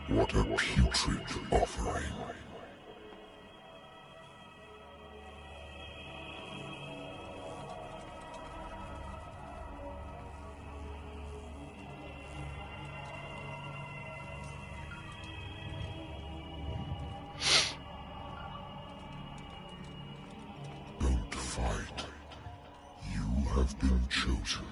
What a putrid offering. Don't fight. You have been chosen.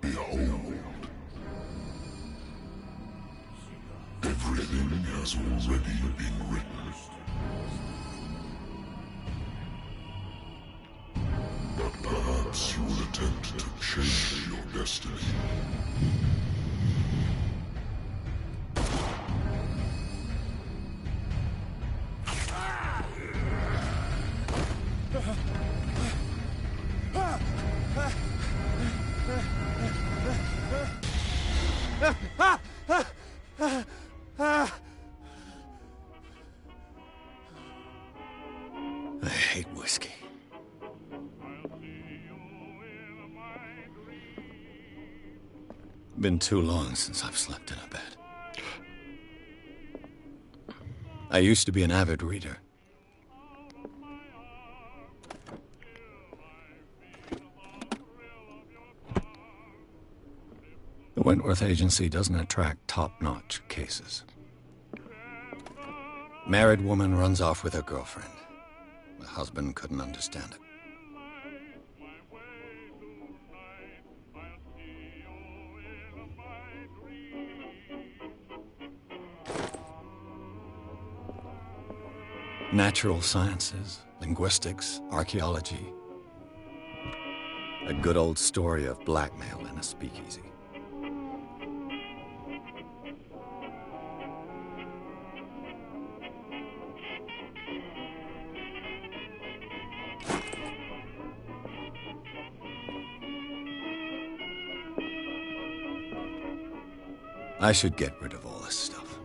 Behold. Everything has already been written. But perhaps you will attempt to change your destiny. I hate whiskey. Been too long since I've slept in a bed. I used to be an avid reader. The Wentworth Agency doesn't attract top-notch cases. Married woman runs off with her girlfriend. The husband couldn't understand it. Natural sciences, linguistics, archaeology. A good old story of blackmail in a speakeasy. I should get rid of all this stuff.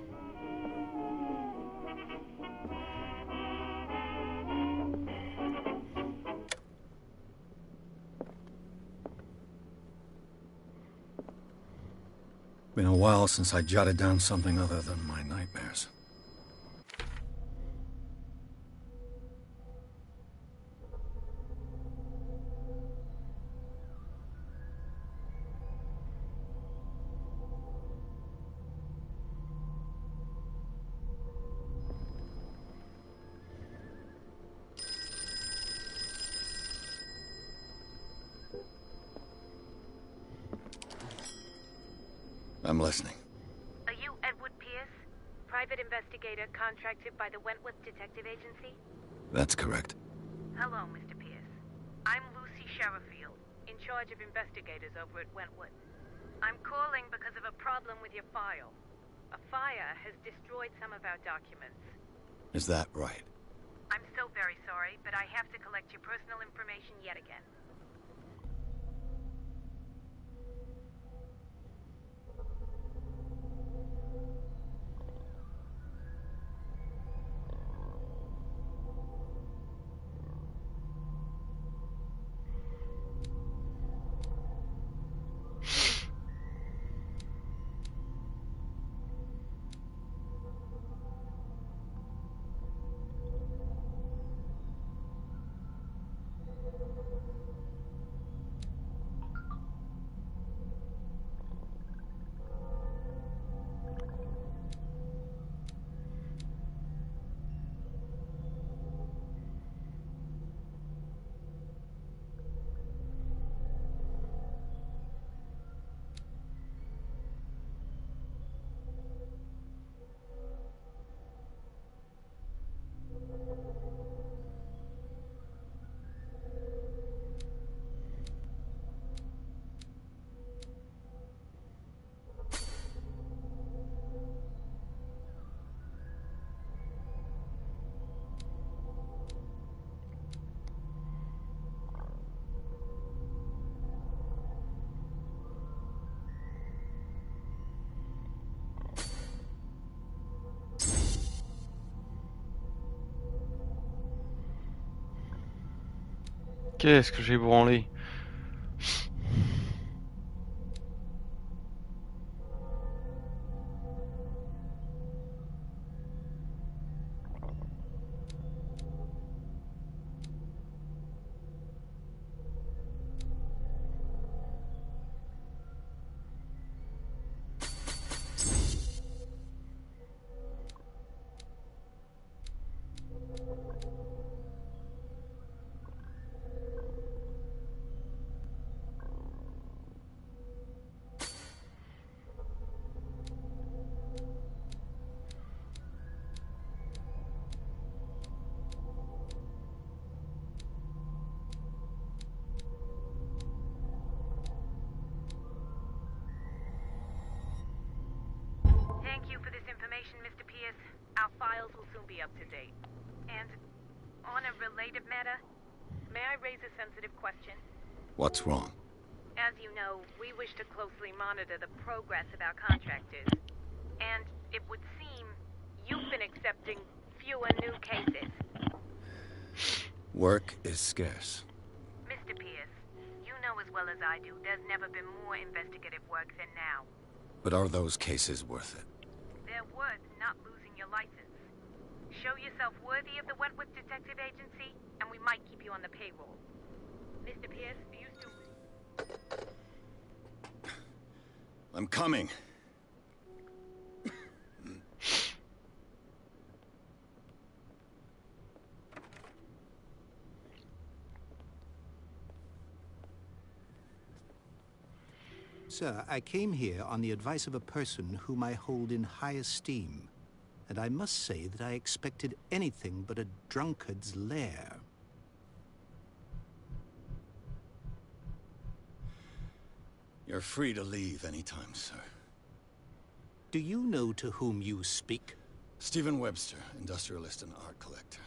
Been a while since I jotted down something other than my nightmares. I'm listening. Are you Edward Pierce, private investigator contracted by the Wentworth Detective Agency? That's correct. Hello, Mr. Pierce. I'm Lucy Sherifield, in charge of investigators over at Wentworth. I'm calling because of a problem with your file. A fire has destroyed some of our documents. Is that right? I'm so very sorry, but I have to collect your personal information yet again. Qu'est-ce que j'ai branlé? Thank you for this information, Mr. Pierce. Our files will soon be up to date. And on a related matter, may I raise a sensitive question? What's wrong? As you know, we wish to closely monitor the progress of our contractors. And it would seem you've been accepting fewer new cases. Work is scarce. Mr. Pierce, you know as well as I do, there's never been more investigative work than now. But are those cases worth it? They're worth not losing your license. Show yourself worthy of the Wentworth Detective Agency, and we might keep you on the payroll. Mr. Pierce, do you still... I'm coming. Sir, I came here on the advice of a person whom I hold in high esteem, and I must say that I expected anything but a drunkard's lair. You're free to leave anytime, sir. Do you know to whom you speak? Stephen Webster, industrialist and art collector.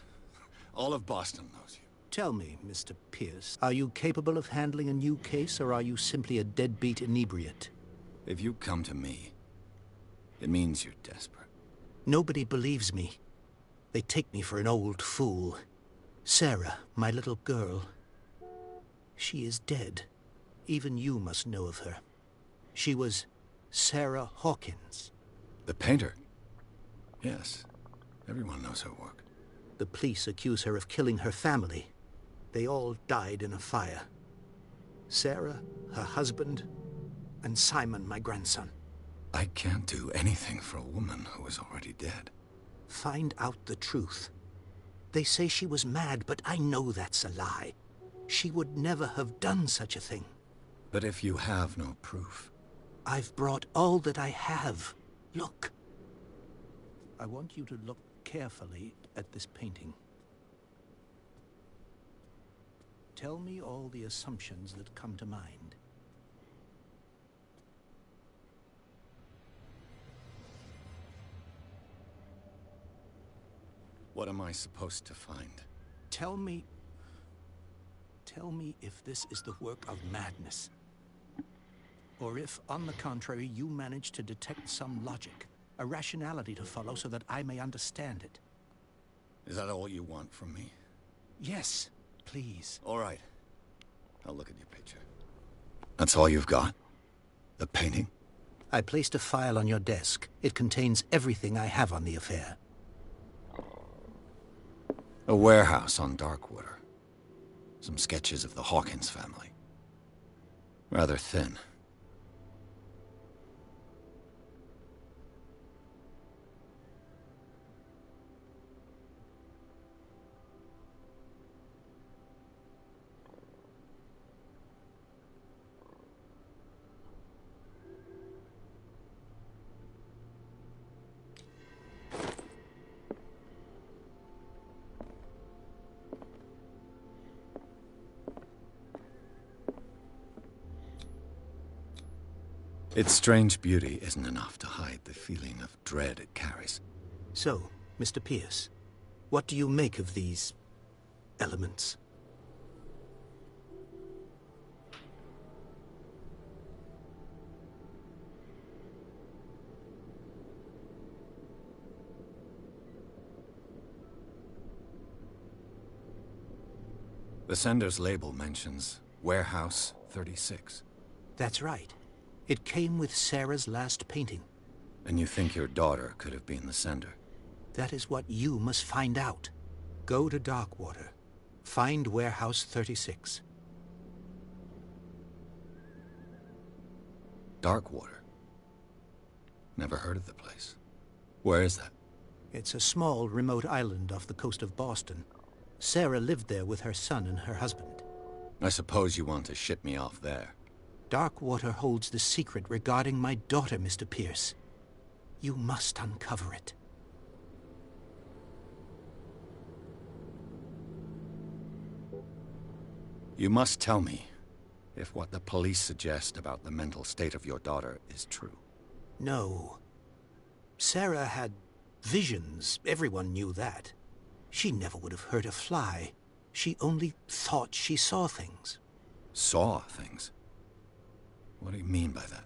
All of Boston knows you. Tell me, Mr. Pierce, are you capable of handling a new case, or are you simply a deadbeat inebriate? If you come to me, it means you're desperate. Nobody believes me. They take me for an old fool. Sarah, my little girl, she is dead. Even you must know of her. She was Sarah Hawkins. The painter? Yes. Everyone knows her work. The police accuse her of killing her family. They all died in a fire. Sarah, her husband, and Simon, my grandson. I can't do anything for a woman who is already dead. Find out the truth. They say she was mad, but I know that's a lie. She would never have done such a thing. But if you have no proof... I've brought all that I have. Look. I want you to look carefully at this painting. Tell me all the assumptions that come to mind. What am I supposed to find? Tell me if this is the work of madness. Or if, on the contrary, you manage to detect some logic, a rationality to follow so that I may understand it. Is that all you want from me? Yes, please. All right. I'll look at your picture. That's all you've got? The painting? I placed a file on your desk. It contains everything I have on the affair. A warehouse on Darkwater. Some sketches of the Hawkins family. Rather thin. Its strange beauty isn't enough to hide the feeling of dread it carries. So, Mr. Pierce, what do you make of these elements? The sender's label mentions Warehouse 36. That's right. It came with Sarah's last painting. And you think your daughter could have been the sender? That is what you must find out. Go to Darkwater. Find Warehouse 36. Darkwater? Never heard of the place. Where is that? It's a small, remote island off the coast of Boston. Sarah lived there with her son and her husband. I suppose you want to ship me off there. Darkwater holds the secret regarding my daughter, Mr. Pierce. You must uncover it. You must tell me if what the police suggest about the mental state of your daughter is true. No. Sarah had visions. Everyone knew that. She never would have hurt a fly. She only thought she saw things. Saw things? What do you mean by that?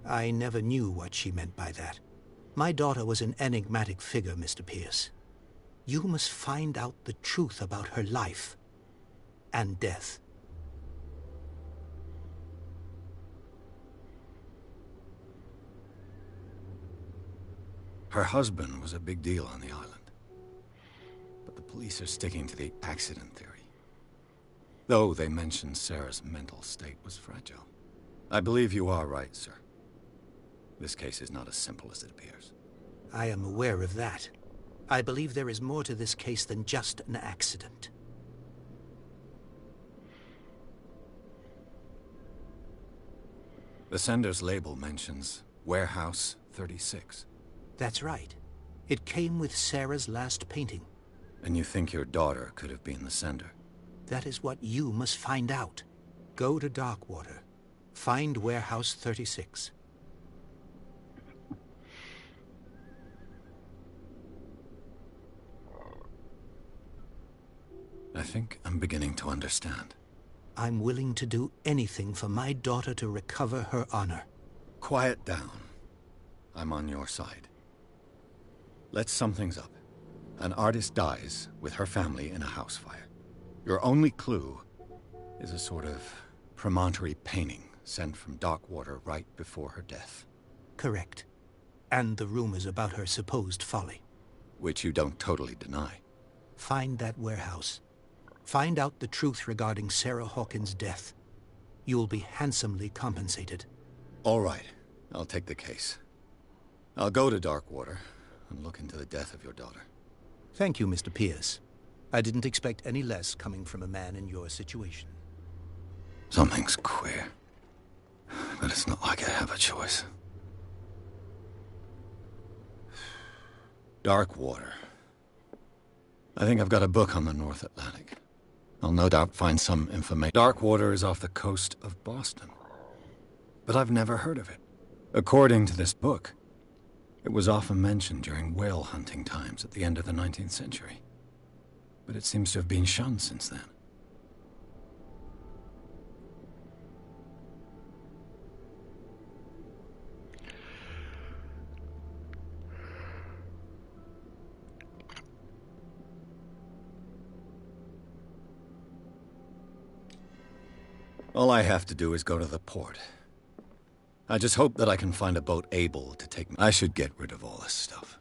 I never knew what she meant by that. My daughter was an enigmatic figure, Mr. Pierce. You must find out the truth about her life and death. Her husband was a big deal on the island. But the police are sticking to the accident theory. Though they mentioned Sarah's mental state was fragile. I believe you are right, sir. This case is not as simple as it appears. I am aware of that. I believe there is more to this case than just an accident. The sender's label mentions Warehouse 36. That's right. It came with Sarah's last painting. And you think your daughter could have been the sender? That is what you must find out. Go to Darkwater. Find Warehouse 36. I think I'm beginning to understand. I'm willing to do anything for my daughter to recover her honor. Quiet down. I'm on your side. Let's sum things up. An artist dies with her family in a house fire. Your only clue is a sort of promontory painting sent from Darkwater right before her death. Correct. And the rumors about her supposed folly. Which you don't totally deny. Find that warehouse. Find out the truth regarding Sarah Hawkins' death. You'll be handsomely compensated. All right. I'll take the case. I'll go to Darkwater and look into the death of your daughter. Thank you, Mr. Pierce. I didn't expect any less coming from a man in your situation. Something's queer. But it's not like I have a choice. Darkwater. I think I've got a book on the North Atlantic. I'll no doubt find some information. Darkwater is off the coast of Boston. But I've never heard of it. According to this book, it was often mentioned during whale hunting times at the end of the 19th century. But it seems to have been shunned since then. All I have to do is go to the port. I just hope that I can find a boat able to take me. I should get rid of all this stuff.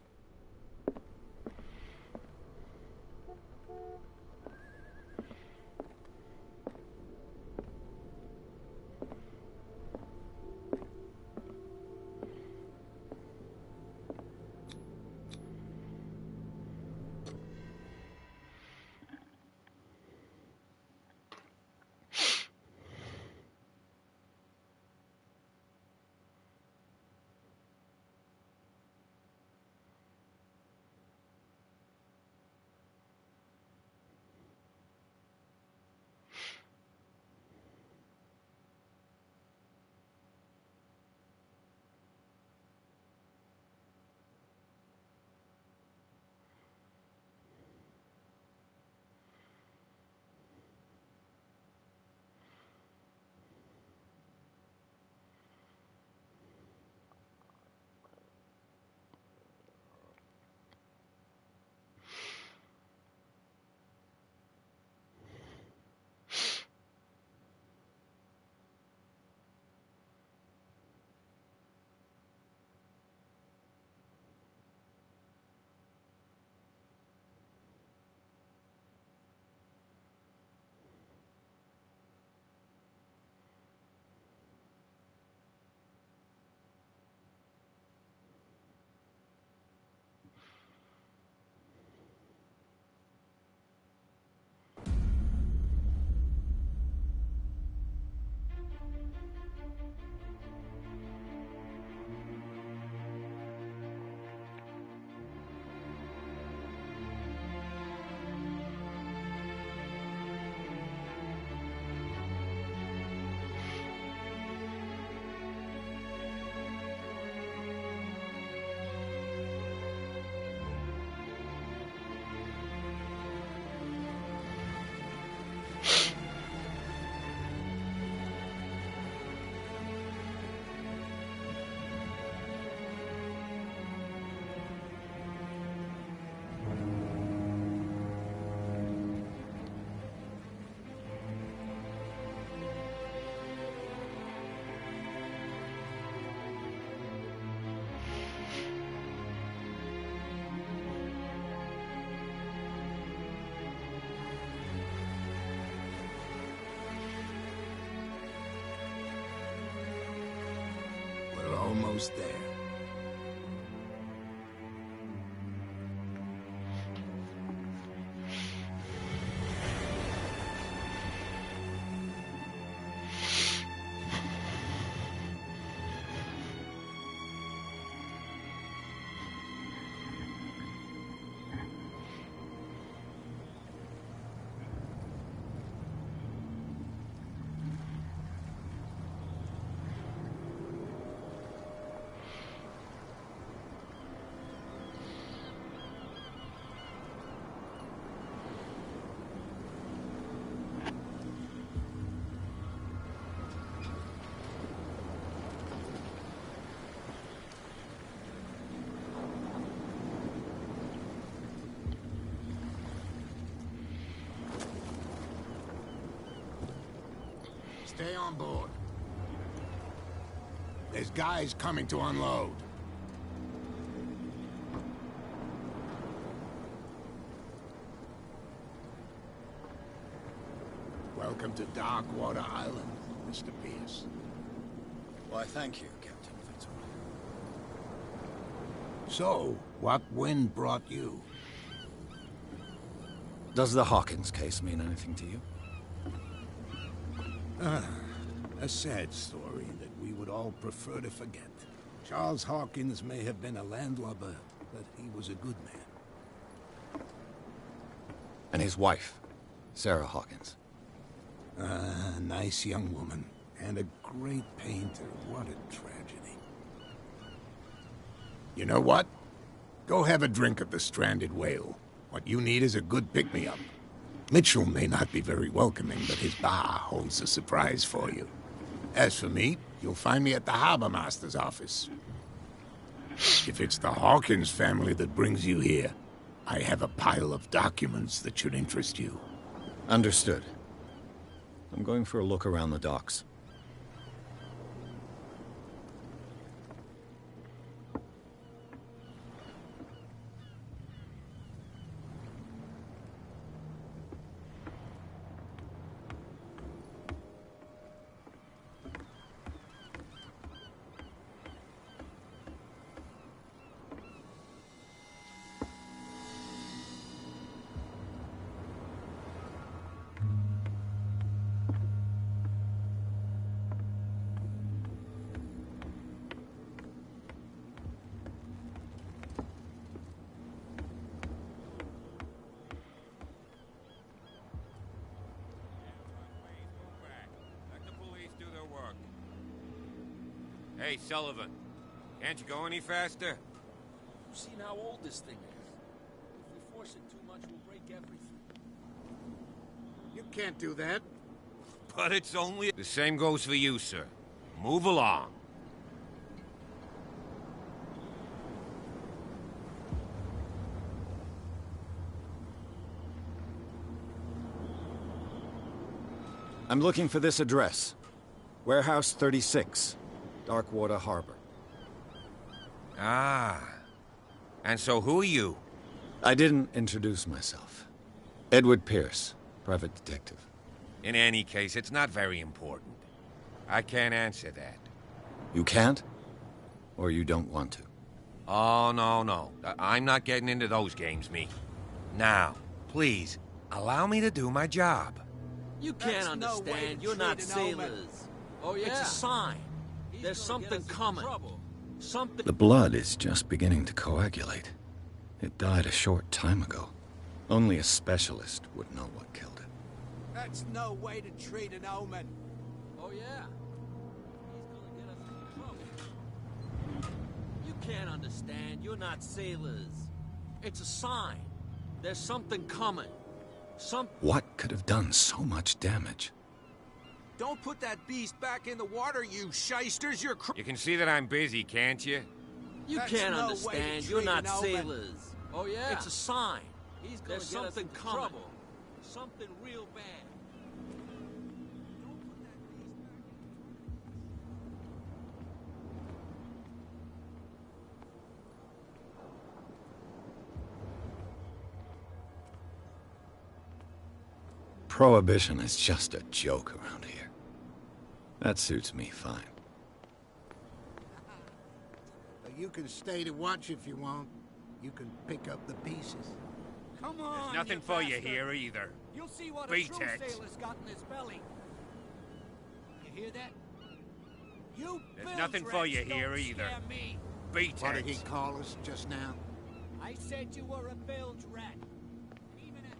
almost there. Stay on board. There's guys coming to unload. Welcome to Darkwater Island, Mr. Pierce. Why, thank you, Captain Fitzroy. So, what wind brought you? Does the Hawkins case mean anything to you? A sad story that we would all prefer to forget. Charles Hawkins may have been a landlubber, but he was a good man. And his wife, Sarah Hawkins. A nice young woman, and a great painter. What a tragedy. You know what? Go have a drink at the Stranded Whale. What you need is a good pick-me-up. Mitchell may not be very welcoming, but his bar holds a surprise for you. As for me, you'll find me at the Harbor Master's office. If it's the Hawkins family that brings you here, I have a pile of documents that should interest you. Understood. I'm going for a look around the docks. Hey, Sullivan. Can't you go any faster? You've seen how old this thing is. If we force it too much, we'll break everything. You can't do that. But it's only... The same goes for you, sir. Move along. I'm looking for this address. Warehouse 36, Darkwater Harbor. Ah. And so who are you? I didn't introduce myself. Edward Pierce, private detective. In any case, it's not very important. I can't answer that. You can't? Or you don't want to? Oh, no. I'm not getting into those games, me. Now, please, allow me to do my job. You can't understand. You're not sailors. Oh, yeah? It's a sign. There's something coming. Something... The blood is just beginning to coagulate. It died a short time ago. Only a specialist would know what killed it. That's no way to treat an omen. Oh, yeah? He's gonna get us in trouble. You can't understand. You're not sailors. It's a sign. There's something coming. What could have done so much damage? Don't put that beast back in the water, you shysters. You're You can see that I'm busy, can't you? You That's can't no way to understand. treat You're not an omen. sailors. Oh, yeah? It's a sign. He's gonna There's something coming. Trouble. Something real bad. Don't put that beast back in... Prohibition is just a joke around here. That suits me fine. You can stay to watch if you want. You can pick up the pieces. Come on, There's nothing for you here either. You'll see what a Beat true it. sailor's got in his belly. You hear that? You There's nothing for you here either. Me. Beat What it. did he call us just now? I said you were a bilge rat. Even at...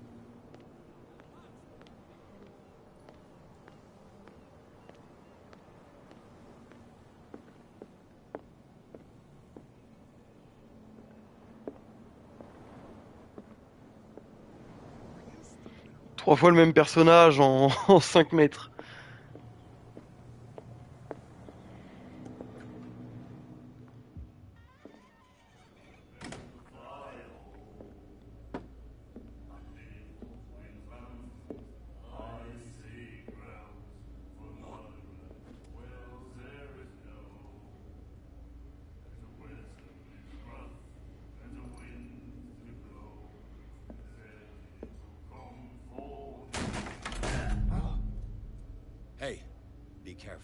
Trois fois le même personnage en, en 5 mètres. Hey, be careful.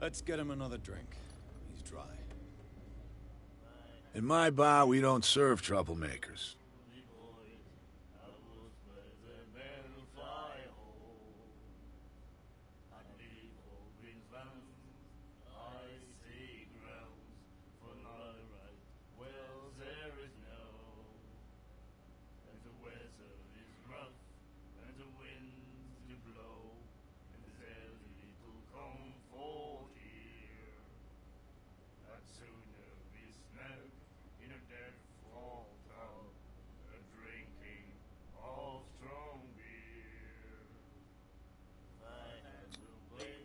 Let's get him another drink. He's dry. In my bar, we don't serve troublemakers.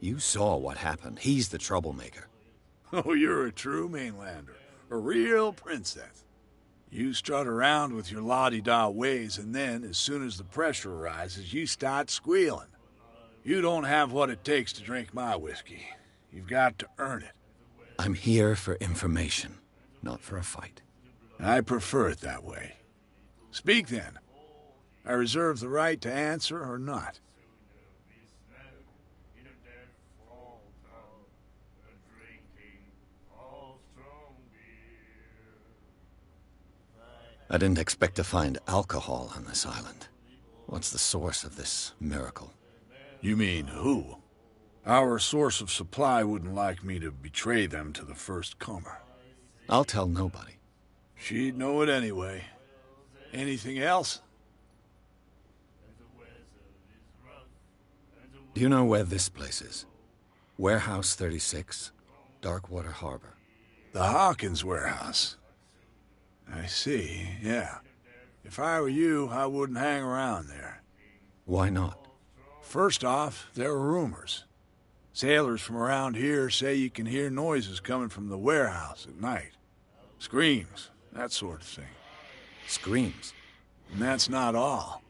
You saw what happened. He's the troublemaker. Oh, you're a true mainlander. A real princess. You strut around with your la-di-da ways, and then, as soon as the pressure arises, you start squealing. You don't have what it takes to drink my whiskey. You've got to earn it. I'm here for information, not for a fight. I prefer it that way. Speak, then. I reserve the right to answer or not. I didn't expect to find alcohol on this island. What's the source of this miracle? You mean who? Our source of supply wouldn't like me to betray them to the first comer. I'll tell nobody. She'd know it anyway. Anything else? Do you know where this place is? Warehouse 36, Darkwater Harbor. The Hawkins warehouse. I see, yeah. If I were you, I wouldn't hang around there. Why not? First off, there are rumors. Sailors from around here say you can hear noises coming from the warehouse at night. Screams, that sort of thing. Screams? And that's not all.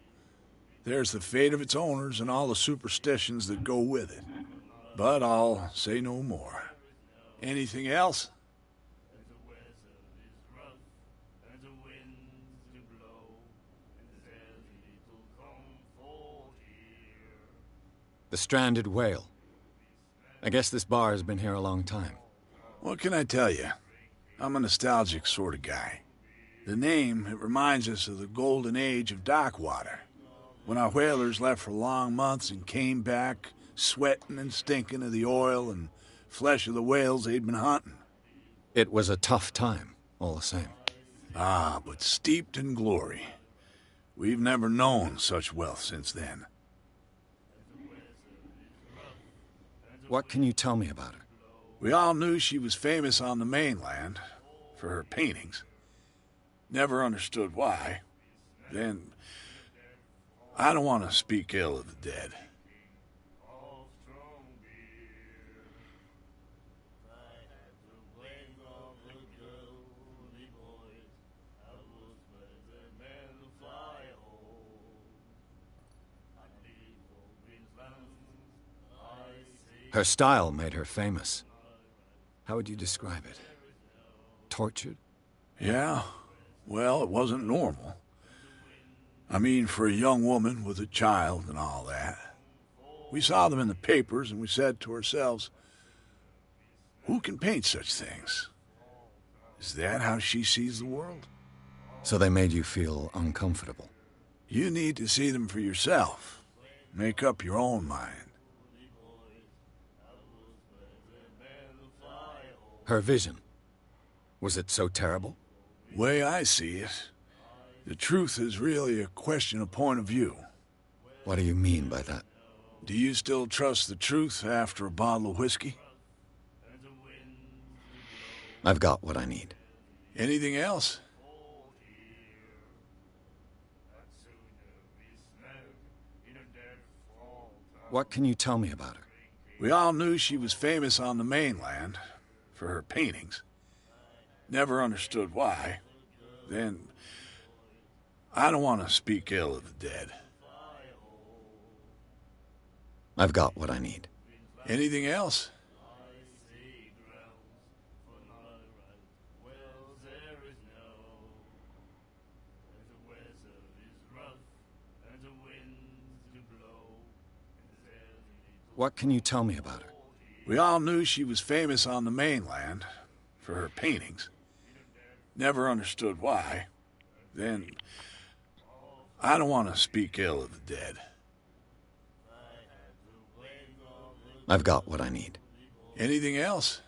There's the fate of its owners and all the superstitions that go with it. But I'll say no more. Anything else? The stranded whale. I guess this bar has been here a long time. What can I tell you? I'm a nostalgic sort of guy. The name, it reminds us of the golden age of Darkwater, when our whalers left for long months and came back sweating and stinking of the oil and flesh of the whales they'd been hunting. It was a tough time, all the same. Ah, but steeped in glory. We've never known such wealth since then. What can you tell me about her? We all knew she was famous on the mainland for her paintings. Never understood why. Then, I don't want to speak ill of the dead. Her style made her famous. How would you describe it? Tortured? Yeah, Well, it wasn't normal. I mean, for a young woman with a child and all that. We saw them in the papers and we said to ourselves, who can paint such things? Is that how she sees the world? So they made you feel uncomfortable? You need to see them for yourself. Make up your own mind. Her vision. Was it so terrible? Way I see it, the truth is really a question of point of view. What do you mean by that? Do you still trust the truth after a bottle of whiskey? I've got what I need. Anything else? What can you tell me about her? We all knew she was famous on the mainland for her paintings. Never understood why. Then, I don't want to speak ill of the dead. I've got what I need. Anything else? What can you tell me about her? We all knew she was famous on the mainland for her paintings. Never understood why. Then, I don't want to speak ill of the dead. I've got what I need. Anything else?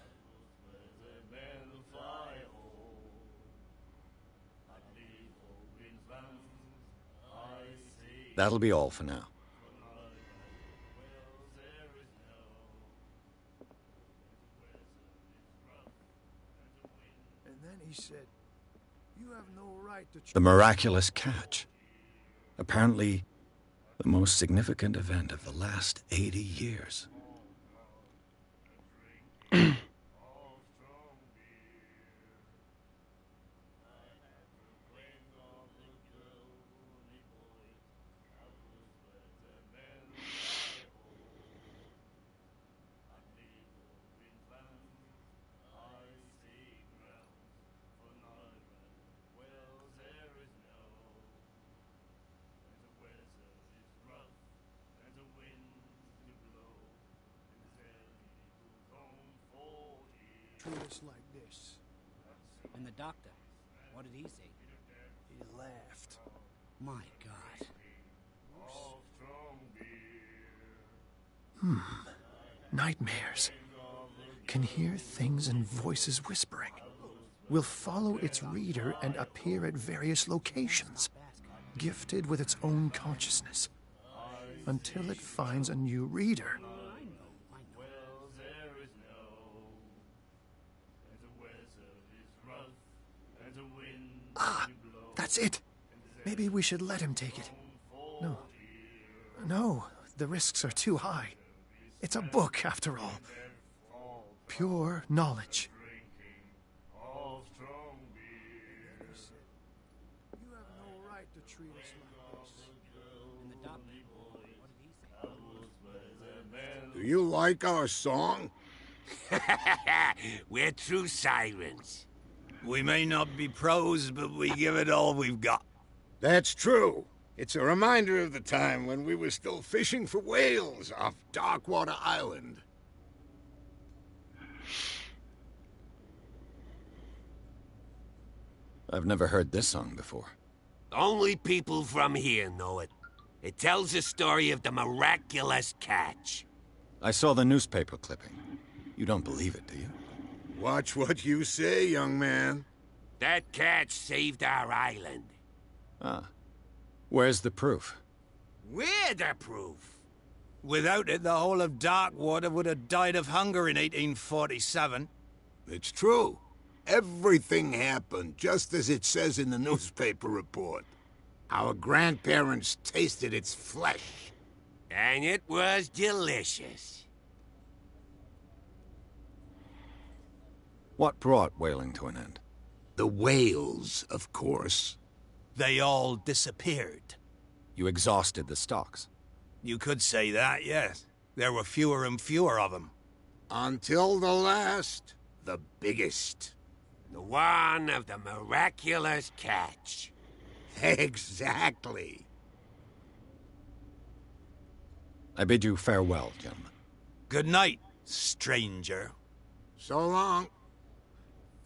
That'll be all for now. And then he said, "You have no right to..." The miraculous catch. Apparently, the most significant event of the last 80 years. Treatise like this. And the doctor, what did he say? He laughed. My God. Nightmares. Can hear things and voices whispering. Will follow its reader and appear at various locations, gifted with its own consciousness, until it finds a new reader. Ah, that's it. Maybe we should let him take it. No, the risks are too high. It's a book, after all. Pure knowledge. You have no right to treat us like this. And the doctor, what did he say? Do you like our song? We're true sirens. We may not be pros, but we give it all we've got. That's true. It's a reminder of the time when we were still fishing for whales off Darkwater Island. I've never heard this song before. Only people from here know it. It tells the story of the miraculous catch. I saw the newspaper clipping. You don't believe it, do you? Watch what you say, young man. That catch saved our island. Ah. Where's the proof? We're the proof. Without it, the whole of Darkwater would have died of hunger in 1847. It's true. Everything happened just as it says in the newspaper report. Our grandparents tasted its flesh. And it was delicious. What brought whaling to an end? The whales, of course. They all disappeared. You exhausted the stocks. You could say that, yes. There were fewer and fewer of them. Until the last, the biggest. The one of the miraculous catch. Exactly. I bid you farewell, gentlemen. Good night, stranger. So long.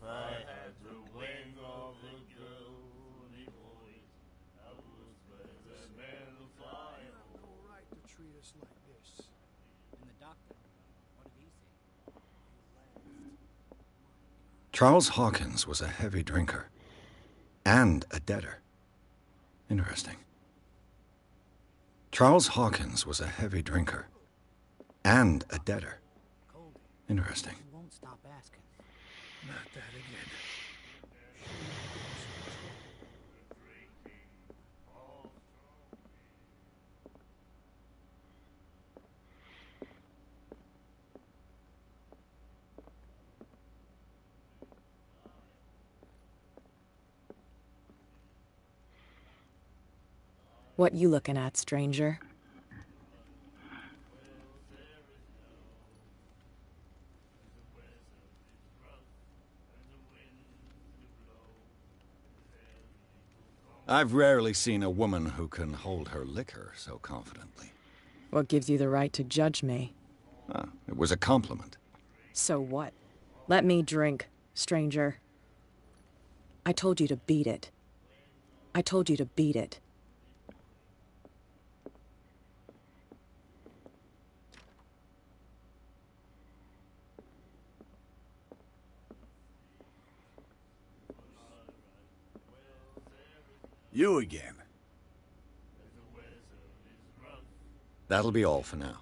If I had the wing of a golden voice, I would the smell of fire. You have no right to treat us like this. And the doctor, what did he say? Charles Hawkins was a heavy drinker. And a debtor. Interesting. Charles Hawkins was a heavy drinker. And a debtor. Interesting. He won't stop asking. Not that again. What you looking at, stranger? I've rarely seen a woman who can hold her liquor so confidently. What gives you the right to judge me? Ah, it was a compliment. So what? Let me drink, stranger. I told you to beat it. I told you to beat it. You again. That'll be all for now.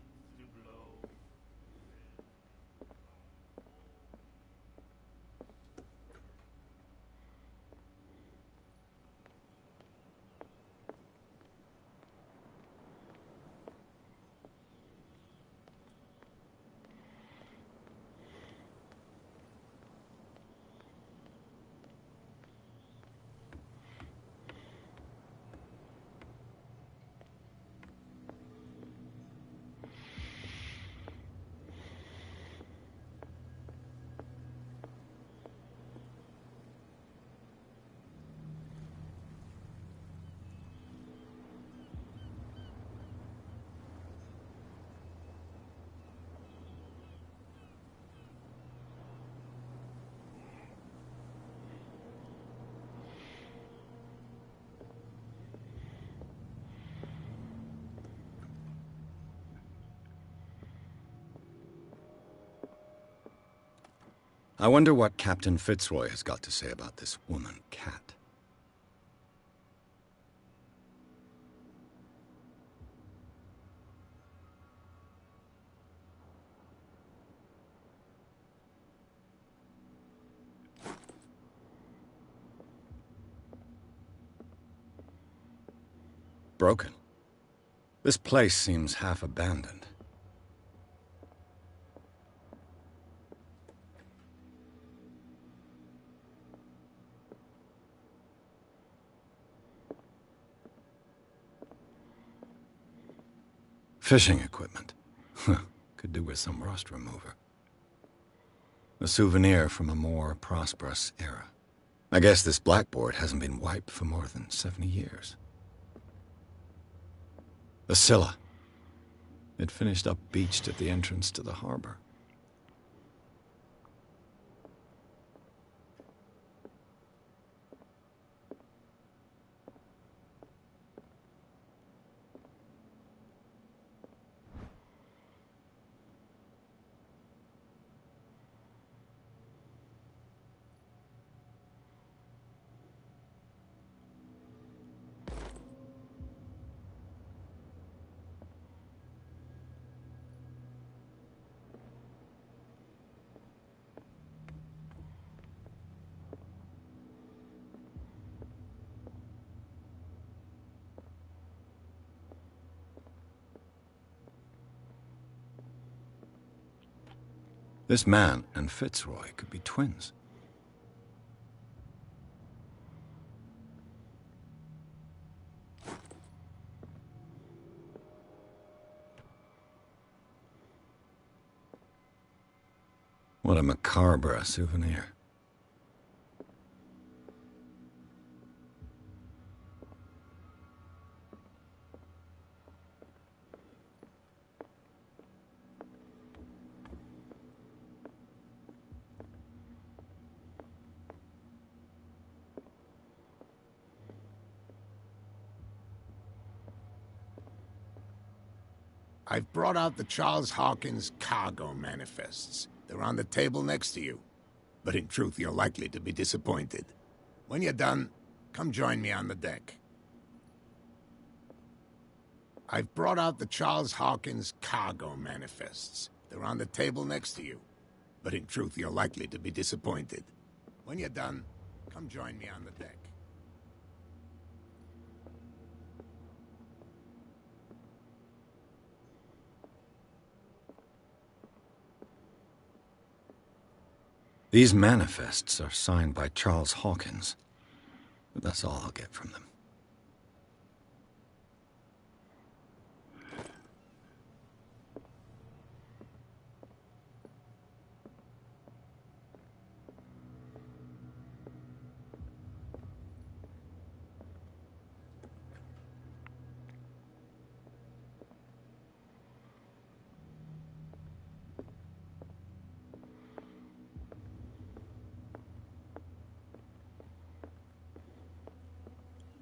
I wonder what Captain Fitzroy has got to say about this woman, Cat. Broken. This place seems half abandoned. Fishing equipment. Could do with some rust remover. A souvenir from a more prosperous era. I guess this blackboard hasn't been wiped for more than 70 years. The Scylla. It finished up beached at the entrance to the harbor. This man and Fitzroy could be twins. What a macabre souvenir. I've brought out the Charles Hawkins cargo manifests. They're on the table next to you. But in truth, you're likely to be disappointed. When you're done, come join me on the deck. I've brought out the Charles Hawkins cargo manifests. They're on the table next to you. But in truth, you're likely to be disappointed. When you're done, come join me on the deck. These manifests are signed by Charles Hawkins, but that's all I'll get from them.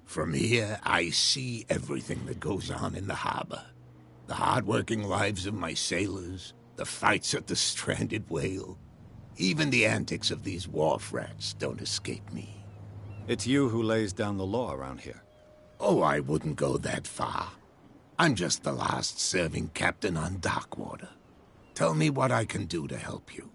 From here, I see everything that goes on in the harbor. The hard-working lives of my sailors, the fights at the stranded whale. Even the antics of these wharf rats don't escape me. It's you who lays down the law around here. Oh, I wouldn't go that far. I'm just the last serving captain on Darkwater. Tell me what I can do to help you.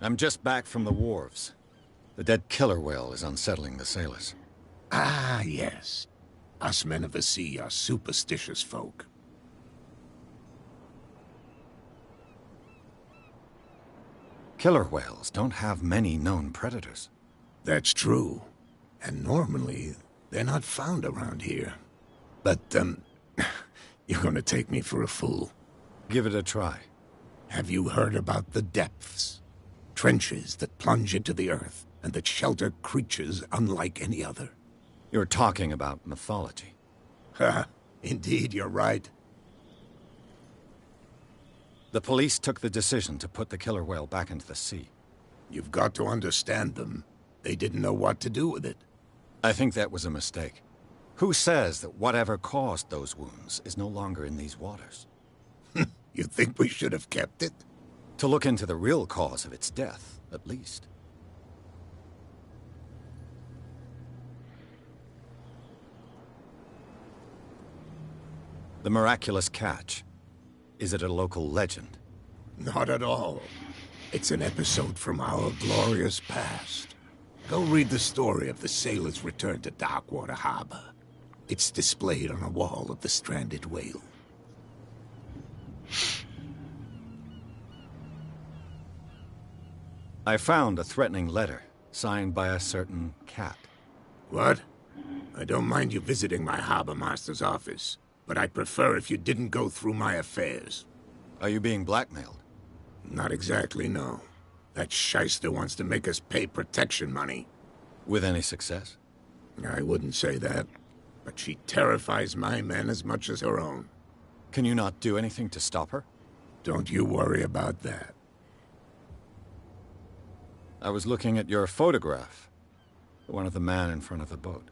I'm just back from the wharves. The dead killer whale is unsettling the sailors. Ah, yes. Us men of the sea are superstitious folk. Killer whales don't have many known predators. That's true. And normally, they're not found around here. But, you're gonna take me for a fool. Give it a try. Have you heard about the depths? Trenches that plunge into the earth, and that shelter creatures unlike any other. You're talking about mythology. Ha! Indeed, you're right. The police took the decision to put the killer whale back into the sea. You've got to understand them. They didn't know what to do with it. I think that was a mistake. Who says that whatever caused those wounds is no longer in these waters? You think we should have kept it? To look into the real cause of its death, at least. The miraculous catch. Is it a local legend? Not at all. It's an episode from our glorious past. Go read the story of the sailor's return to Darkwater Harbor. It's displayed on a wall of the stranded whale. I found a threatening letter, signed by a certain cat. What? I don't mind you visiting my harbor master's office, but I'd prefer if you didn't go through my affairs. Are you being blackmailed? Not exactly, no. That shyster wants to make us pay protection money. With any success? I wouldn't say that, but she terrifies my men as much as her own. Can you not do anything to stop her? Don't you worry about that. I was looking at your photograph. The one of the man in front of the boat.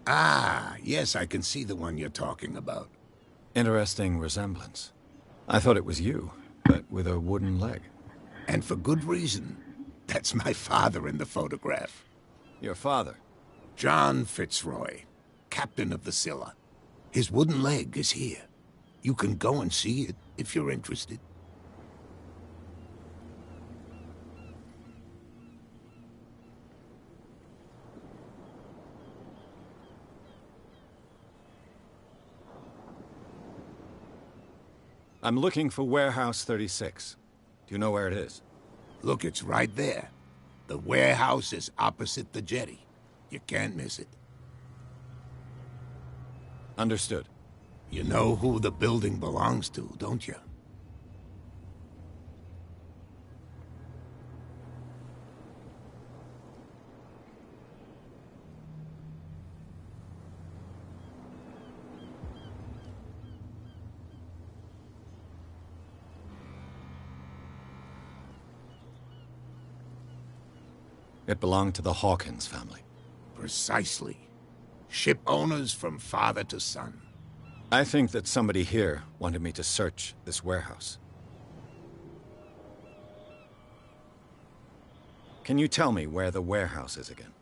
Ah, yes, I can see the one you're talking about. Interesting resemblance. I thought it was you, but with a wooden leg. And for good reason. That's my father in the photograph. Your father? John Fitzroy, captain of the Scylla. His wooden leg is here. You can go and see it if you're interested. I'm looking for Warehouse 36. Do you know where it is? Look, it's right there. The warehouse is opposite the jetty. You can't miss it. Understood. You know who the building belongs to, don't you? It belonged to the Hawkins family. Precisely. Ship owners from father to son. I think that somebody here wanted me to search this warehouse. Can you tell me where the warehouse is again?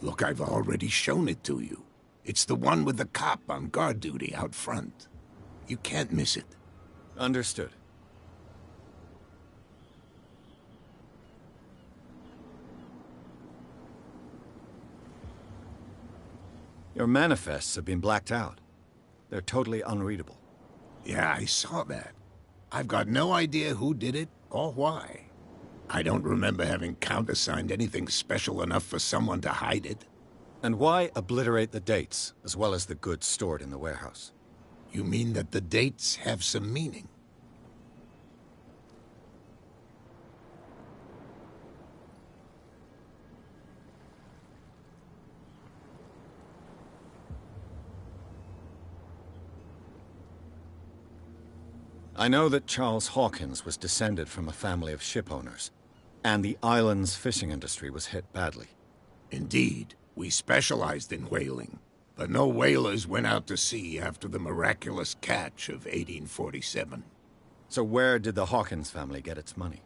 Look, I've already shown it to you. It's the one with the cop on guard duty out front. You can't miss it. Understood. Your manifests have been blacked out. They're totally unreadable. Yeah, I saw that. I've got no idea who did it or why. I don't remember having countersigned anything special enough for someone to hide it. And why obliterate the dates, as well as the goods stored in the warehouse? You mean that the dates have some meaning? I know that Charles Hawkins was descended from a family of ship owners, and the island's fishing industry was hit badly. Indeed, we specialized in whaling, but no whalers went out to sea after the miraculous catch of 1847. So where did the Hawkins family get its money?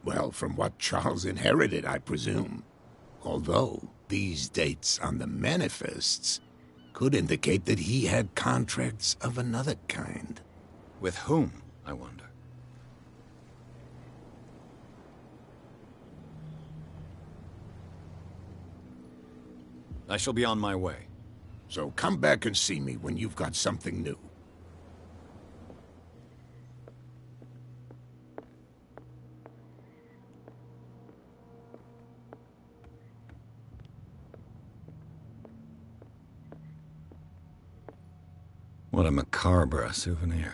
Well, from what Charles inherited, I presume. Although, these dates on the manifests could indicate that he had contracts of another kind. With whom, I wonder? I shall be on my way. So come back and see me when you've got something new. What a macabre souvenir.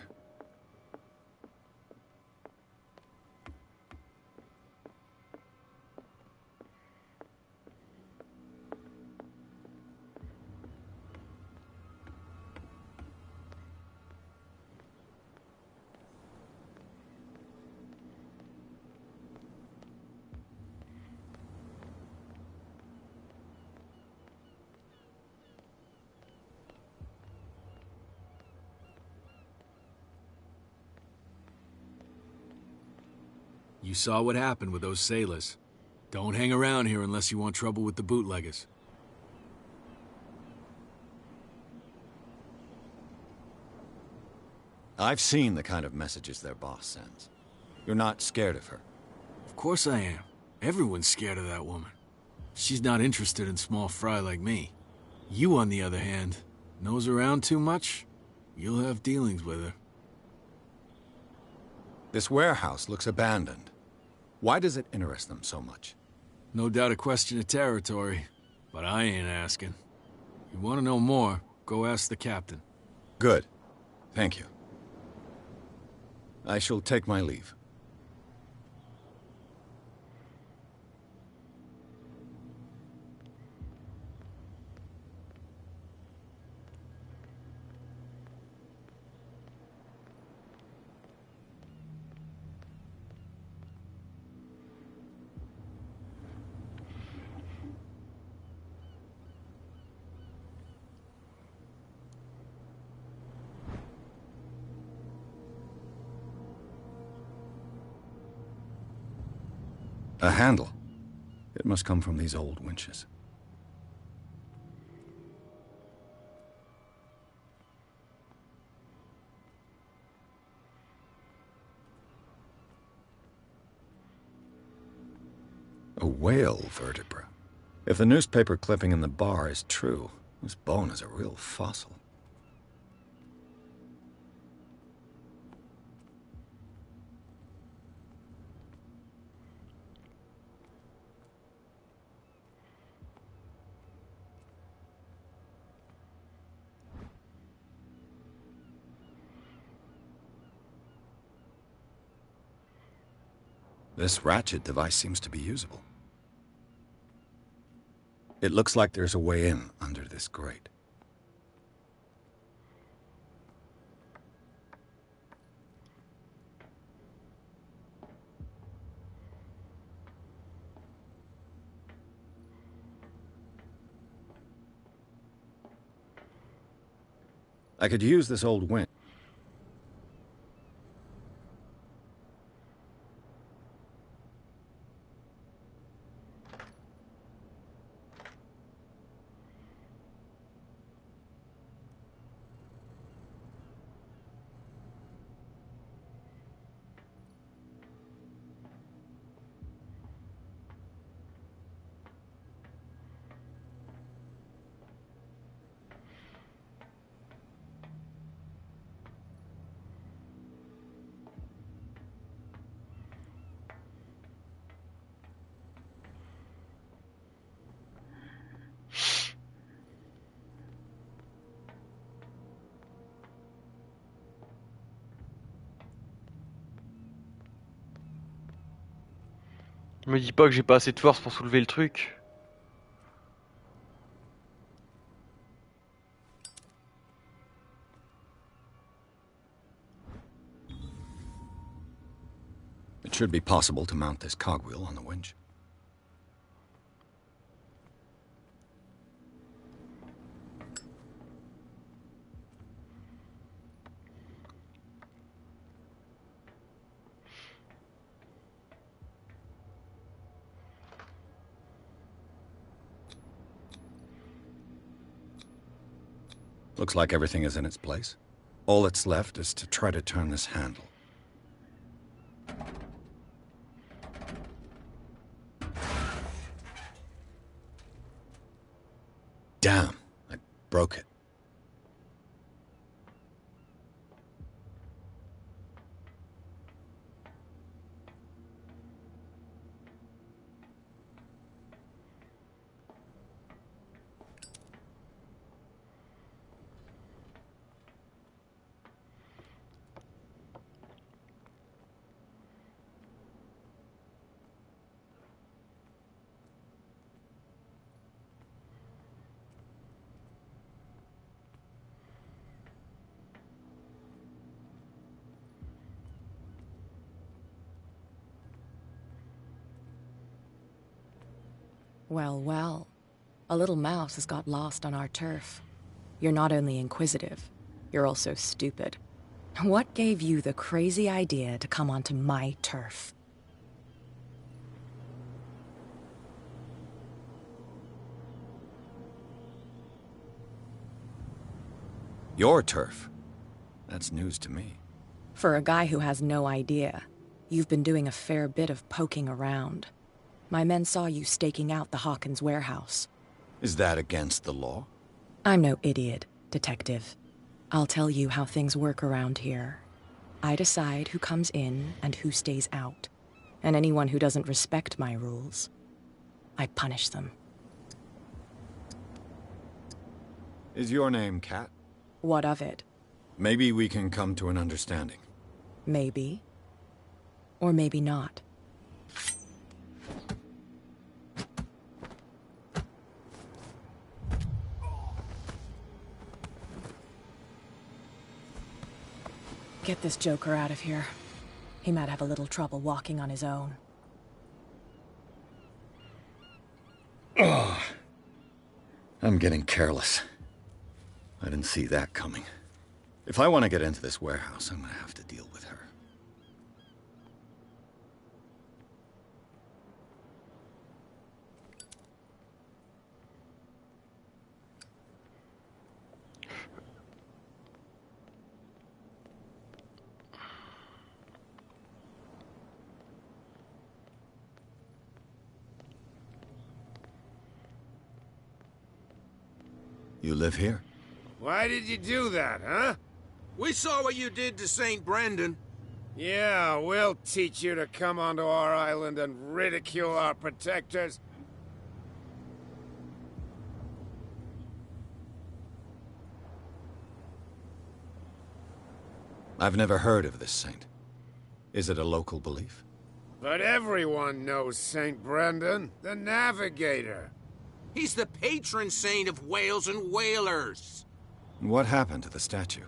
You saw what happened with those sailors. Don't hang around here unless you want trouble with the bootleggers. I've seen the kind of messages their boss sends. You're not scared of her? Of course I am. Everyone's scared of that woman. She's not interested in small fry like me. You, on the other hand, nose around too much, you'll have dealings with her. This warehouse looks abandoned. Why does it interest them so much? No doubt a question of territory, but I ain't asking. You want to know more, go ask the captain. Good. Thank you. I shall take my leave. A handle. It must come from these old winches. A whale vertebra. If the newspaper clipping in the bar is true, this bone is a real fossil. This ratchet device seems to be usable. It looks like there's a way in under this grate. I could use this old wind. Me dis pas que j'ai pas assez de force pour soulever le truc. It should be possible to mount this cogwheel on the winch. Looks like everything is in its place. All that's left is to try to turn this handle. Damn, I broke it. Well, well. A little mouse has got lost on our turf. You're not only inquisitive, you're also stupid. What gave you the crazy idea to come onto my turf? Your turf? That's news to me. For a guy who has no idea, you've been doing a fair bit of poking around. My men saw you staking out the Hawkins warehouse. Is that against the law? I'm no idiot, Detective. I'll tell you how things work around here. I decide who comes in and who stays out. And anyone who doesn't respect my rules, I punish them. Is your name Kat? What of it? Maybe we can come to an understanding. Maybe. Or maybe not. Get this joker out of here. He might have a little trouble walking on his own. Oh, I'm getting careless. I didn't see that coming. If I want to get into this warehouse, I'm gonna have to deal with her. You live here? Why did you do that, huh? We saw what you did to St. Brendan. Yeah, we'll teach you to come onto our island and ridicule our protectors. I've never heard of this saint. Is it a local belief? But everyone knows St. Brendan, the Navigator. He's the patron saint of whales and whalers. What happened to the statue?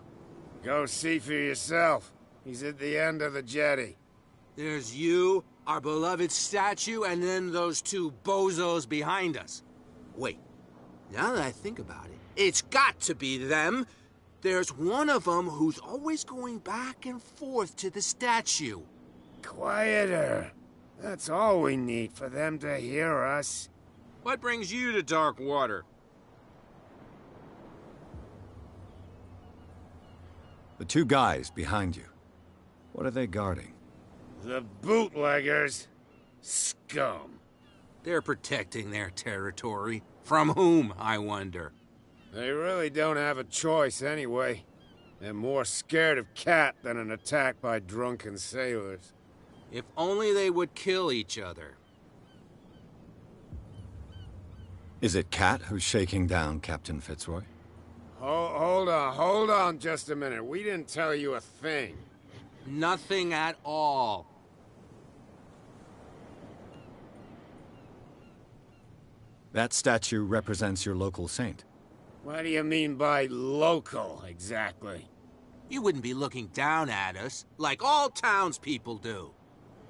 Go see for yourself. He's at the end of the jetty. There's you, our beloved statue, and then those two bozos behind us. Wait, now that I think about it, it's got to be them. There's one of them who's always going back and forth to the statue. Quieter. That's all we need for them to hear us. What brings you to Darkwater? The two guys behind you. What are they guarding? The bootleggers. Scum. They're protecting their territory. From whom, I wonder? They really don't have a choice anyway. They're more scared of Cat than an attack by drunken sailors. If only they would kill each other. Is it Cat who's shaking down Captain Fitzroy? Hold on just a minute. We didn't tell you a thing. Nothing at all. That statue represents your local saint. What do you mean by local, exactly? You wouldn't be looking down at us, like all townspeople do.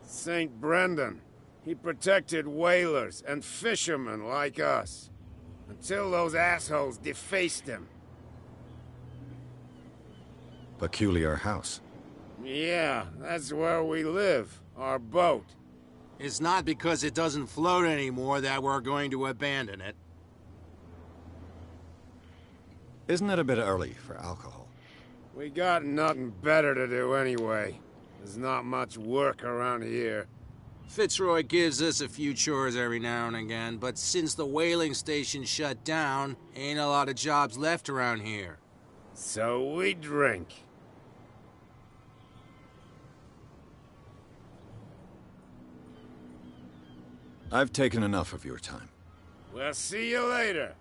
St. Brendan. He protected whalers and fishermen like us. Until those assholes defaced him. Peculiar house. Yeah, that's where we live. Our boat. It's not because it doesn't float anymore that we're going to abandon it. Isn't it a bit early for alcohol? We got nothing better to do anyway. There's not much work around here. Fitzroy gives us a few chores every now and again, but since the whaling station shut down, ain't a lot of jobs left around here. So we drink. I've taken enough of your time. We'll see you later.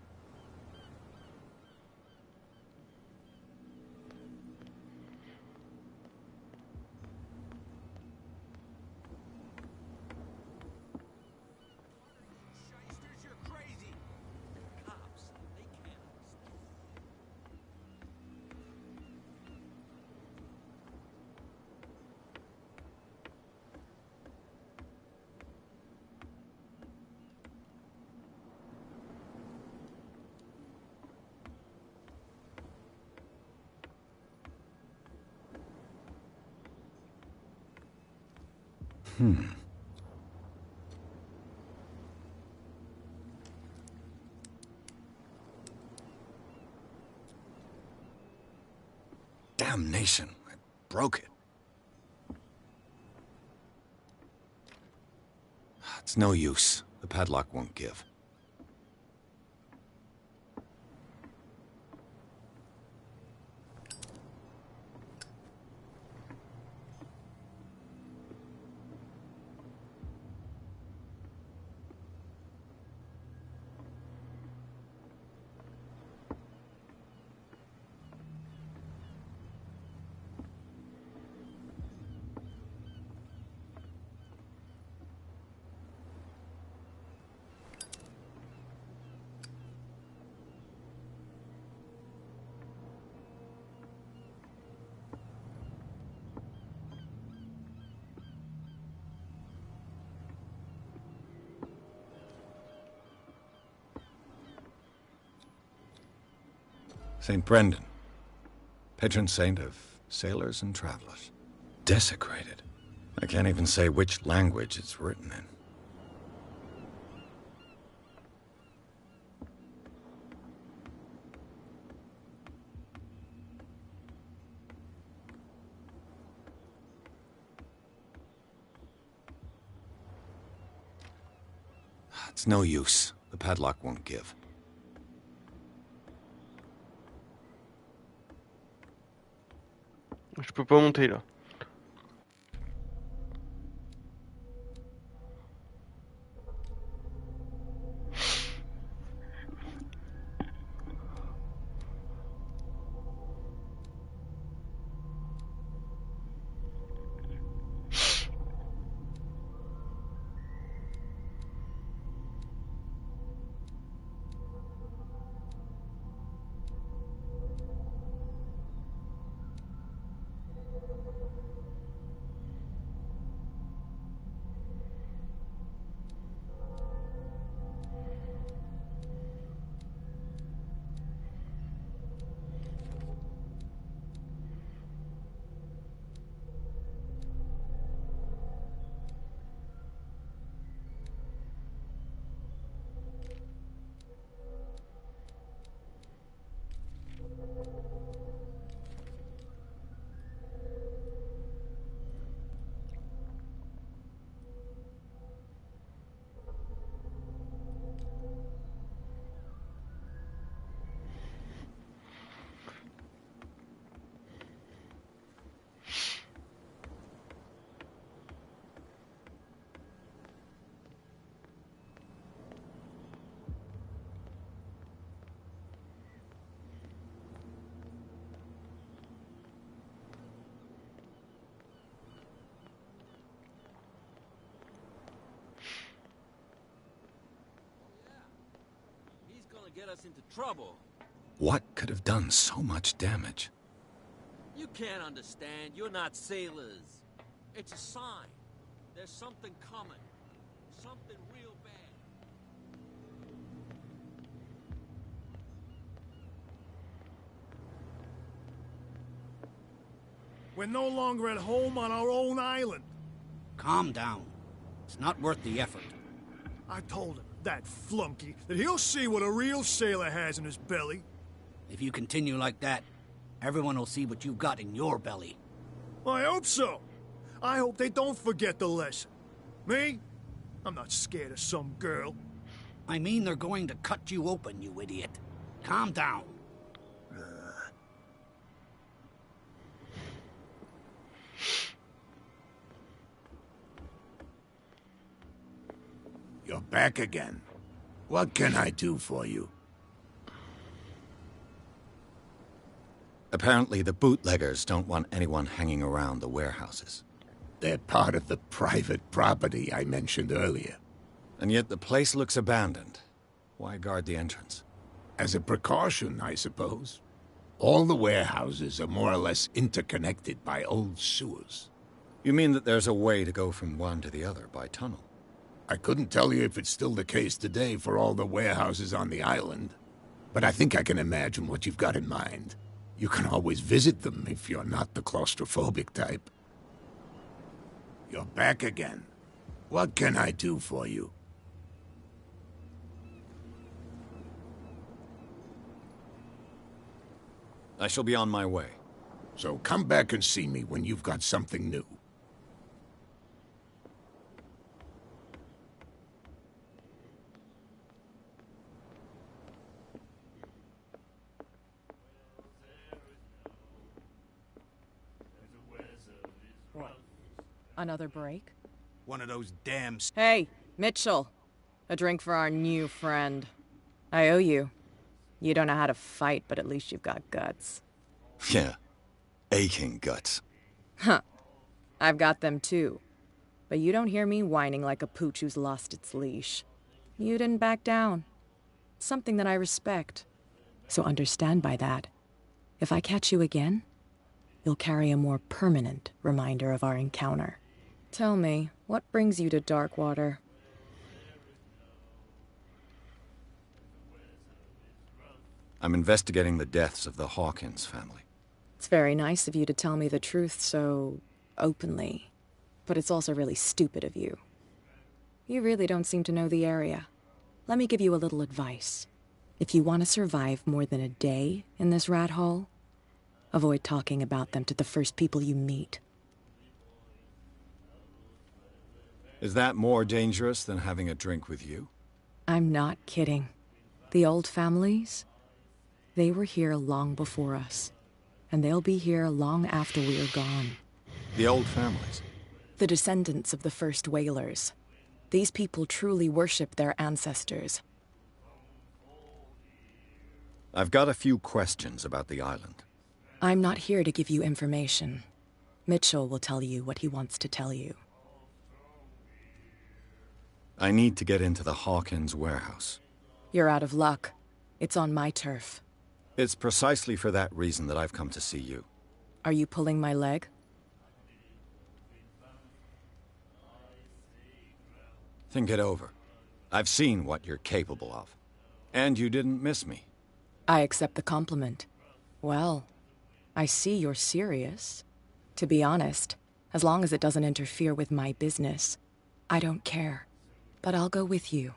Damnation. I broke it. It's no use. The padlock won't give. St. Brendan, patron saint of sailors and travelers. Desecrated. I can't even say which language it's written in. It's no use. The padlock won't give. Je peux pas monter là. gonna get us into trouble. What could have done so much damage? You can't understand. You're not sailors. It's a sign. There's something coming. Something real bad. We're no longer at home on our own island. Calm down. It's not worth the effort. I told him, that flunky, that he'll see what a real sailor has in his belly. If you continue like that, everyone will see what you've got in your belly. I hope so. I hope they don't forget the lesson. Me? I'm not scared of some girl. I mean they're going to cut you open, you idiot. Calm down. You're back again. What can I do for you? Apparently the bootleggers don't want anyone hanging around the warehouses. They're part of the private property I mentioned earlier. And yet the place looks abandoned. Why guard the entrance? As a precaution, I suppose. All the warehouses are more or less interconnected by old sewers. You mean that there's a way to go from one to the other by tunnel? I couldn't tell you if it's still the case today for all the warehouses on the island, but I think I can imagine what you've got in mind. You can always visit them if you're not the claustrophobic type. You're back again. What can I do for you? I shall be on my way. So come back and see me when you've got something new. Another break? One of those damn... Hey, Mitchell. A drink for our new friend. I owe you. You don't know how to fight, but at least you've got guts. Yeah. Aching guts. Huh. I've got them too. But you don't hear me whining like a pooch who's lost its leash. You didn't back down. It's something that I respect. So understand by that, if I catch you again, you'll carry a more permanent reminder of our encounter. Tell me, what brings you to Darkwater? I'm investigating the deaths of the Hawkins family. It's very nice of you to tell me the truth so openly, but it's also really stupid of you. You really don't seem to know the area. Let me give you a little advice. If you want to survive more than a day in this rat hole, avoid talking about them to the first people you meet. Is that more dangerous than having a drink with you? I'm not kidding. The old families, they were here long before us, and they'll be here long after we're gone. The old families? The descendants of the first whalers. These people truly worship their ancestors. I've got a few questions about the island. I'm not here to give you information. Mitchell will tell you what he wants to tell you. I need to get into the Hawkins warehouse. You're out of luck. It's on my turf. It's precisely for that reason that I've come to see you. Are you pulling my leg? Think it over. I've seen what you're capable of. And you didn't miss me. I accept the compliment. Well, I see you're serious. To be honest, as long as it doesn't interfere with my business, I don't care. But I'll go with you,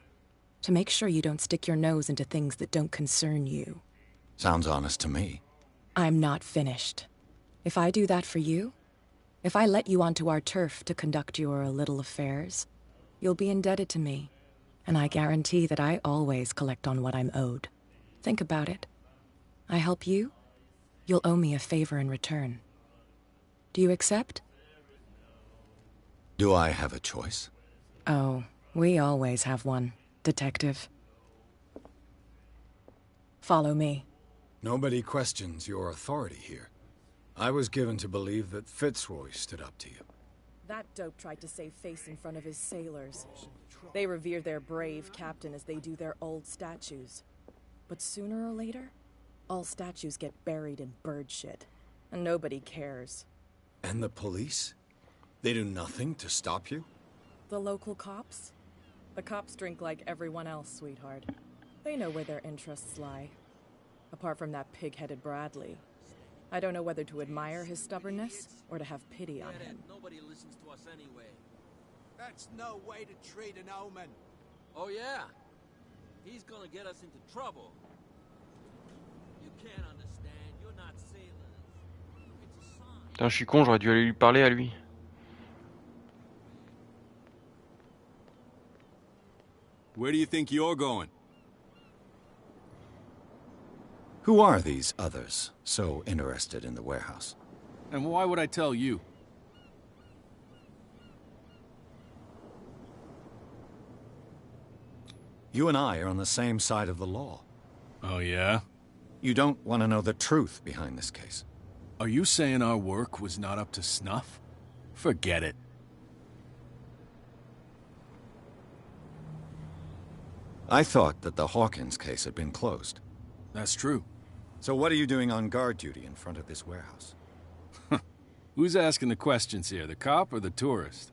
to make sure you don't stick your nose into things that don't concern you. Sounds honest to me. I'm not finished. If I do that for you, if I let you onto our turf to conduct your little affairs, you'll be indebted to me, and I guarantee that I always collect on what I'm owed. Think about it. I help you, you'll owe me a favor in return. Do you accept? Do I have a choice? Oh, we always have one, Detective. Follow me. Nobody questions your authority here. I was given to believe that Fitzroy stood up to you. That dope tried to save face in front of his sailors. They revere their brave captain as they do their old statues. But sooner or later, all statues get buried in bird shit, and nobody cares. And the police? They do nothing to stop you? The local cops? The cops drink like everyone else, sweetheart. They know where their interests lie. Apart from that pig-headed Bradley. I don't know whether to admire his stubbornness or to have pity on him. Nobody listens to us anyway. That's no way to treat an omen. Oh yeah? He's gonna get us into trouble. You can't understand, you're not sailors. It's a sign. Putain, je suis con, j'aurais dû aller lui parler à lui. Where do you think you're going? Who are these others so interested in the warehouse? And why would I tell you? You and I are on the same side of the law. Oh, yeah? You don't want to know the truth behind this case. Are you saying our work was not up to snuff? Forget it. I thought that the Hawkins case had been closed. That's true. So what are you doing on guard duty in front of this warehouse? Who's asking the questions here, the cop or the tourist?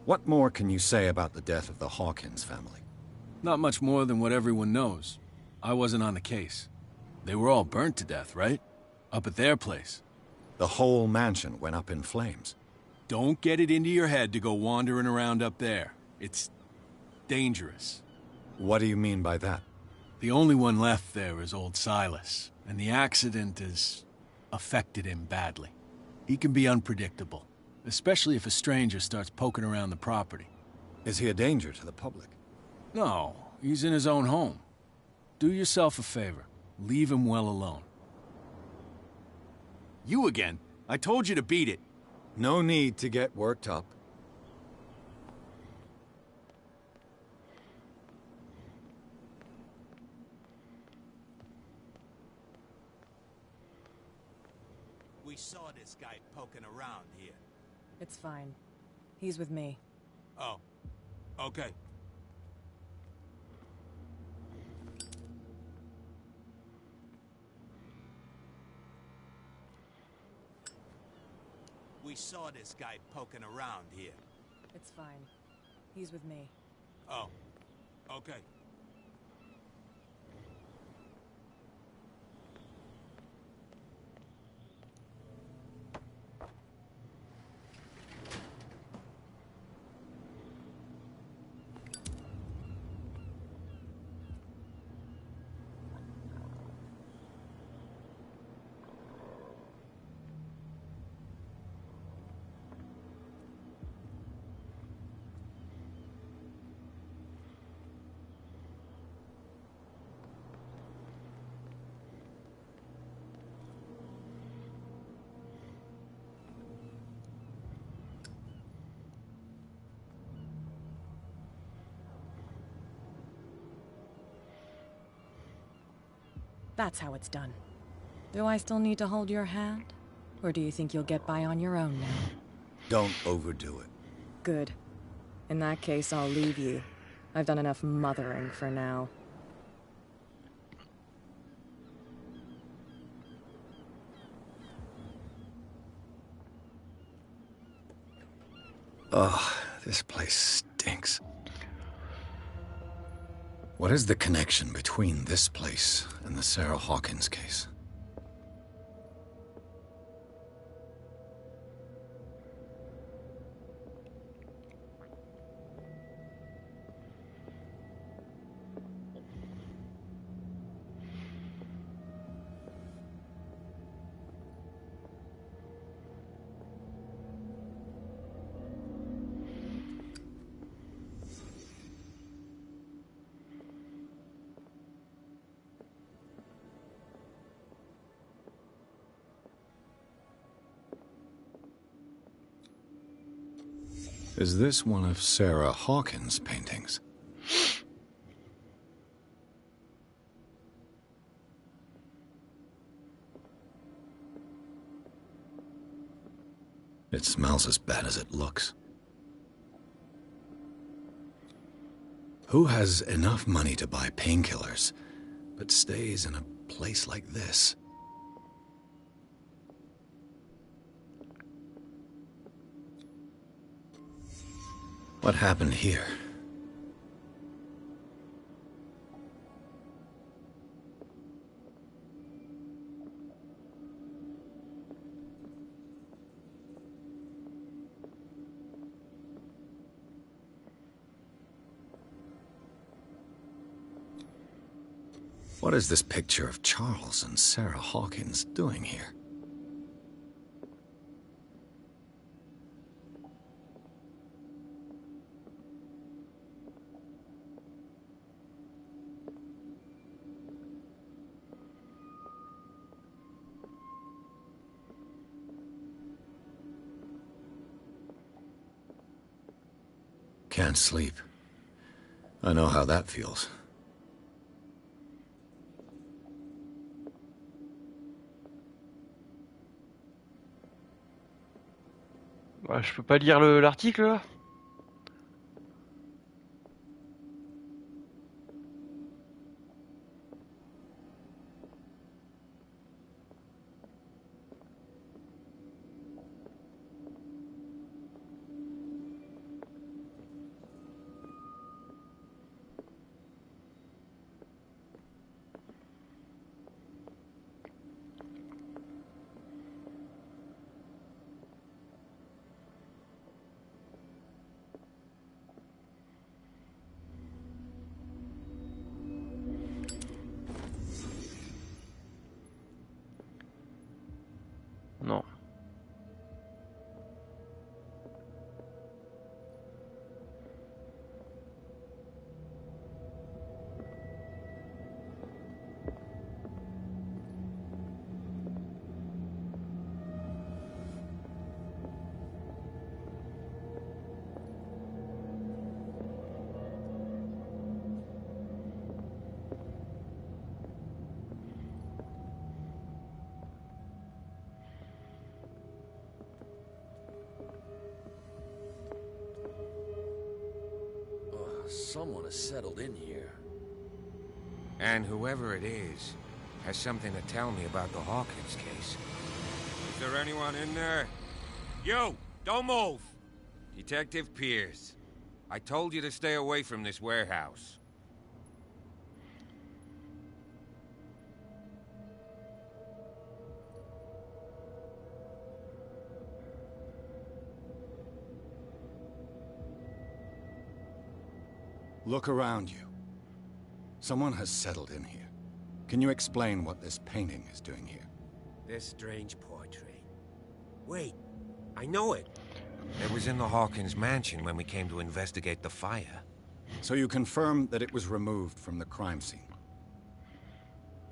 What more can you say about the death of the Hawkins family? Not much more than what everyone knows. I wasn't on the case. They were all burnt to death, right? Up at their place. The whole mansion went up in flames. Don't get it into your head to go wandering around up there. It's dangerous. What do you mean by that? The only one left there is old Silas, and the accident has affected him badly. He can be unpredictable, especially if a stranger starts poking around the property. Is he a danger to the public? No, he's in his own home. Do yourself a favor. Leave him well alone. You again? I told you to beat it. No need to get worked up. We saw this guy poking around here. It's fine. He's with me. Oh, okay. We saw this guy poking around here. It's fine. He's with me. Oh, okay. That's how it's done. Do I still need to hold your hand? Or do you think you'll get by on your own now? Don't overdo it. Good. In that case, I'll leave you. I've done enough mothering for now. Ugh, this place stinks. What is the connection between this place and the Sarah Hawkins case? Is this one of Sarah Hawkins' paintings? It smells as bad as it looks. Who has enough money to buy painkillers, but stays in a place like this? What happened here? What is this picture of Charles and Sarah Hawkins doing here? Can't sleep. I know how that feels. Bah, je peux pas lire l'article là? Non. Someone has settled in here. And whoever it is has something to tell me about the Hawkins case. Is there anyone in there? You! Don't move! Detective Pierce. I told you to stay away from this warehouse. Look around you. Someone has settled in here. Can you explain what this painting is doing here? This strange portrait. Wait, I know it. It was in the Hawkins mansion when we came to investigate the fire. So you confirm that it was removed from the crime scene?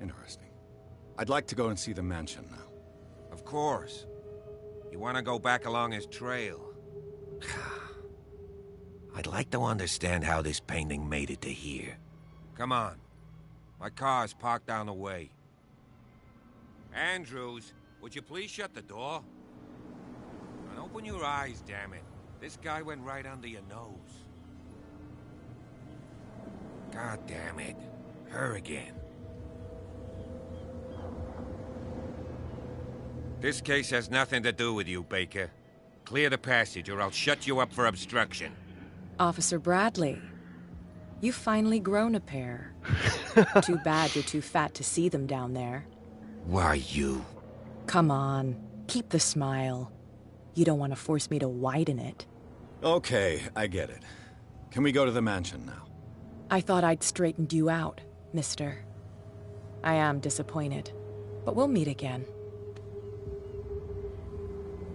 Interesting. I'd like to go and see the mansion now. Of course. You want to go back along his trail? I'd like to understand how this painting made it to here. Come on. My car's parked down the way. Andrews, would you please shut the door? And open your eyes, damn it. This guy went right under your nose. God damn it. Her again. This case has nothing to do with you, Baker. Clear the passage or I'll shut you up for obstruction. Officer Bradley, you've finally grown a pair. Too bad you're too fat to see them down there. Why, you? Come on, keep the smile. You don't want to force me to widen it. Okay, I get it. Can we go to the mansion now? I thought I'd straightened you out, mister. I am disappointed, but we'll meet again.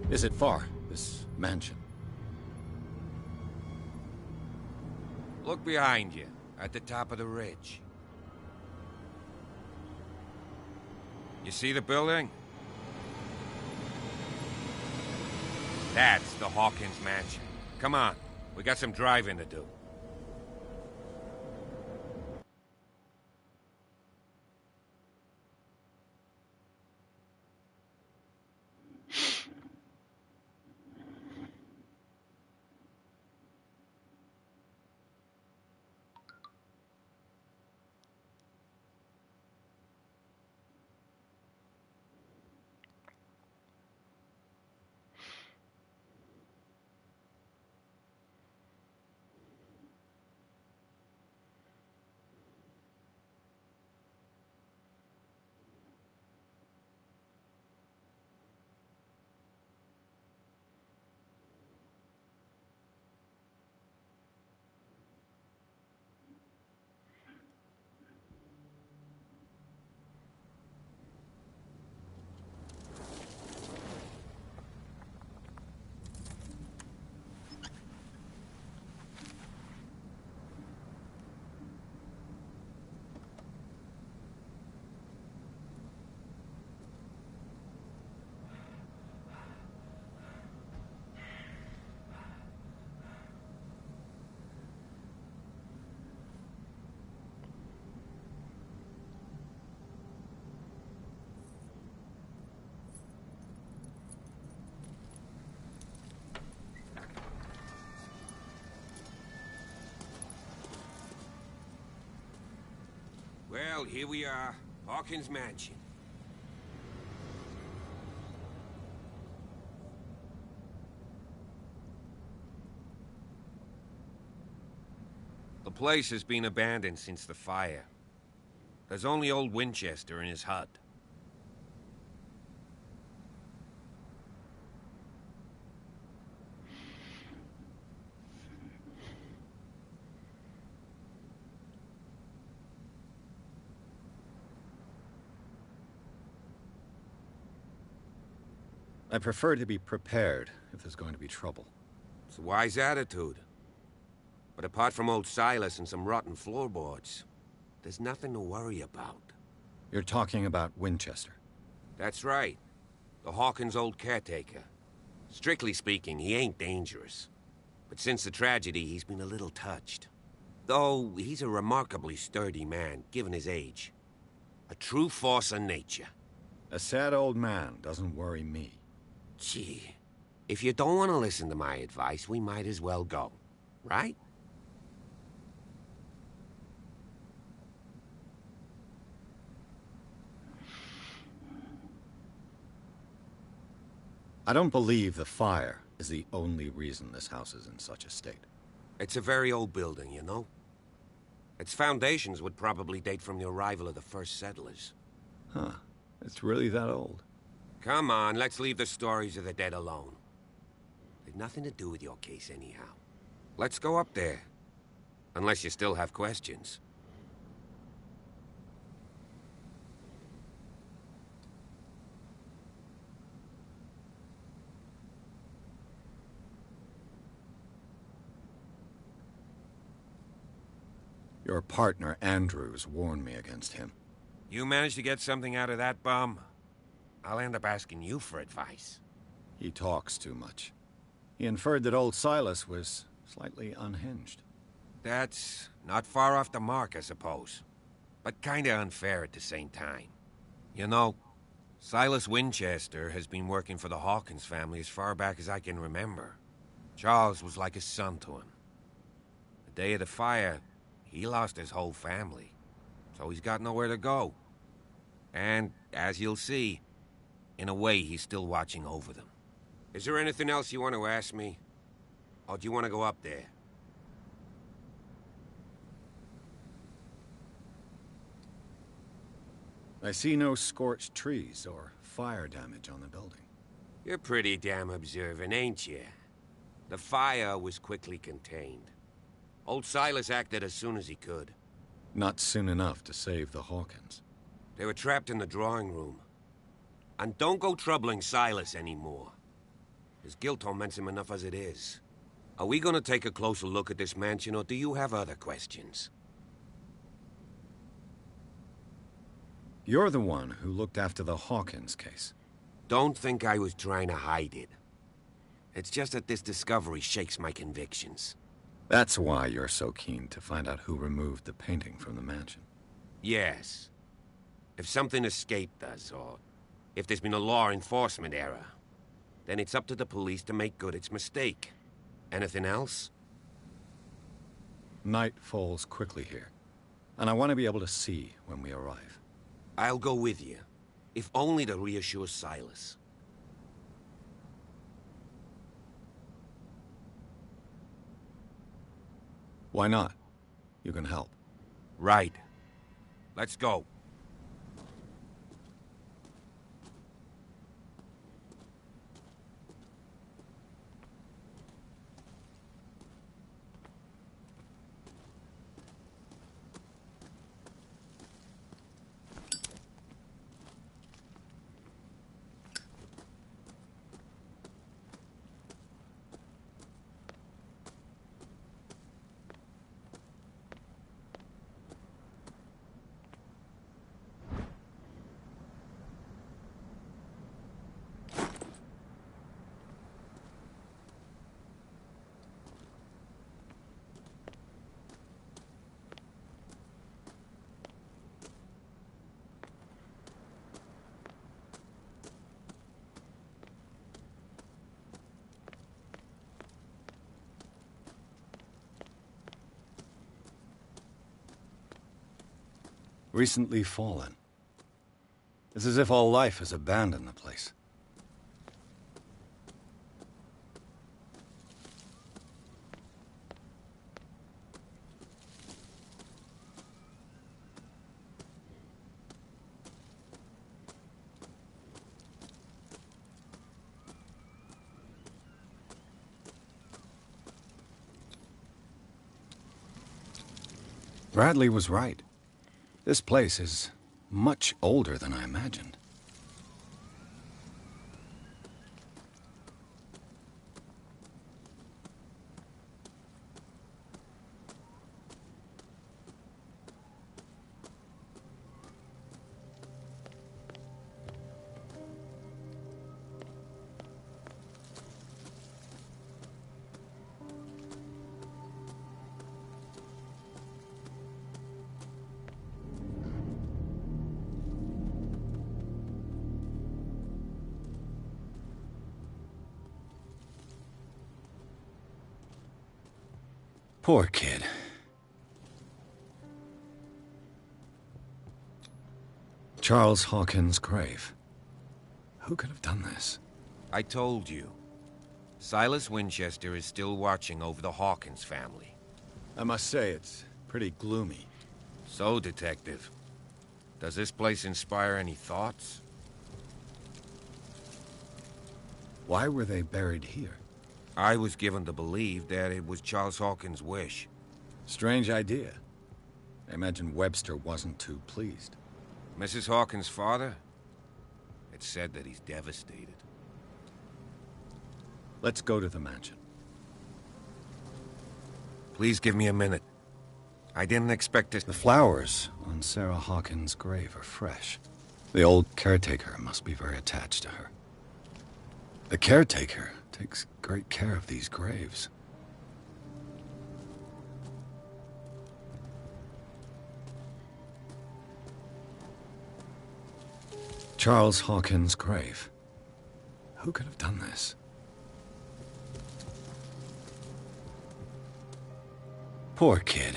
Is it far, this mansion? Look behind you, at the top of the ridge. You see the building? That's the Hawkins mansion. Come on, we got some driving to do. Well, here we are. Hawkins Mansion. The place has been abandoned since the fire. There's only old Winchester in his hut. I prefer to be prepared if there's going to be trouble. It's a wise attitude. But apart from old Silas and some rotten floorboards, there's nothing to worry about. You're talking about Winchester? That's right. The Hawkins' old caretaker. Strictly speaking, he ain't dangerous. But since the tragedy, he's been a little touched. Though, he's a remarkably sturdy man, given his age. A true force of nature. A sad old man doesn't worry me. Gee, if you don't want to listen to my advice, we might as well go. Right? I don't believe the fire is the only reason this house is in such a state. It's a very old building, you know? Its foundations would probably date from the arrival of the first settlers. Huh. It's really that old? Come on, let's leave the stories of the dead alone. They've nothing to do with your case anyhow. Let's go up there. Unless you still have questions. Your partner, Andrews, warned me against him. You managed to get something out of that bum? I'll end up asking you for advice. He talks too much. He inferred that old Silas was slightly unhinged. That's not far off the mark, I suppose. But kinda unfair at the same time. You know, Silas Winchester has been working for the Hawkins family as far back as I can remember. Charles was like a son to him. The day of the fire, he lost his whole family. So he's got nowhere to go. And, as you'll see, in a way, he's still watching over them. Is there anything else you want to ask me? Or do you want to go up there? I see no scorched trees or fire damage on the building. You're pretty damn observant, ain't you? The fire was quickly contained. Old Silas acted as soon as he could. Not soon enough to save the Hawkins. They were trapped in the drawing room. And don't go troubling Silas anymore. His guilt torments him enough as it is. Are we gonna take a closer look at this mansion, or do you have other questions? You're the one who looked after the Hawkins case. Don't think I was trying to hide it. It's just that this discovery shakes my convictions. That's why you're so keen to find out who removed the painting from the mansion. Yes. If something escaped us, or if there's been a law enforcement error, then it's up to the police to make good its mistake. Anything else? Night falls quickly here, and I want to be able to see when we arrive. I'll go with you, if only to reassure Silas. Why not? You can help. Right. Let's go. Recently fallen. It's as if all life has abandoned the place. Bradley was right. This place is much older than I imagined. Poor kid. Charles Hawkins' grave. Who could have done this? I told you. Silas Winchester is still watching over the Hawkins family. I must say, it's pretty gloomy. So, Detective, does this place inspire any thoughts? Why were they buried here? I was given to believe that it was Charles Hawkins' wish. Strange idea. I imagine Webster wasn't too pleased. Mrs. Hawkins' father? It's said that he's devastated. Let's go to the mansion. Please give me a minute. I didn't expect this. The flowers on Sarah Hawkins' grave are fresh. The old caretaker must be very attached to her. The caretaker takes great care of these graves. Charles Hawkins' grave. Who could have done this? Poor kid.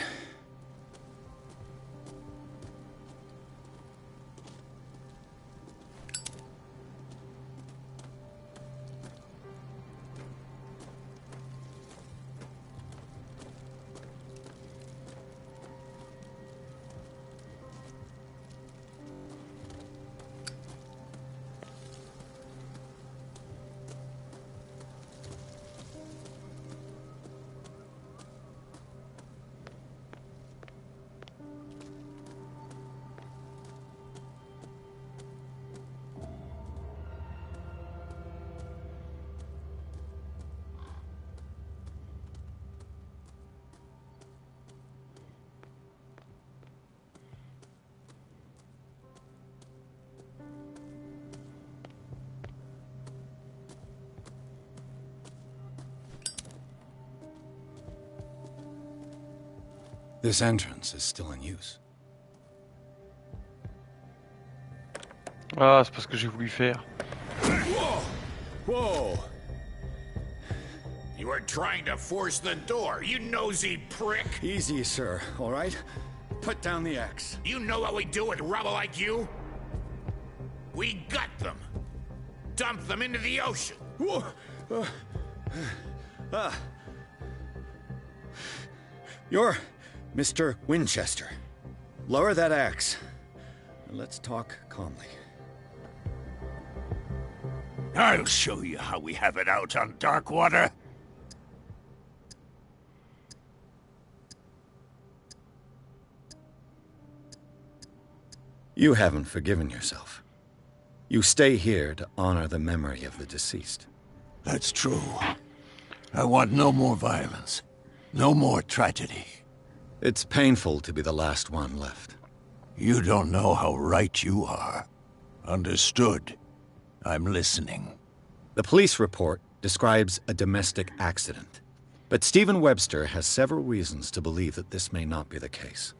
This entrance is still in use. Ah, c'est pas ce que j'ai voulu faire. Whoa! Whoa! You were trying to force the door, you nosy prick! Easy, sir, all right? Put down the axe. You know what we do with rubble like you? We gut them. Dump them into the ocean. Whoa! You're Mr. Winchester. Lower that axe. Let's talk calmly. I'll show you how we have it out on Darkwater. You haven't forgiven yourself. You stay here to honor the memory of the deceased. That's true. I want no more violence. No more tragedy. It's painful to be the last one left. You don't know how right you are. Understood. I'm listening. The police report describes a domestic accident. But Stephen Webster has several reasons to believe that this may not be the case.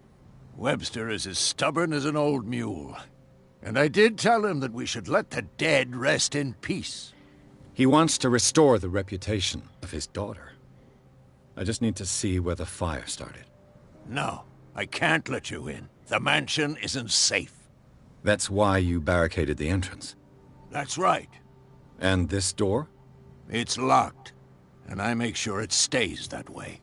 Webster is as stubborn as an old mule. And I did tell him that we should let the dead rest in peace. He wants to restore the reputation of his daughter. I just need to see where the fire started. No, I can't let you in. The mansion isn't safe. That's why you barricaded the entrance. That's right. And this door? It's locked, and I make sure it stays that way.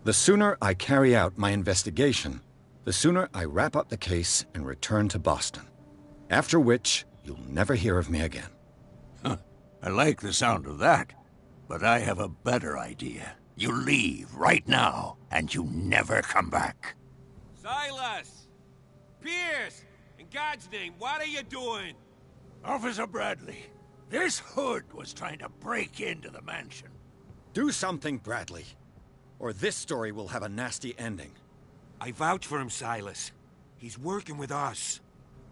The sooner I carry out my investigation, the sooner I wrap up the case and return to Boston. After which, you'll never hear of me again. I like the sound of that, but I have a better idea. You leave right now, and you never come back. Silas! Pierce! In God's name, what are you doing? Officer Bradley, this hood was trying to break into the mansion. Do something, Bradley, or this story will have a nasty ending. I vouch for him, Silas. He's working with us.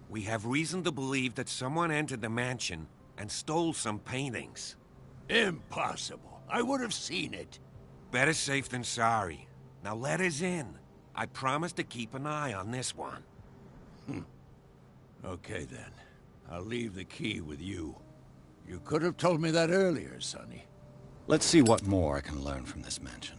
We have reason to believe that someone entered the mansion and stole some paintings. Impossible. I would have seen it. Better safe than sorry. Now let us in. I promise to keep an eye on this one. Okay, then. I'll leave the key with you. You could have told me that earlier, Sonny. Let's see what more I can learn from this mansion.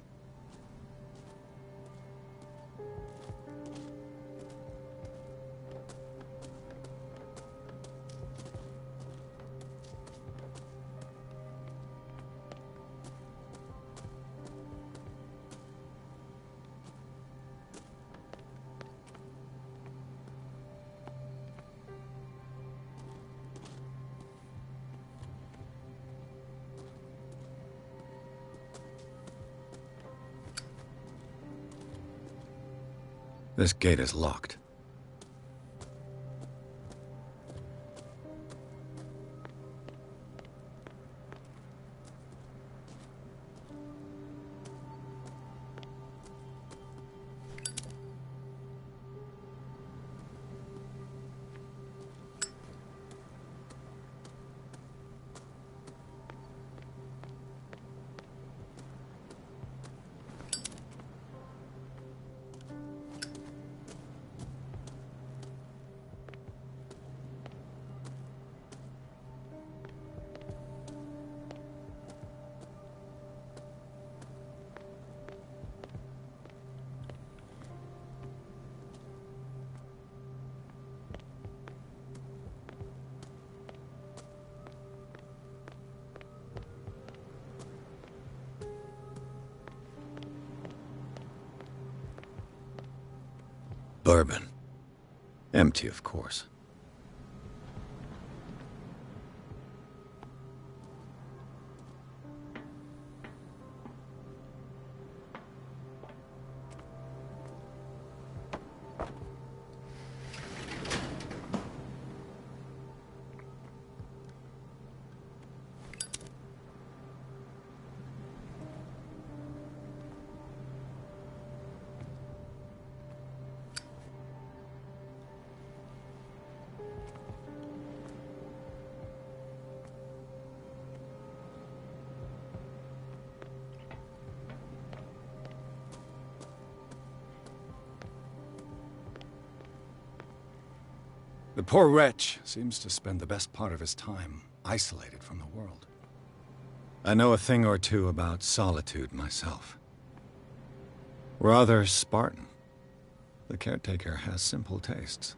This gate is locked. Bourbon. Empty, of course. The poor wretch seems to spend the best part of his time isolated from the world. I know a thing or two about solitude myself. Rather Spartan. The caretaker has simple tastes.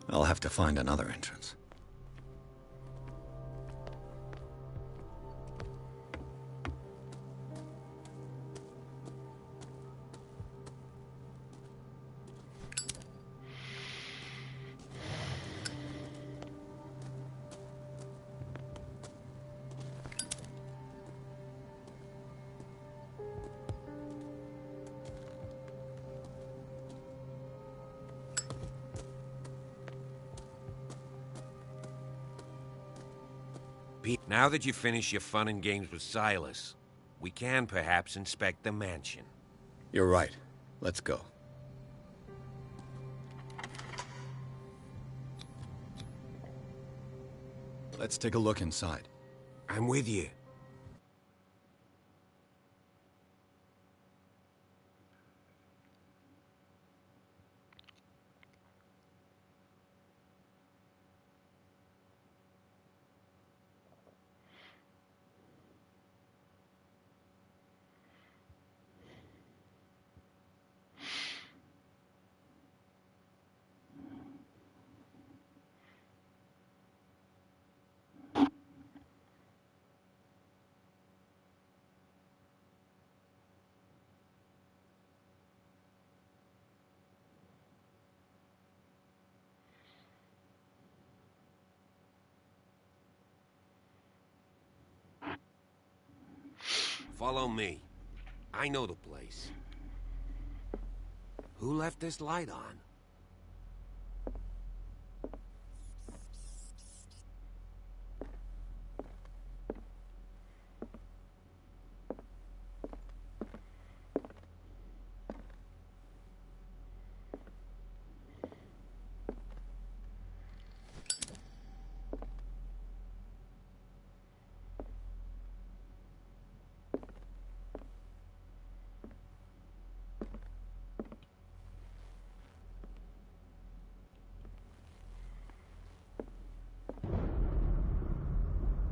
I'll have to find another entrance. Now that you've finished your fun and games with Silas, we can perhaps inspect the mansion. You're right. Let's go. Let's take a look inside. I'm with you. Follow me. I know the place. Who left this light on?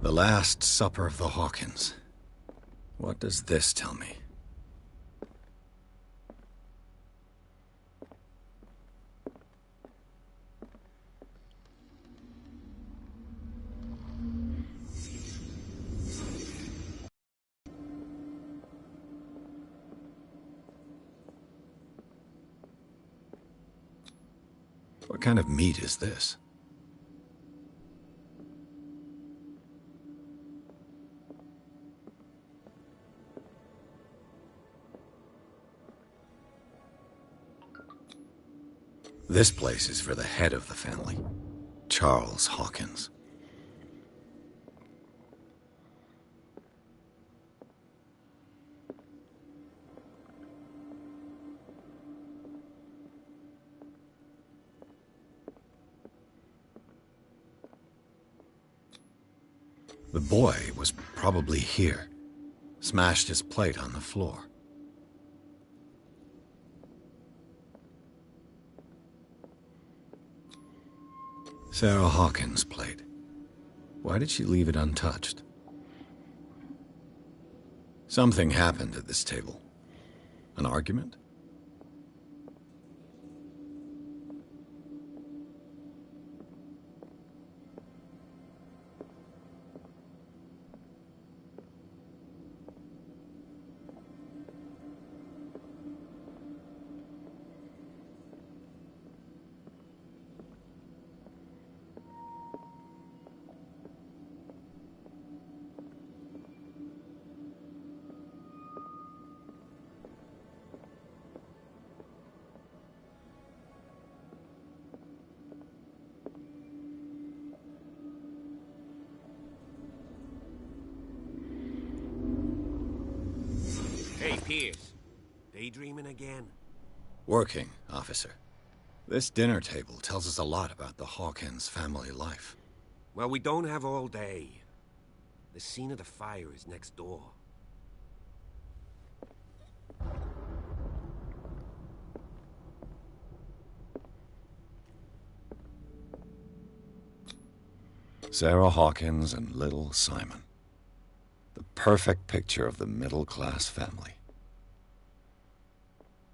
The Last Supper of the Hawkins. What does this tell me? What kind of meat is this? This place is for the head of the family, Charles Hawkins. The boy was probably here, smashed his plate on the floor. Sarah Hawkins' plate. Why did she leave it untouched? Something happened at this table. An argument? Hey, Pierce. Daydreaming again? Working, officer. This dinner table tells us a lot about the Hawkins family life. Well, we don't have all day. The scene of the fire is next door. Sarah Hawkins and little Simon. The perfect picture of the middle-class family.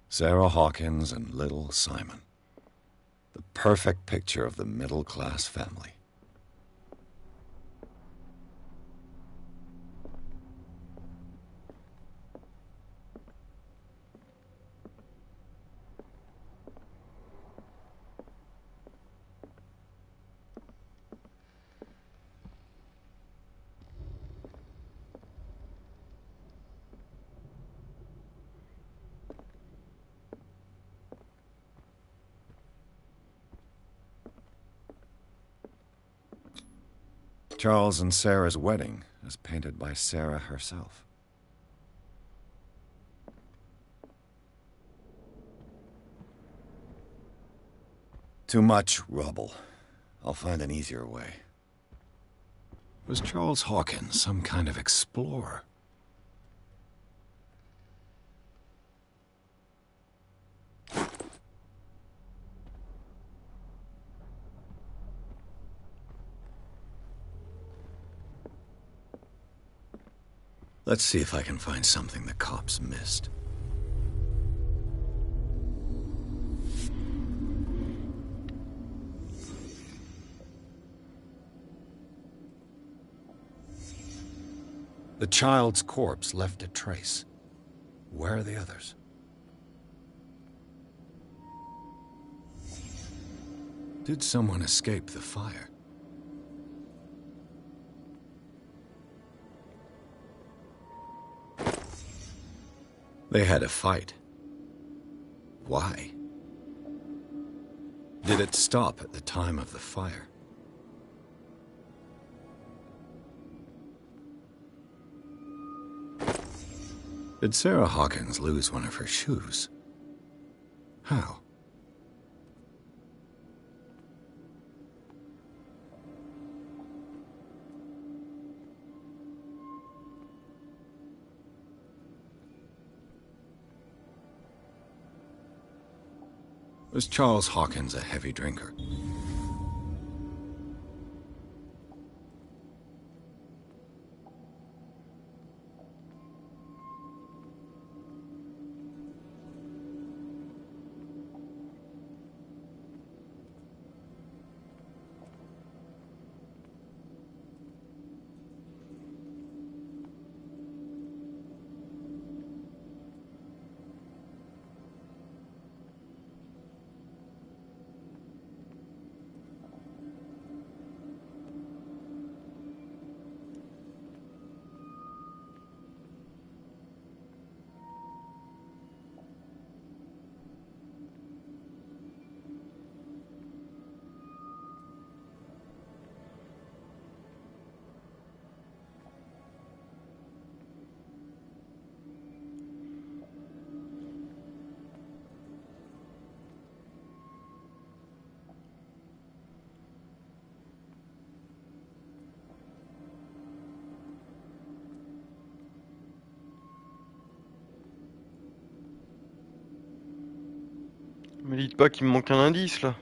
Sarah Hawkins and little Simon. The perfect picture of the middle-class family. Charles and Sarah's wedding, as painted by Sarah herself. Too much rubble. I'll find an easier way. Was Charles Hawkins some kind of explorer? Let's see if I can find something the cops missed. The child's corpse left a trace. Where are the others? Did someone escape the fire? They had a fight. Why? Did it stop at the time of the fire? Did Sarah Hawkins lose one of her shoes? How? Was Charles Hawkins a heavy drinker? Me dites pas qu'il me manque un indice là.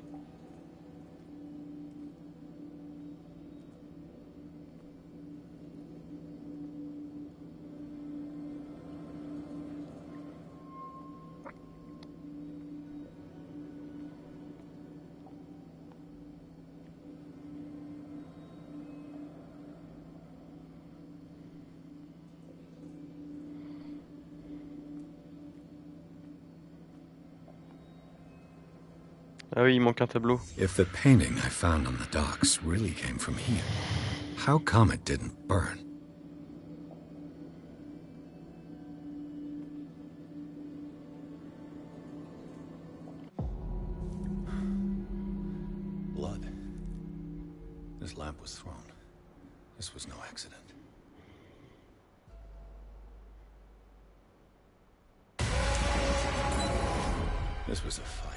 Ah oui, il manque un tableau. If the painting I found on the docks really came from here, how come it didn't burn? Blood. This lamp was thrown. This was no accident. This was a fight.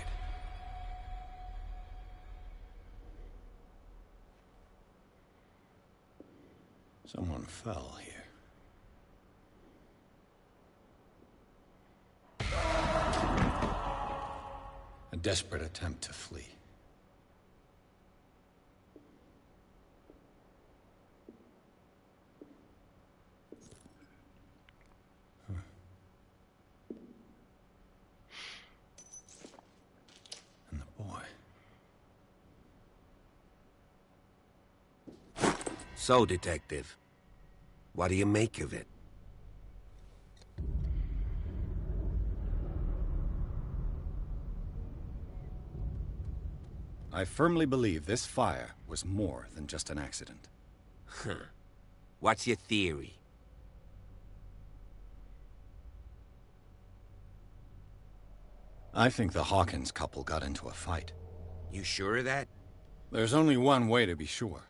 Someone fell here. A desperate attempt to flee. And the boy. So, Detective, what do you make of it? I firmly believe this fire was more than just an accident. Huh. What's your theory? I think the Hawkins couple got into a fight. You sure of that? There's only one way to be sure.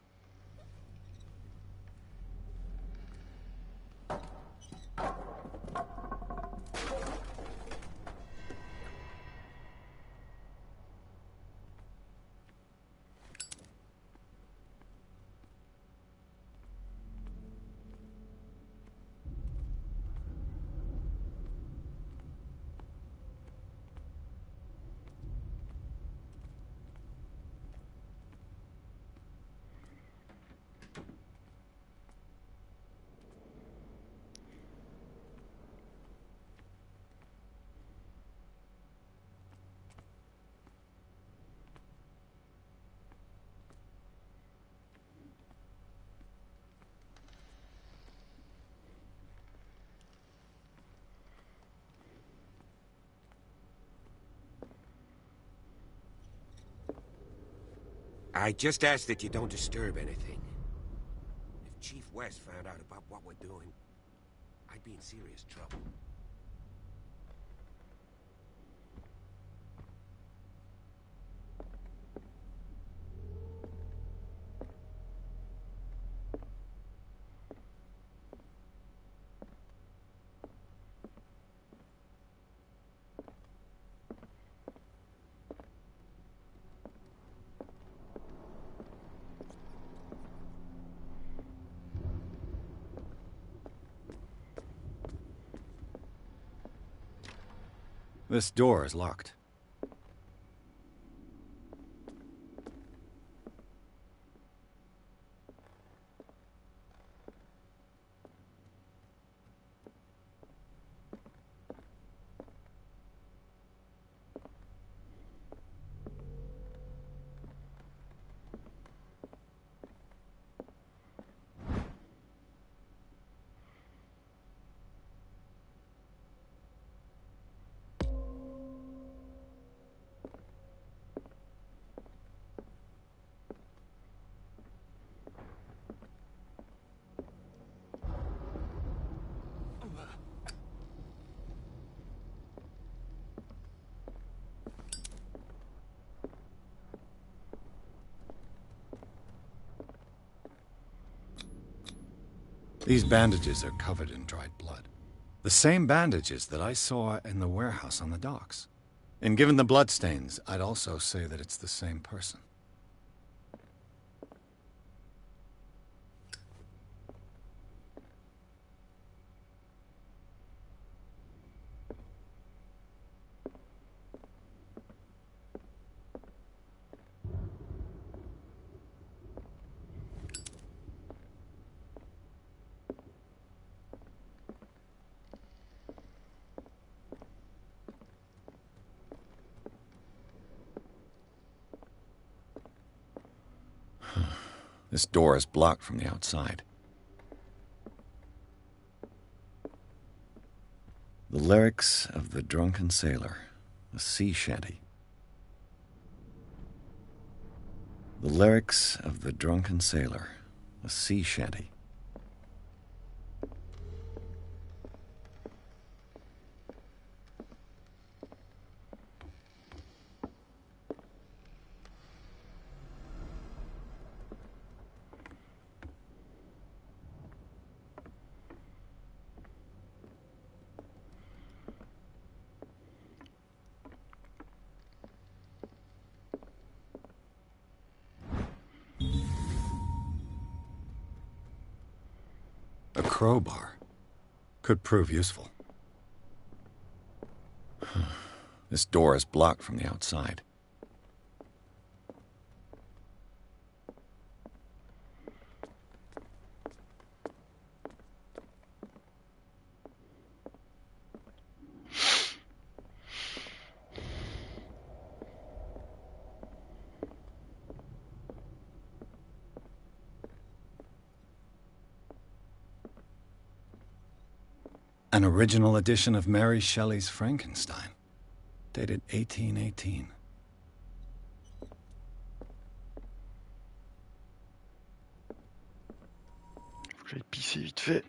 I just ask that you don't disturb anything. If Chief West found out about what we're doing, I'd be in serious trouble. This door is locked. These bandages are covered in dried blood. The same bandages that I saw in the warehouse on the docks. And given the bloodstains, I'd also say that it's the same person. This door is blocked from the outside. The lyrics of the drunken sailor, a sea shanty. The lyrics of the drunken sailor, a sea shanty. A crowbar could prove useful. This door is blocked from the outside. An original edition of Mary Shelley's Frankenstein, dated 1818. Faut que j'aille pisser vite fait.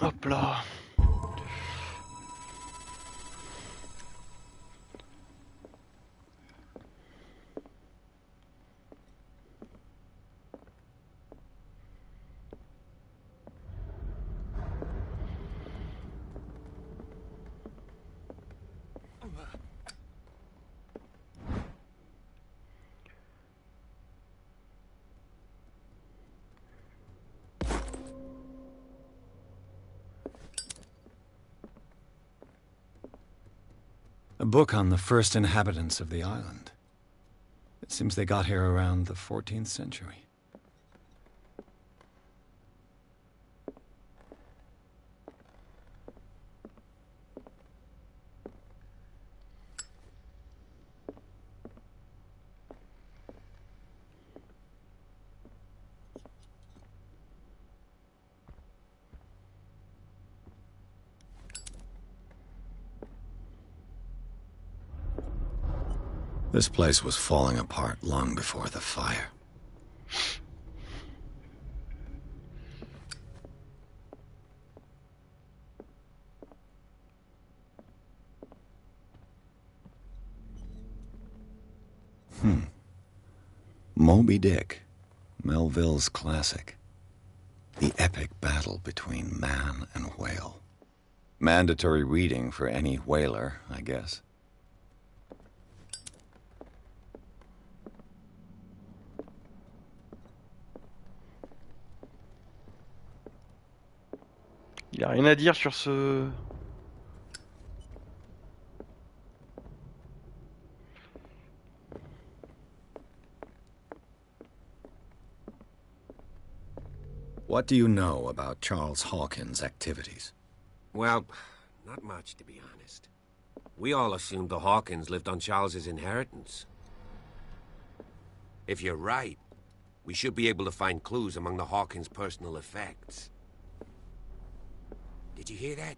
Hop là. A book on the first inhabitants of the island. It seems they got here around the 14th century. This place was falling apart long before the fire. Moby Dick, Melville's classic. The epic battle between man and whale. Mandatory reading for any whaler, I guess. Il a rien à dire sur ce... What do you know about Charles Hawkins' activities? Well, not much, to be honest. We all assumed the Hawkins lived on Charles's inheritance. If you're right, we should be able to find clues among the Hawkins' personal effects. Did you hear that?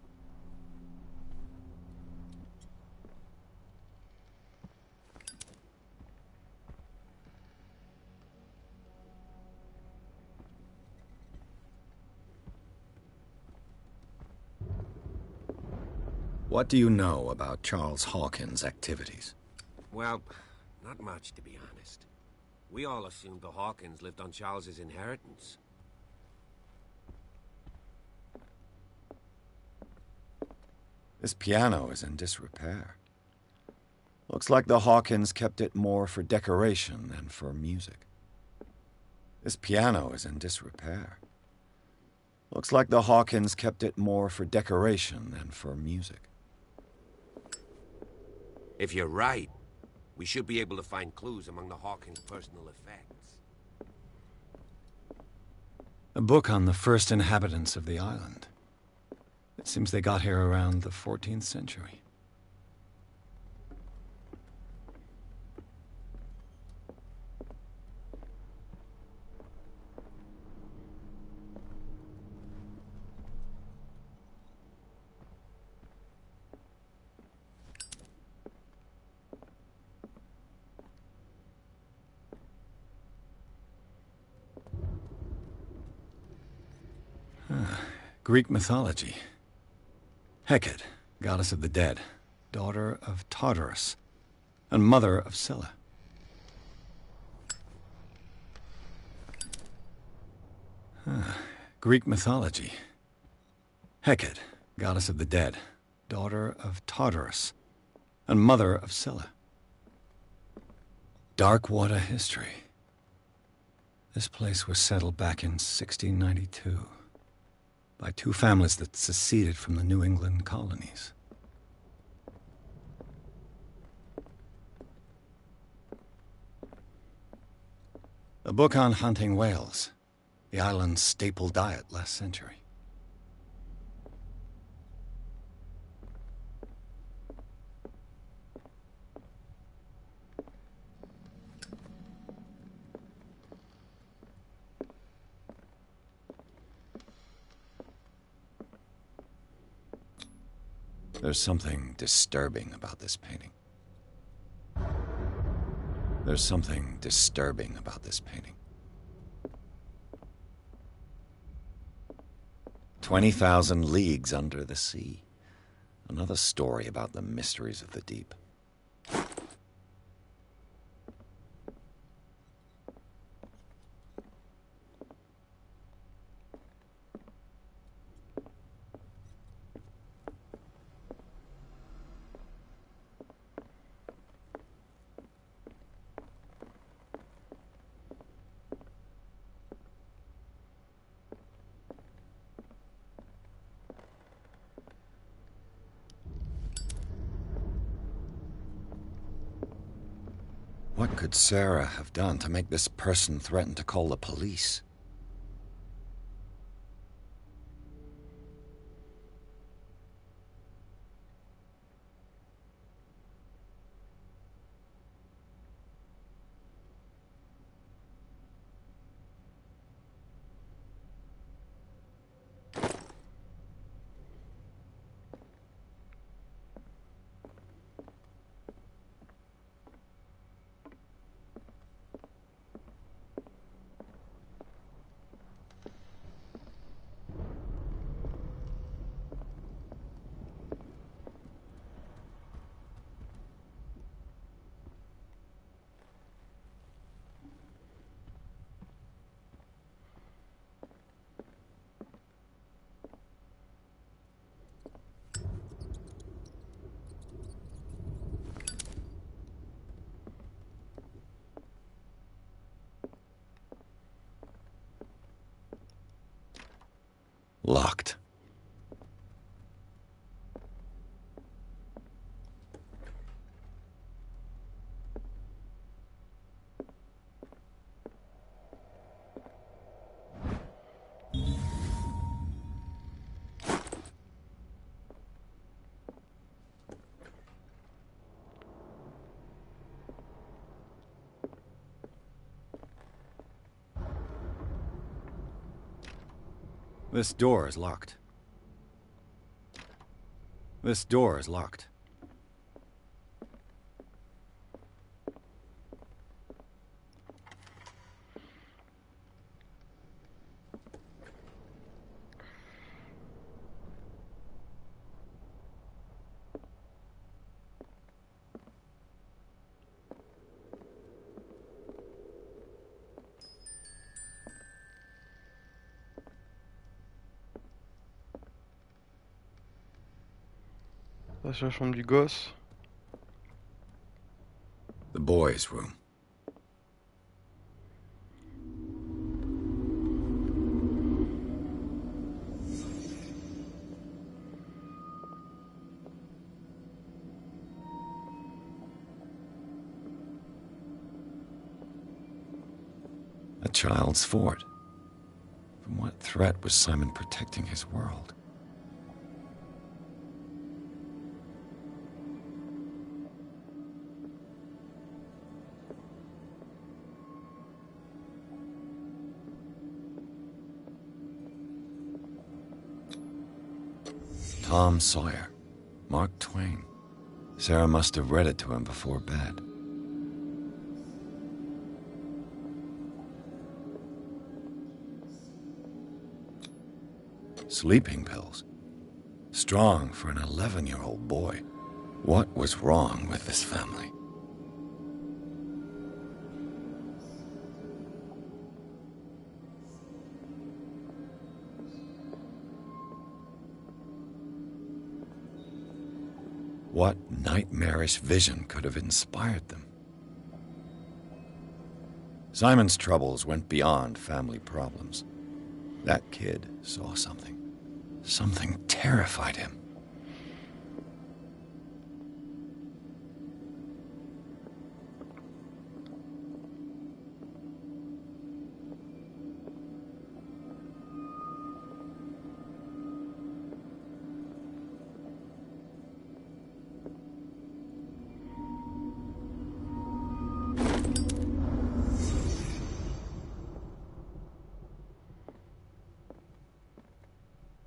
What do you know about Charles Hawkins' activities? Well, not much, to be honest. We all assumed the Hawkins lived on Charles's inheritance. This piano is in disrepair. Looks like the Hawkins kept it more for decoration than for music. This piano is in disrepair. Looks like the Hawkins kept it more for decoration than for music. If you're right, we should be able to find clues among the Hawkins' personal effects. A book on the first inhabitants of the island. It seems they got here around the 14th century. Greek mythology. Hecate, goddess of the dead, daughter of Tartarus, and mother of Scylla. Greek mythology. Hecate, goddess of the dead, daughter of Tartarus, and mother of Scylla. Darkwater history. This place was settled back in 1692 by two families that seceded from the New England colonies. A book on hunting whales, the island's staple diet last century. There's something disturbing about this painting. There's something disturbing about this painting. 20,000 leagues under the sea. Another story about the mysteries of the deep. What could Sarah have done to make this person threaten to call the police? Locked. This door is locked. This door is locked. Ça, c'est la chambre du gosse. The boys' room. A child's fort. From what threat was Simon protecting his world? Tom Sawyer. Mark Twain. Sarah must have read it to him before bed. Sleeping pills. Strong for an 11-year-old boy. What was wrong with this family? What nightmarish vision could have inspired them? Simon's troubles went beyond family problems. That kid saw something. Something terrified him.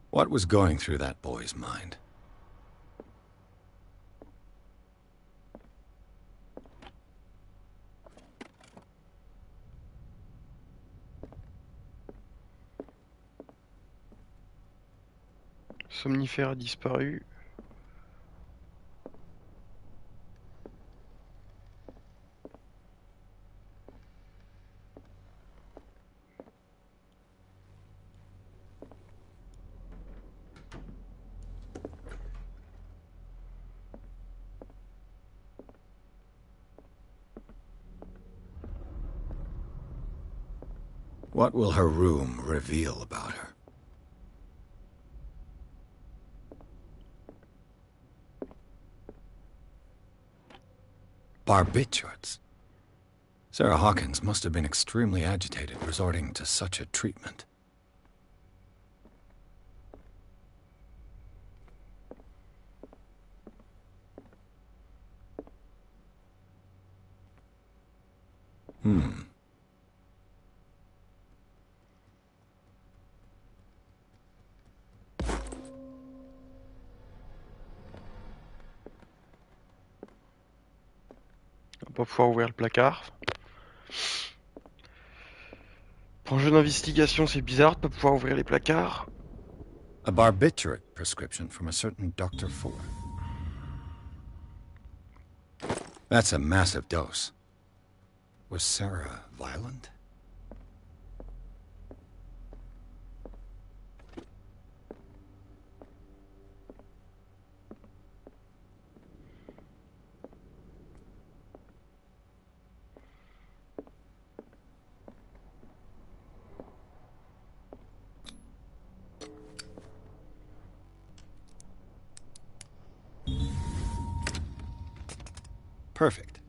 What was going through that boy's mind? Somnifère a disparu. What will her room reveal about her? Barbiturates. Sarah Hawkins must have been extremely agitated resorting to such a treatment. On va pas pouvoir ouvrir le placard. Pour un jeu d'investigation, c'est bizarre de pas pouvoir ouvrir les placards. A barbiturate prescription from a certain Dr. Ford. That's a massive dose. Was Sarah violent? Perfect.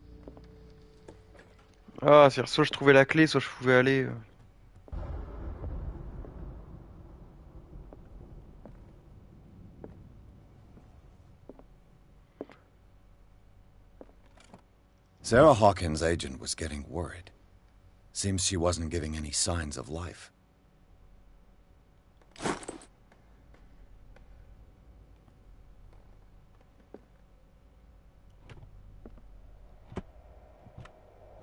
Ah, c'est-à-dire soit je trouvais la clé, soit je pouvais aller... Sarah Hawkins' agent was getting worried. Seems she wasn't giving any signs of life.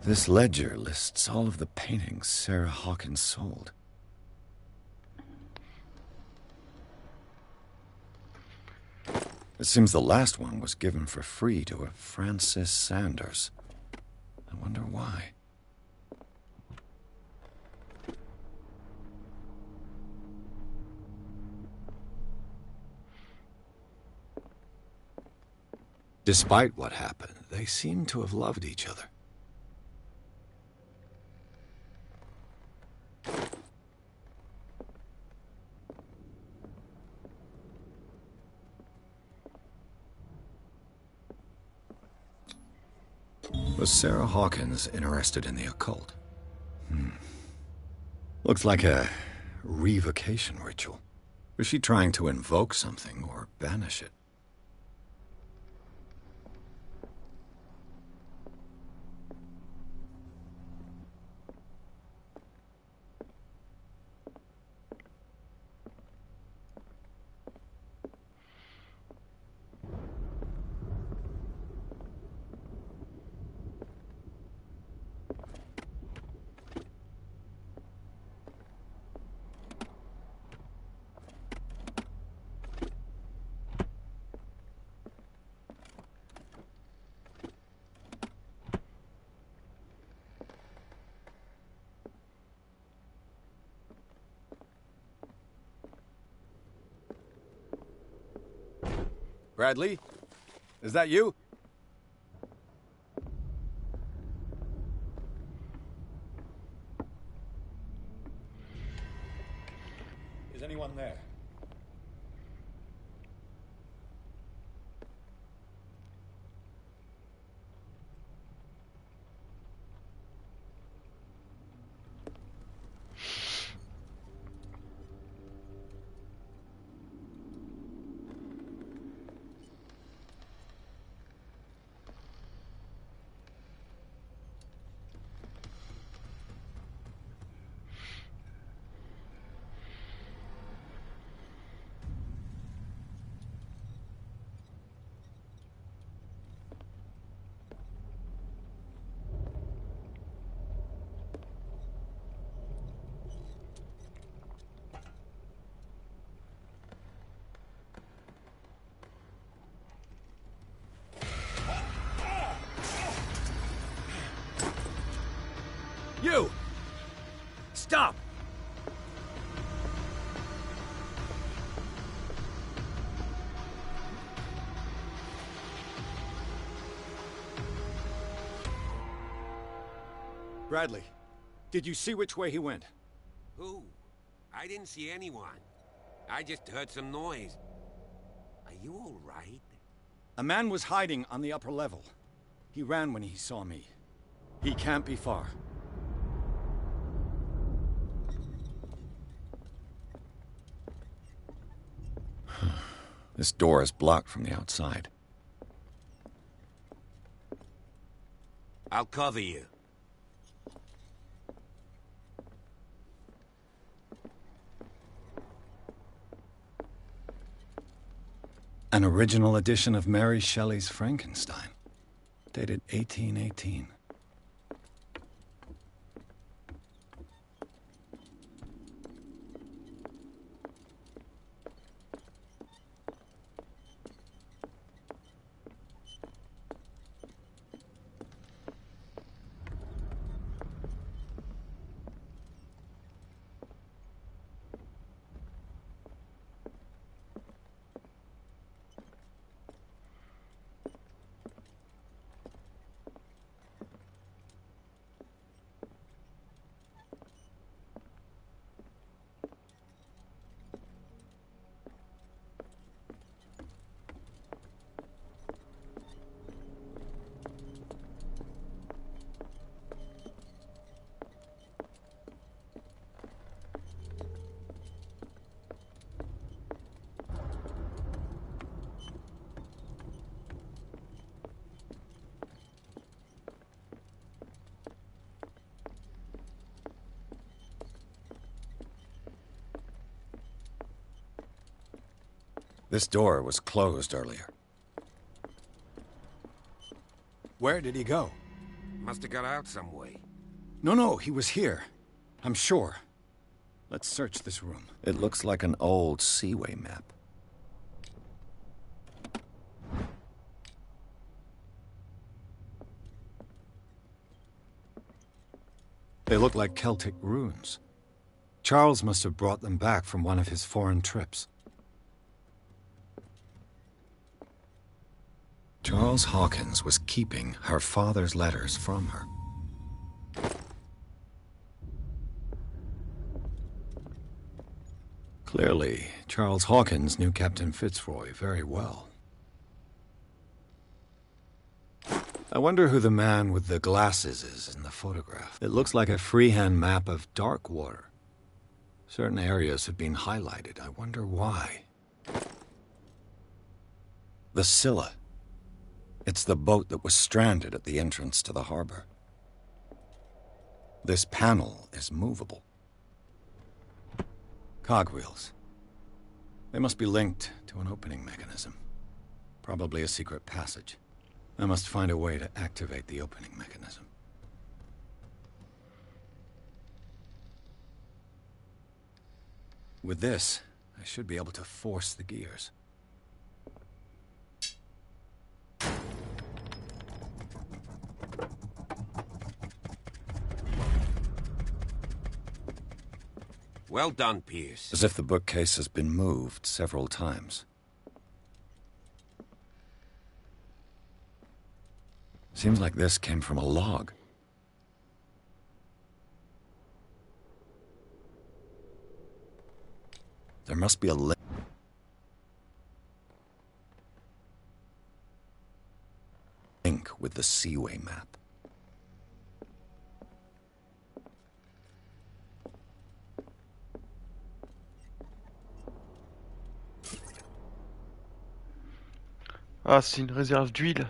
This ledger lists all of the paintings Sarah Hawkins sold. It seems the last one was given for free to a Francis Sanders. I wonder why. Despite what happened, they seem to have loved each other. Was Sarah Hawkins interested in the occult? Looks like a revocation ritual. Was she trying to invoke something or banish it? Bradley? Is that you? Is anyone there? You! Stop! Bradley, did you see which way he went? Who? I didn't see anyone. I just heard some noise. Are you all right? A man was hiding on the upper level. He ran when he saw me. He can't be far. This door is blocked from the outside. I'll cover you. An original edition of Mary Shelley's Frankenstein, dated 1818. This door was closed earlier. Where did he go? Must have got out some way. No, he was here. I'm sure. Let's search this room. It looks like an old seaway map. They look like Celtic runes. Charles must have brought them back from one of his foreign trips. Charles Hawkins was keeping her father's letters from her. Clearly, Charles Hawkins knew Captain Fitzroy very well. I wonder who the man with the glasses is in the photograph. It looks like a freehand map of Darkwater. Certain areas have been highlighted. I wonder why. The Scylla. It's the boat that was stranded at the entrance to the harbor. This panel is movable. Cogwheels. They must be linked to an opening mechanism. Probably a secret passage. I must find a way to activate the opening mechanism. With this, I should be able to force the gears. Well done, Pierce. As if the bookcase has been moved several times. Seems like this came from a log. There must be a link with the Seaway map. Ah, c'est une réserve d'huile.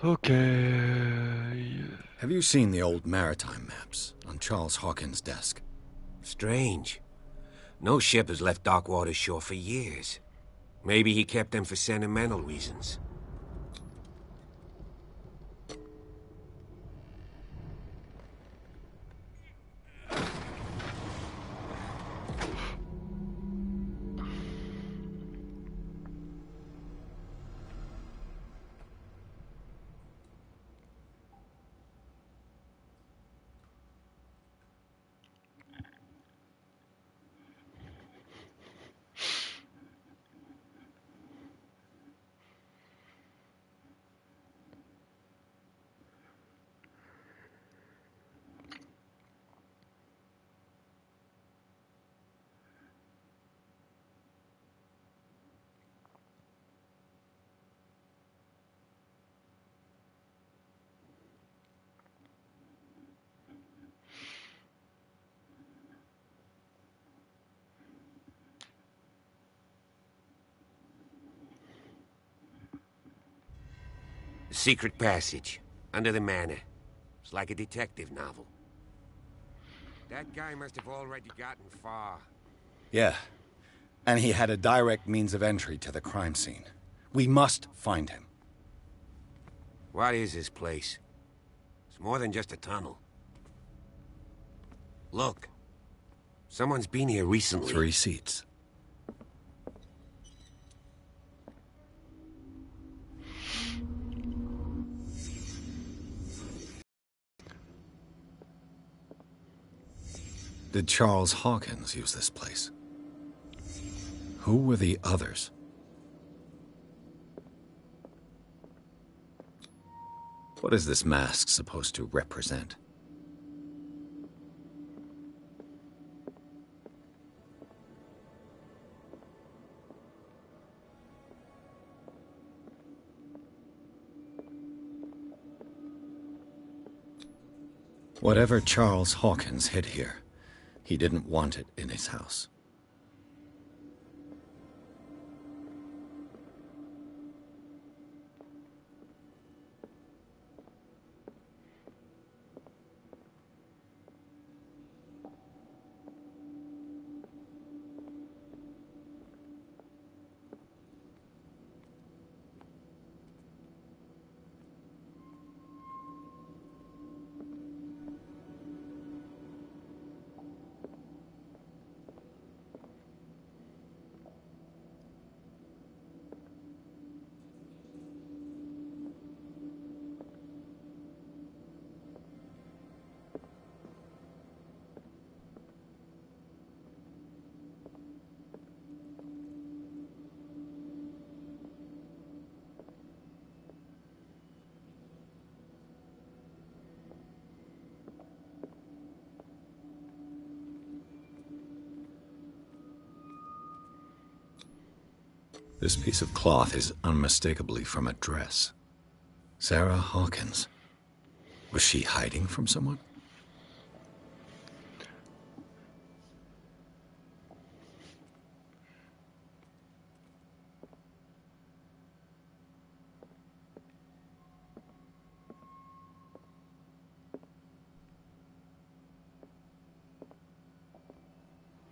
Okay. Have you seen the old maritime maps on Charles Hawkins' desk? Strange. No ship has left Darkwater shore for years. Maybe he kept them for sentimental reasons. The secret passage, under the manor. It's like a detective novel. That guy must have already gotten far. Yeah. And he had a direct means of entry to the crime scene. We must find him. What is this place? It's more than just a tunnel. Look. Someone's been here recently. 3 seats. Did Charles Hawkins use this place? Who were the others? What is this mask supposed to represent? Whatever Charles Hawkins hid here, he didn't want it in his house. This piece of cloth is unmistakably from a dress. Sarah Hawkins. Was she hiding from someone?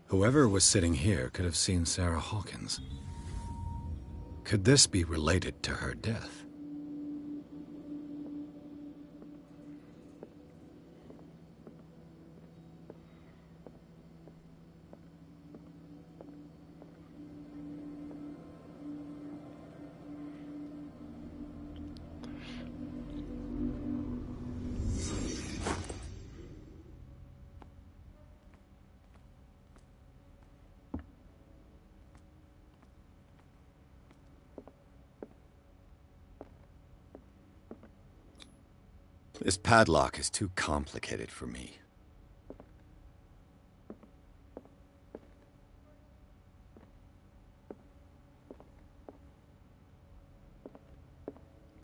Whoever was sitting here could have seen Sarah Hawkins. Could this be related to her death? This padlock is too complicated for me.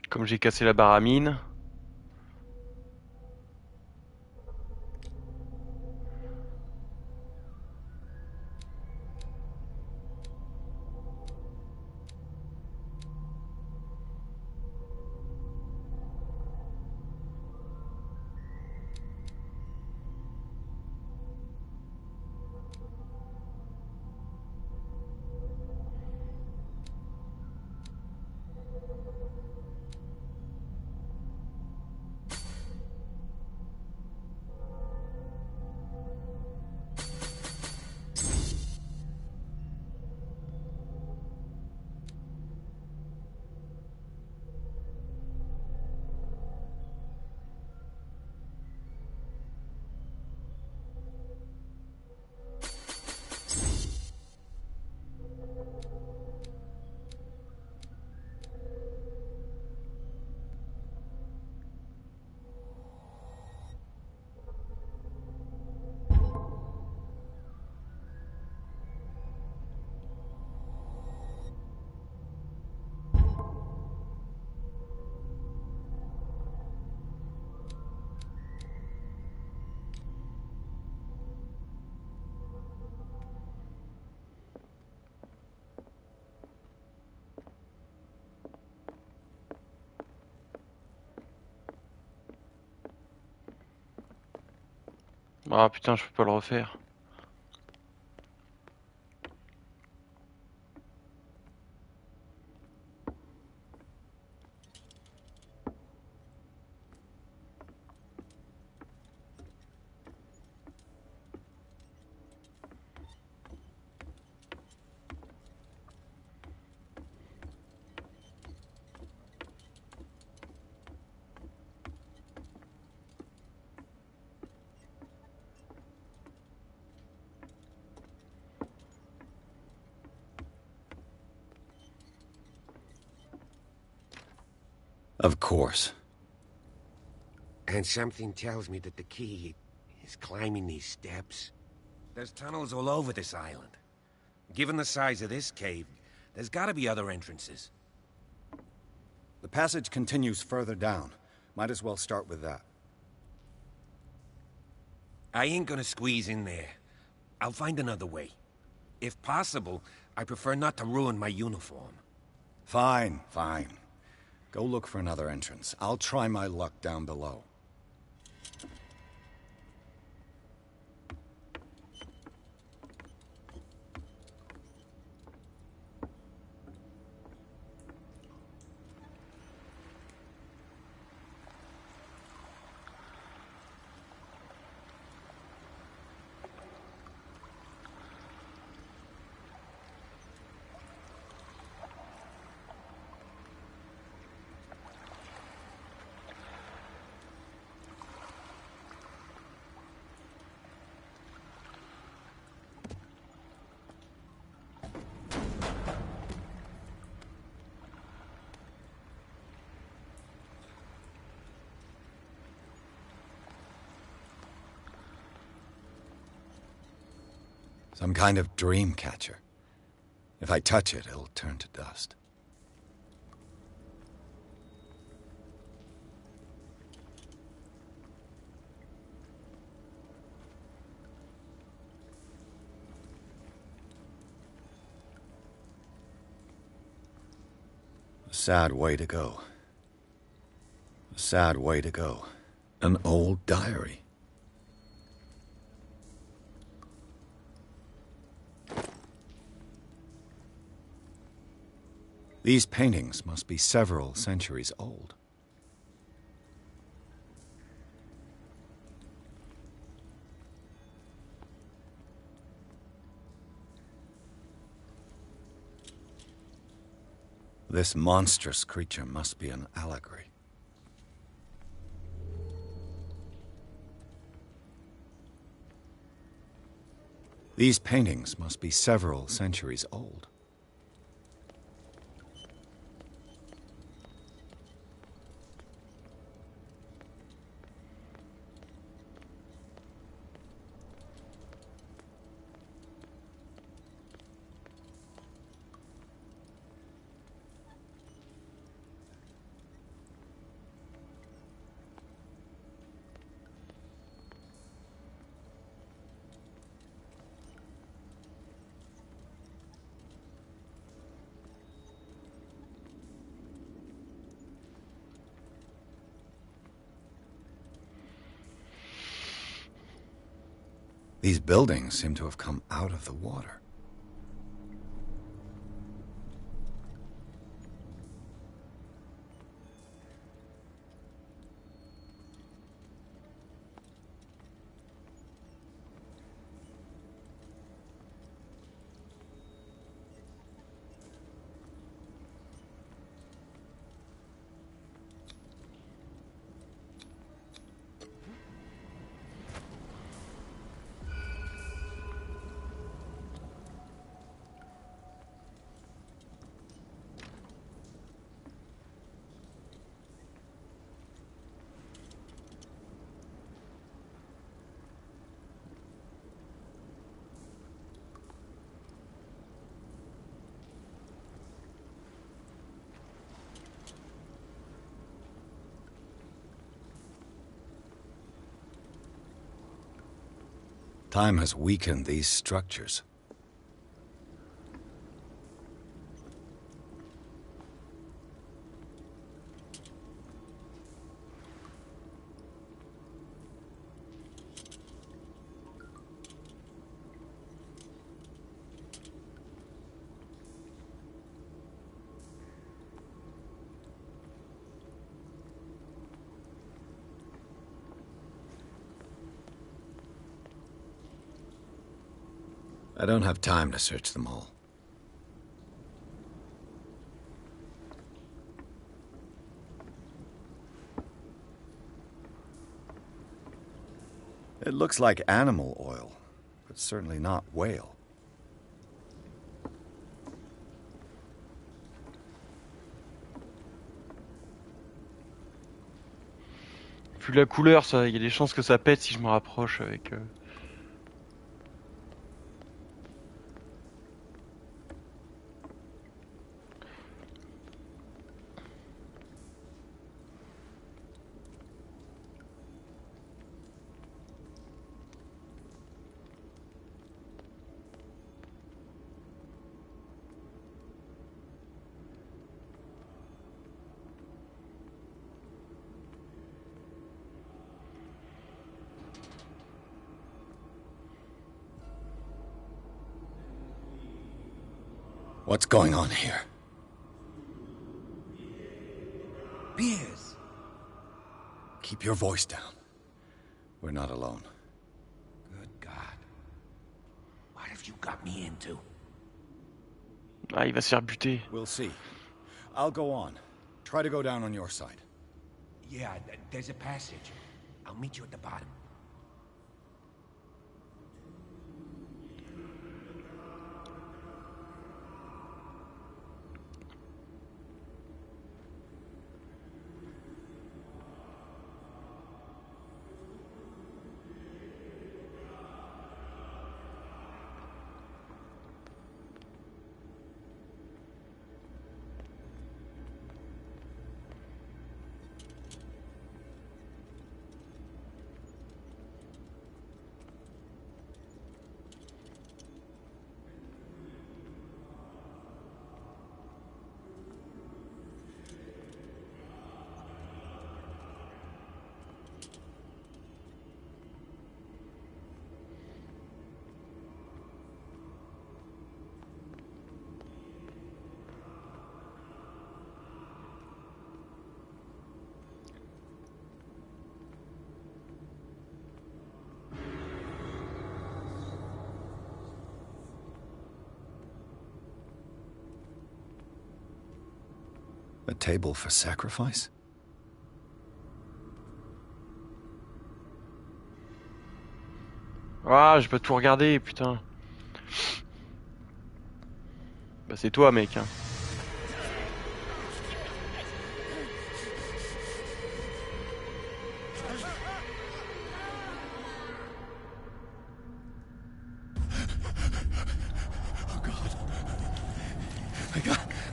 Comme j'ai cassé la barre à mine. Ah putain, je peux pas le refaire. Of course. And something tells me that the key is climbing these steps. There's tunnels all over this island. Given the size of this cave, there's gotta be other entrances. The passage continues further down. Might as well start with that. I ain't gonna squeeze in there. I'll find another way. If possible, I prefer not to ruin my uniform. Fine, fine. Go look for another entrance. I'll try my luck down below. Some kind of dream catcher. If I touch it, it'll turn to dust. A sad way to go. A sad way to go. An old diary. These paintings must be several centuries old. This monstrous creature must be an allegory. These paintings must be several centuries old. These buildings seem to have come out of the water. Time has weakened these structures. I don't have time to search them all. It looks like animal oil, but certainly not whale. Vu la couleur, ça, il y a des chances que ça pète si je me rapproche avec... What's going on here? Piers! Keep your voice down. We're not alone. Good God. What have you got me into? Ah, il va se faire buter. We'll see. I'll go on. Try to go down on your side. Yeah, there's a passage. I'll meet you at the bottom. A table for sacrifice? Ah, j'ai pas tout regardé, putain. Bah c'est toi, mec. Hein.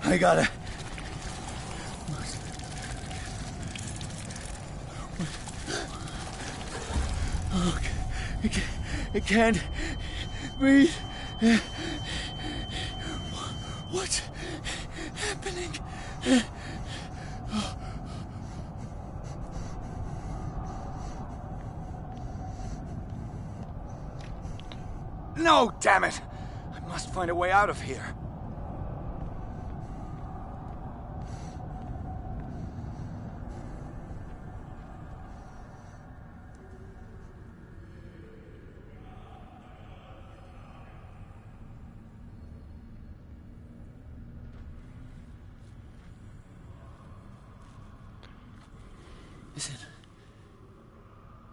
I got it. Oh, it can't breathe. What's happening? No, damn it! I must find a way out of here.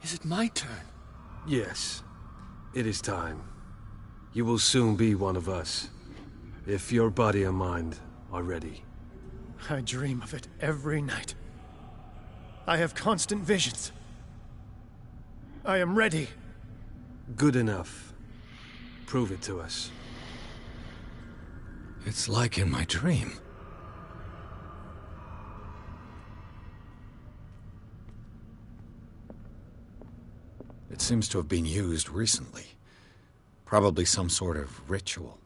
Is it my turn? Yes. It is time. You will soon be one of us. If your body and mind are ready. I dream of it every night. I have constant visions. I am ready. Good enough. Prove it to us. It's like in my dream. It seems to have been used recently. Probably some sort of ritual.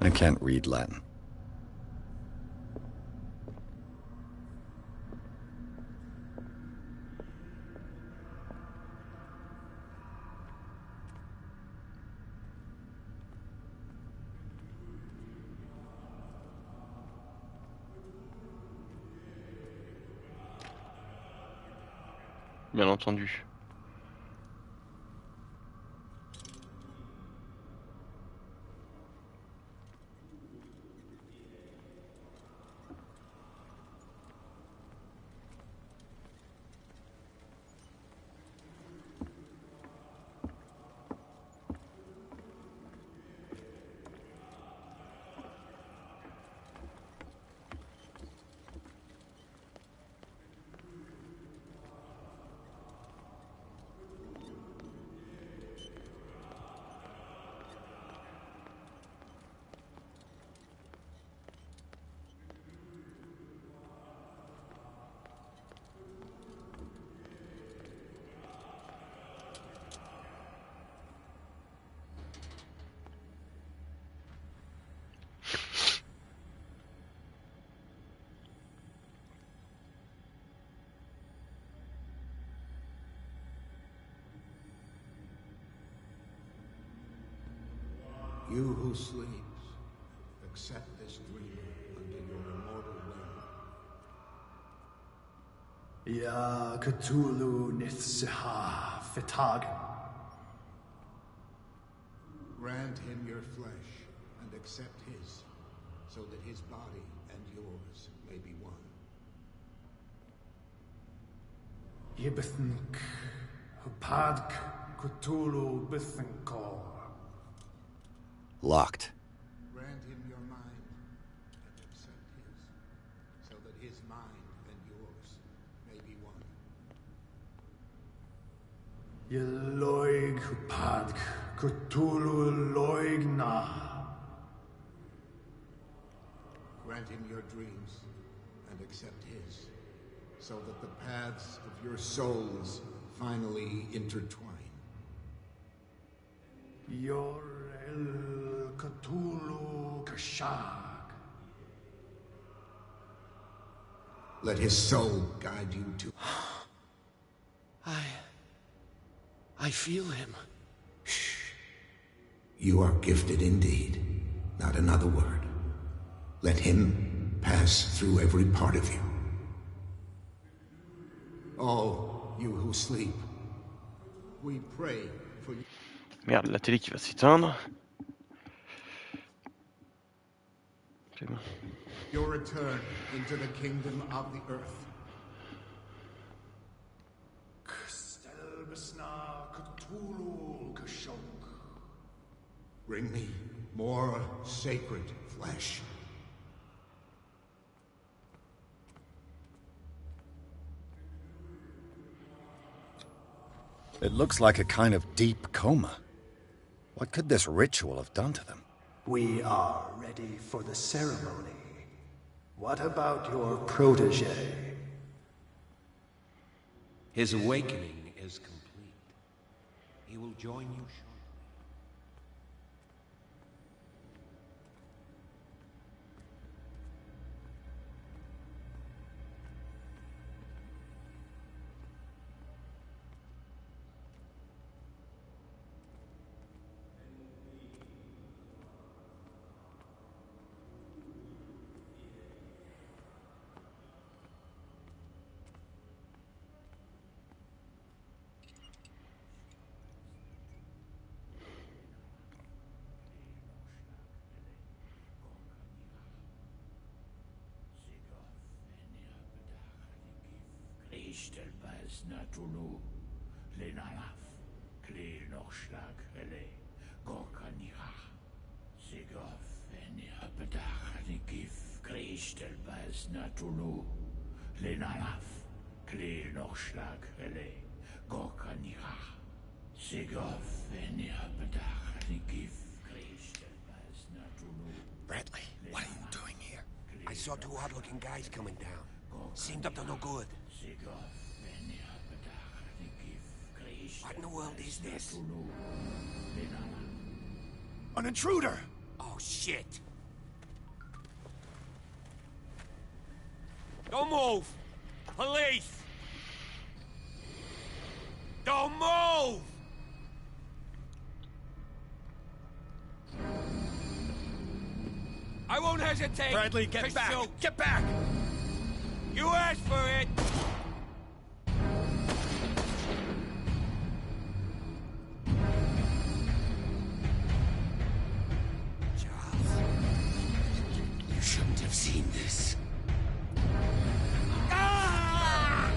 I can't read Latin. Bien entendu. You who sleeps, accept this dream under your immortal will. Ya Cthulhu Nithsiha Fitagen. Grant him your flesh and accept his, so that his body and yours may be one. Yibithink Hupadk Cthulhu Bithinkor. Locked. Grant him your mind and accept his, so that his mind and yours may be one. Yeloig Hupadk Cthulhu Loigna. Grant him your dreams and accept his, so that the paths of your souls finally intertwine. Yor El Cthulhu Kashag. Let his soul guide you to... I feel him. You are gifted indeed. Not another word. Let him pass through every part of you. All you who sleep, we pray for you. Merde, la télé qui va s'éteindre. C'est bon. Your return into the kingdom of the earth. Bring me more sacred flesh. It looks like a kind of deep coma. What could this ritual have done to them? We are ready for the ceremony. What about your protege? His awakening is complete. He will join you shortly. Kristelbas Natulu, Lenalaf, Kle Nochschlag, Hele, Gorkanirach, Sigov, Eniapedach, Nikif, Kristelbas Natulu, Lenalaf, Kle Nochschlag, Hele, Gorkanirach, Sigov, Eniapedach, Nikif, Kristelbas Natulu. Bradley, what are you doing here? I saw two odd-looking guys coming down. Seemed up to no good. What in the world is this? An intruder! Oh, shit! Don't move! Police! Don't move! I won't hesitate! Bradley, get back! Shoot. Get back! You asked for it! Charles, you shouldn't have seen this. Ah!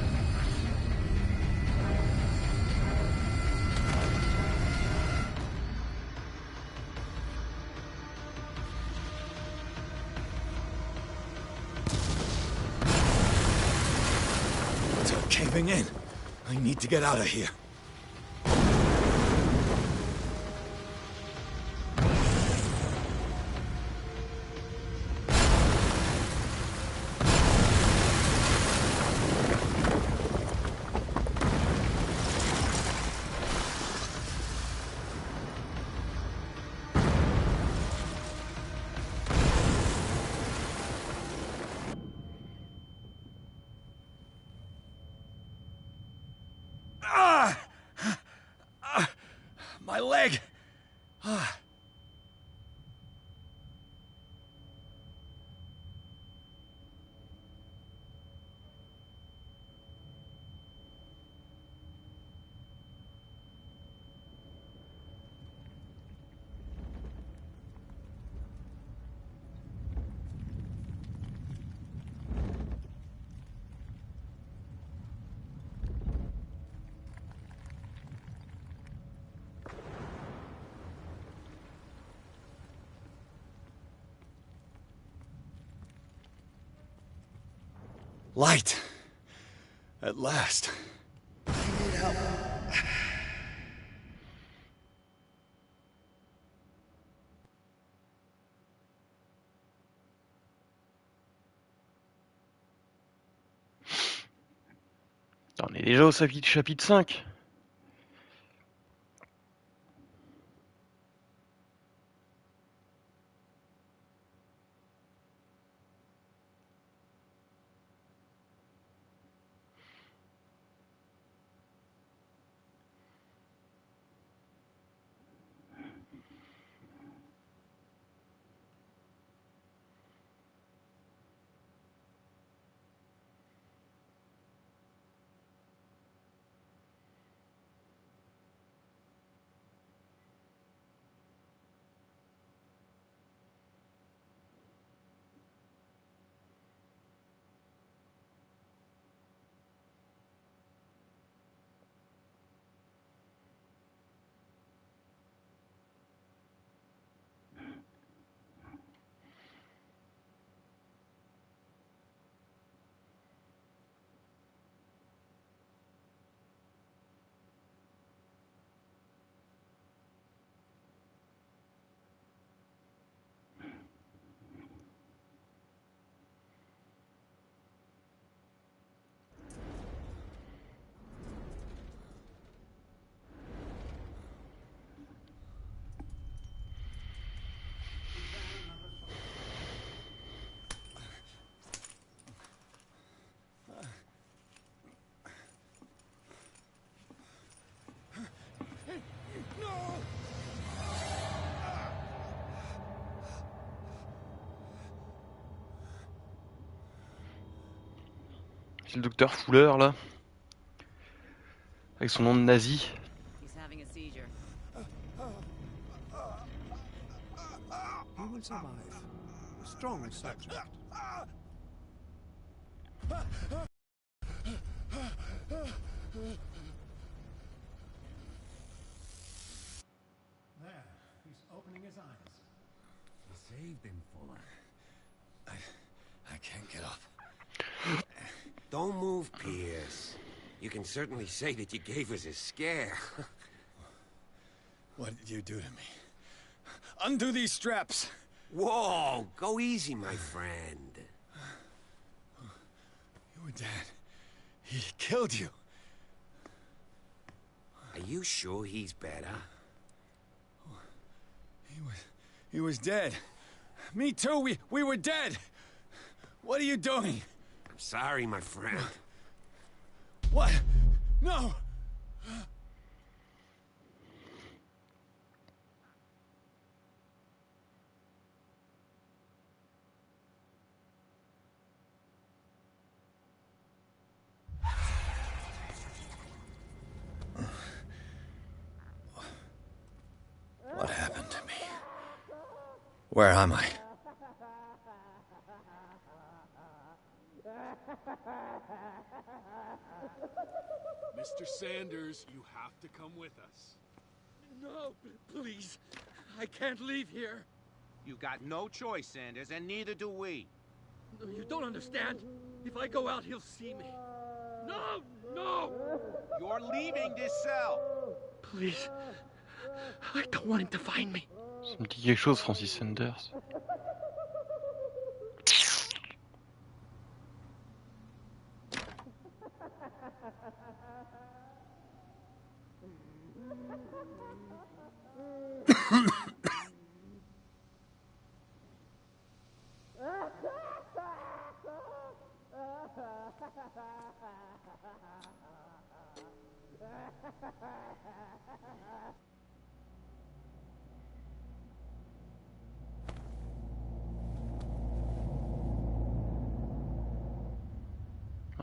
They're caving in. I need to get out of here. My leg! Light. At last. I need help. On est déjà au chapitre 5. C'est le docteur Fuller là. Avec son nom de nazi. He's having a seizure. He will survive. A strong subject. opening his eyes. You saved him, Fuller. I can't get up. Don't move, Pierce. You can certainly say that you gave us a scare. What did you do to me? Undo these straps! Whoa! Go easy, my friend. You were dead. He killed you. Are you sure he's better? He was dead. Me too, we were dead! What are you doing? I'm sorry, my friend. What? No! What happened to me? Where am I? Mr. Sanders, you have to come with us. No, please. I can't leave here. You got no choice, Sanders, and neither do we. No, you don't understand. If I go out, he'll see me. No! No! You're leaving this cell. Please. I don't want him to find me. Ça me dit quelque chose, Francis Sanders.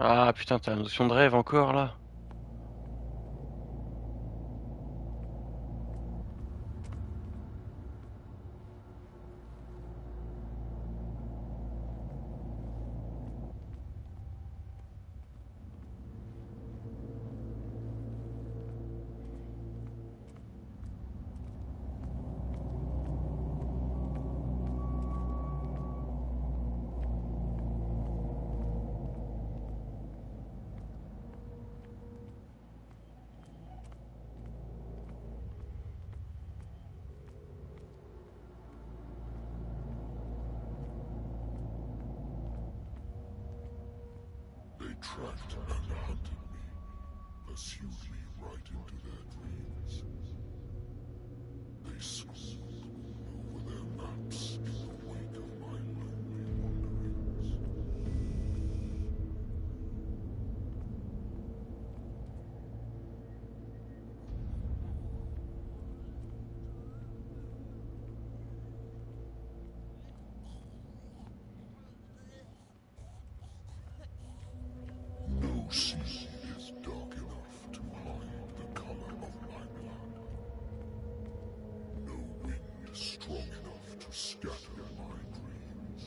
Ah putain, t'as la notion de rêve encore là. Tracked and hunted me, pursued me right into their dreams. They scribbled over their maps in the wake of my lonely wanderings. No sea is dark enough to hide the color of my blood. No wind strong enough to scatter my dreams.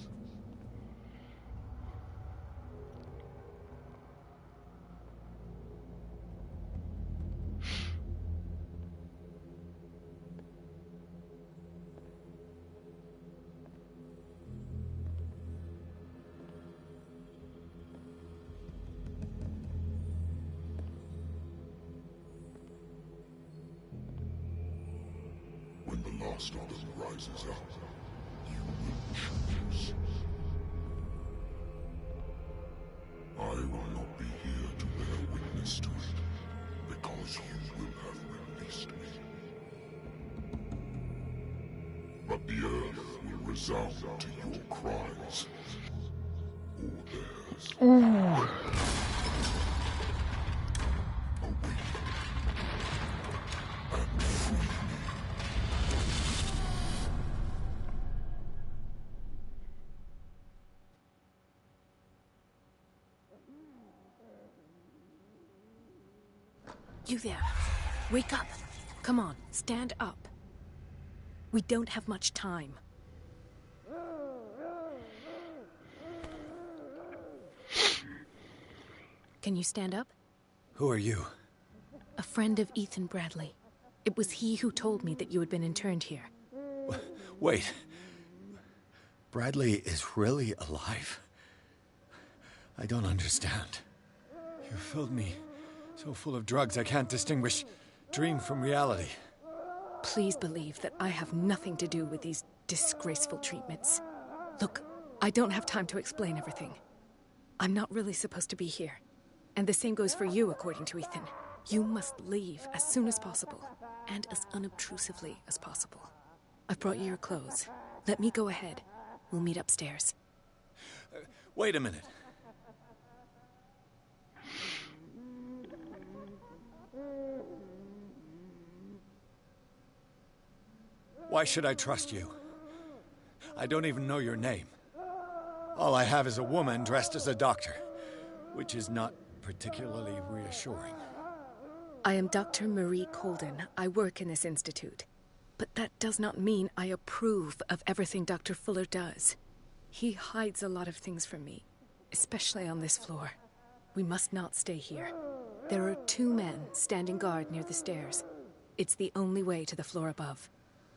When the last of them rises up, you will choose. I will not be here to bear witness to it, because you will have released me. But the earth will resound to your cries, or theirs. Ouh. You there. Wake up. Come on, stand up. We don't have much time. Can you stand up? Who are you? A friend of Ethan Bradley. It was he who told me that you had been interned here. Wait. Bradley is really alive? I don't understand. You filled me so full of drugs I can't distinguish dream from reality. Please believe that I have nothing to do with these disgraceful treatments. Look, I don't have time to explain everything. I'm not really supposed to be here. And the same goes for you, according to Ethan. You must leave as soon as possible, and as unobtrusively as possible. I've brought you your clothes. Let me go ahead. We'll meet upstairs. Wait a minute. Why should I trust you? I don't even know your name. All I have is a woman dressed as a doctor, which is not particularly reassuring. I am Dr. Marie Colden. I work in this institute. But that does not mean I approve of everything Dr. Fuller does. He hides a lot of things from me, especially on this floor. We must not stay here. There are 2 men standing guard near the stairs. It's the only way to the floor above.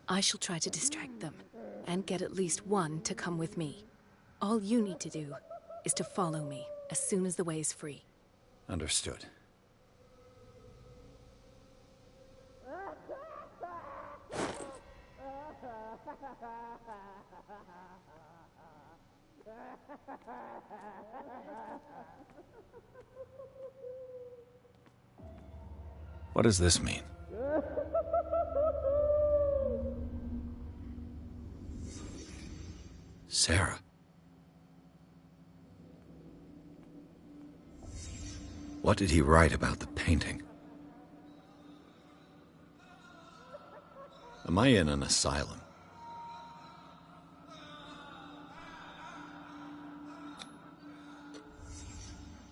I shall try to distract them, and get at least one to come with me. All you need to do is to follow me as soon as the way is free. Understood. What does this mean? Sarah. What did he write about the painting? Am I in an asylum?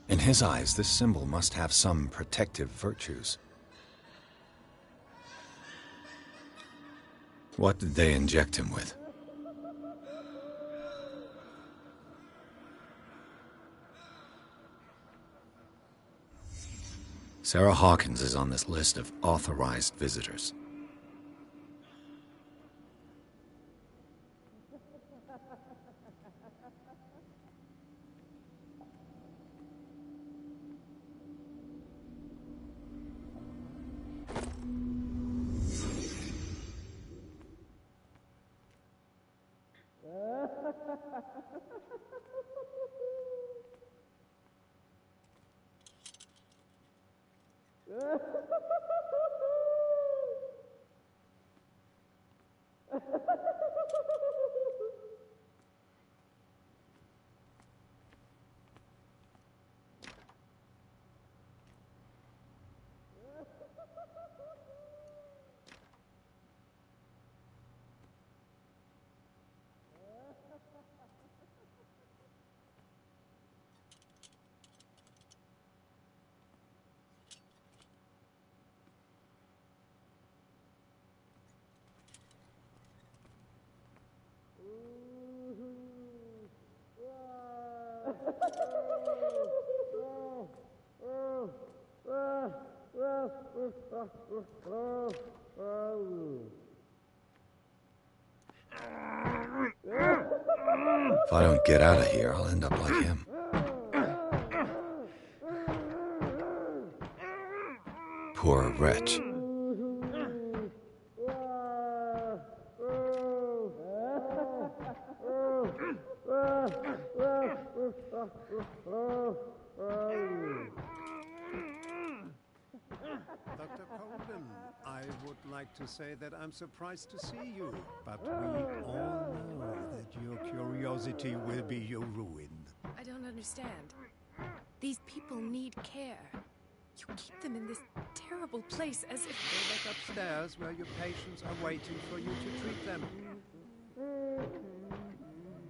In his eyes, this symbol must have some protective virtues. What did they inject him with? Sarah Hawkins is on this list of authorized visitors. If I don't get out of here, I'll end up like him. Poor wretch. Dr. Colden, I would like to say that I'm surprised to see you, but we all know that your curiosity will be your ruin. I don't understand. These people need care. You keep them in this terrible place as if... Go back upstairs where your patients are waiting for you to treat them.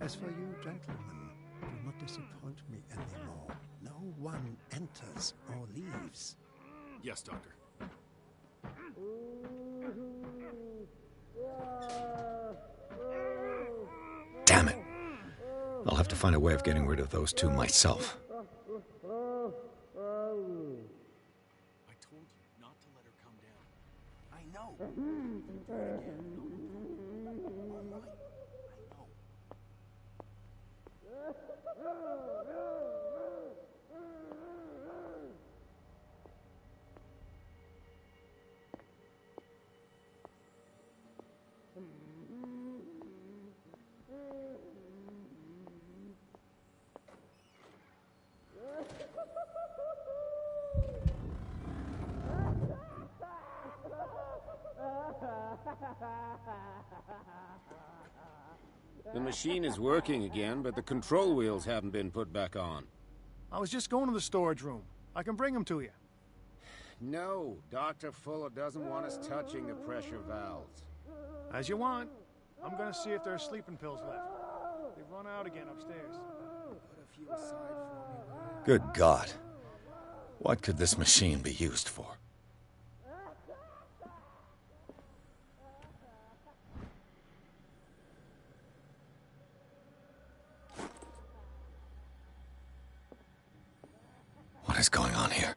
As for you, gentlemen, do not disappoint me anymore. No one enters or leaves. Yes, Doctor. Damn it. I'll have to find a way of getting rid of those 2 myself. I told you not to let her come down. I know. All right. The machine is working again, but the control wheels haven't been put back on. I was just going to the storage room. I can bring them to you. No, Dr. Fuller doesn't want us touching the pressure valves. As you want. I'm gonna see if there are sleeping pills left. They've run out again upstairs. Put a few aside for me. Good God. What could this machine be used for? What is going on here?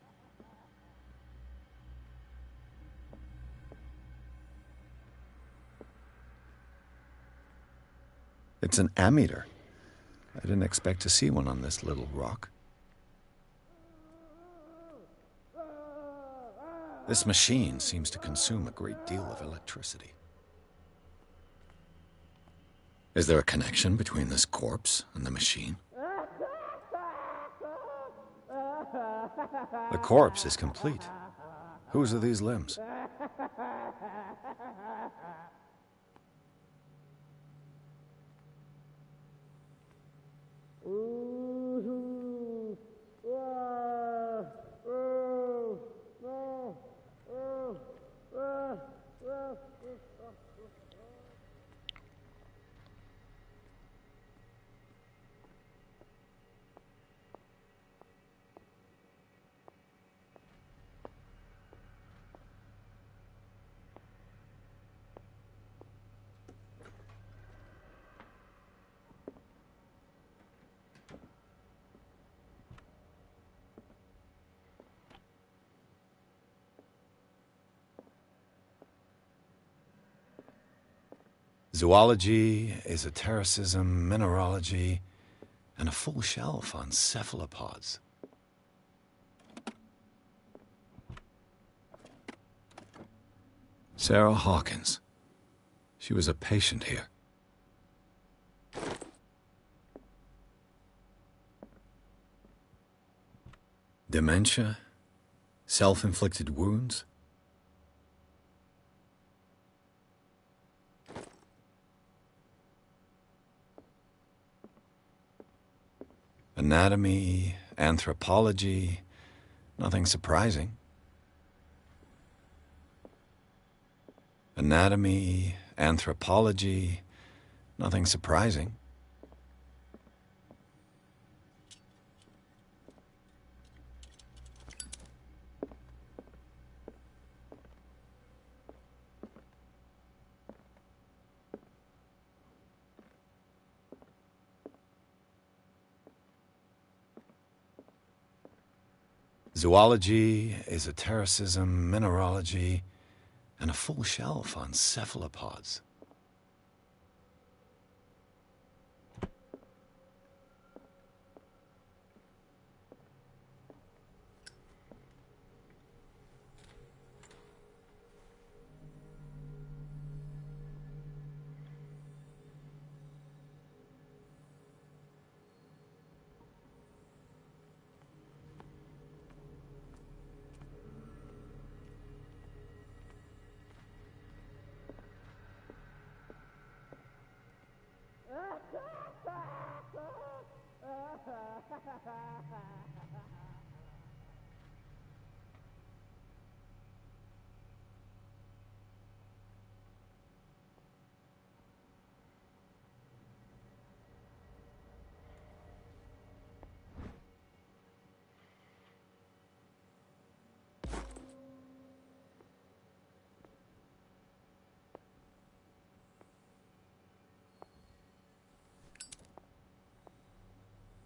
It's an ammeter. I didn't expect to see one on this little rock. This machine seems to consume a great deal of electricity. Is there a connection between this corpse and the machine? The corpse is complete. Whose are these limbs? Zoology, esotericism, mineralogy, and a full shelf on cephalopods. Sarah Hawkins. She was a patient here. Dementia? Self-inflicted wounds? Anatomy, anthropology, nothing surprising. Anatomy, anthropology, nothing surprising. Zoology, esotericism, mineralogy, and a full shelf on cephalopods.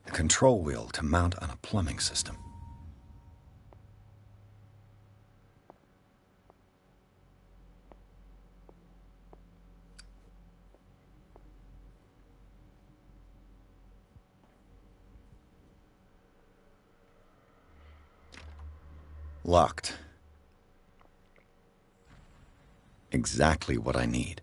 A control wheel to mount on a plumbing system. Locked. Exactly what I need.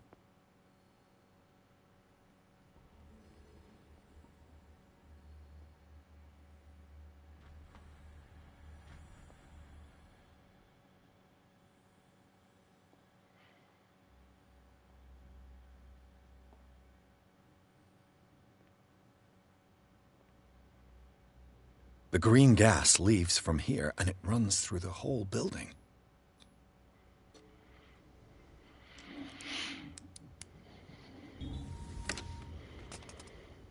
The green gas leaves from here, and it runs through the whole building.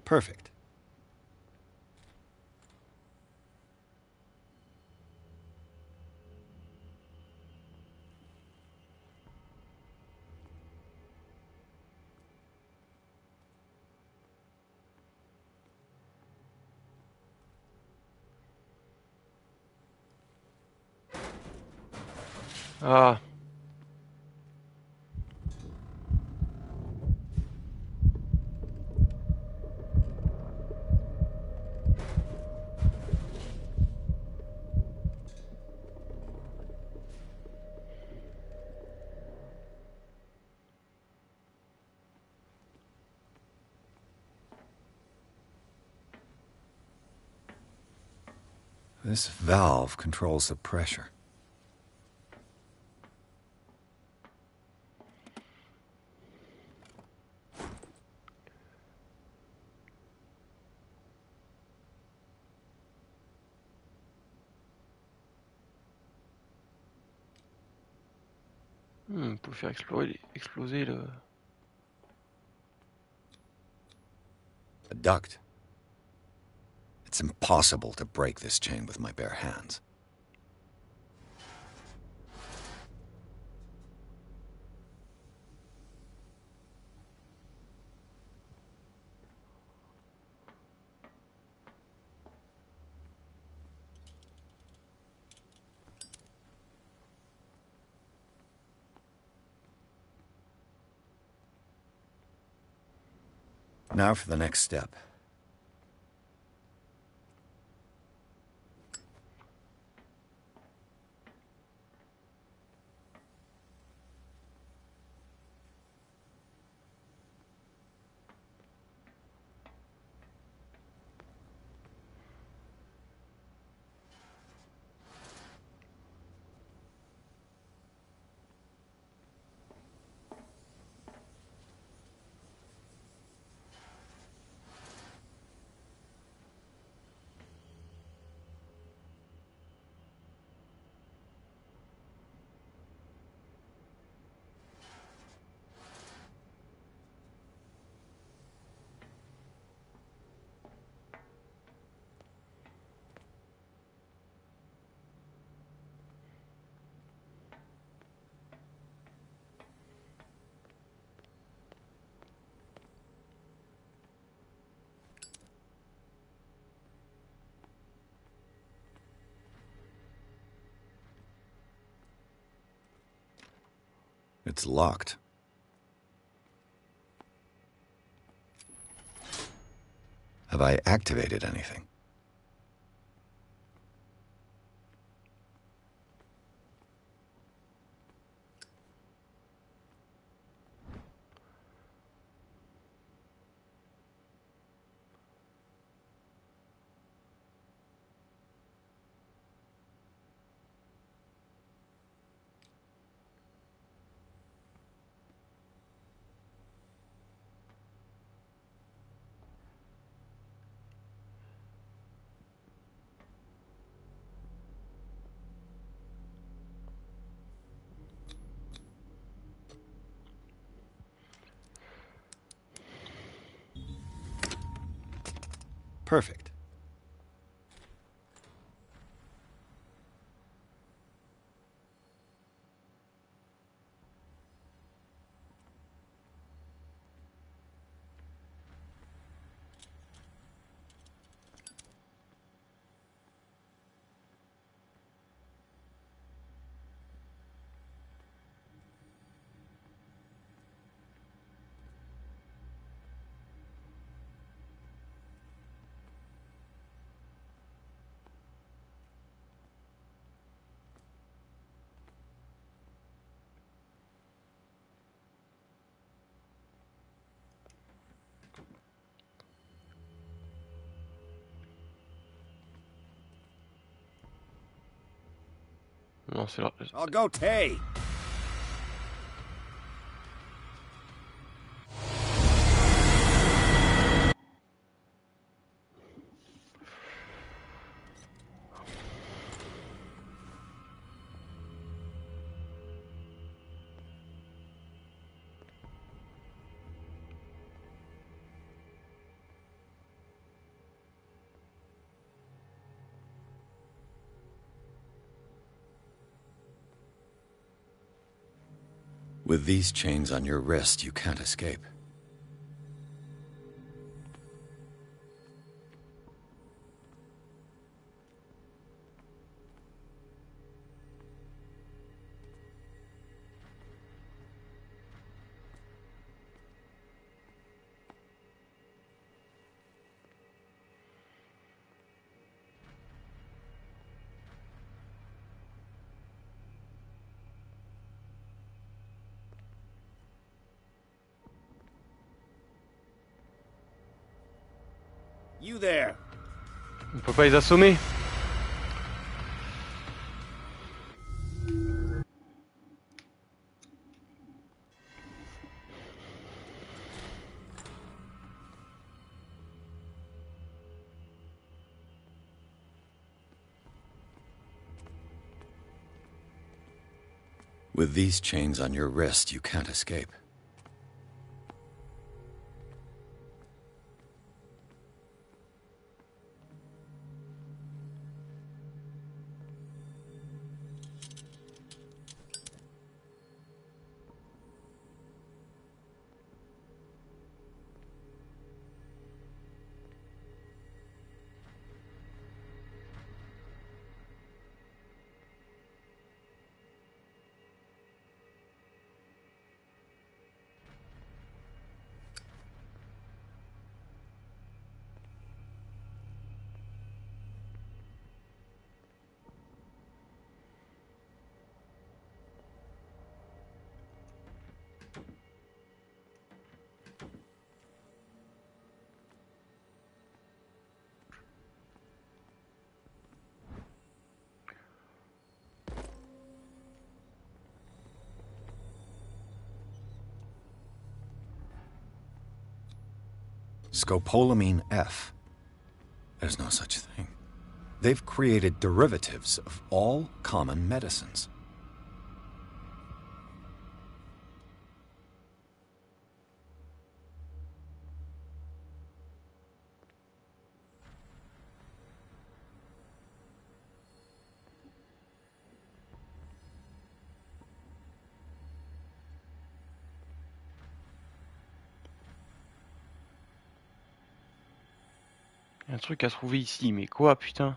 Perfect. Ah. This valve controls the pressure. On peut faire exploser le... A duct. It's impossible to break this chain with my bare hands. Now for the next step. It's locked. Have I activated anything? Perfect. Non, c'est là. I'll go Tay. With these chains on your wrist, you can't escape. You there. On peut pas les assommer. With these chains on your wrist, you can't escape. Scopolamine F. There's no such thing. They've created derivatives of all common medicines. Il y a un truc à trouver ici, mais quoi, putain?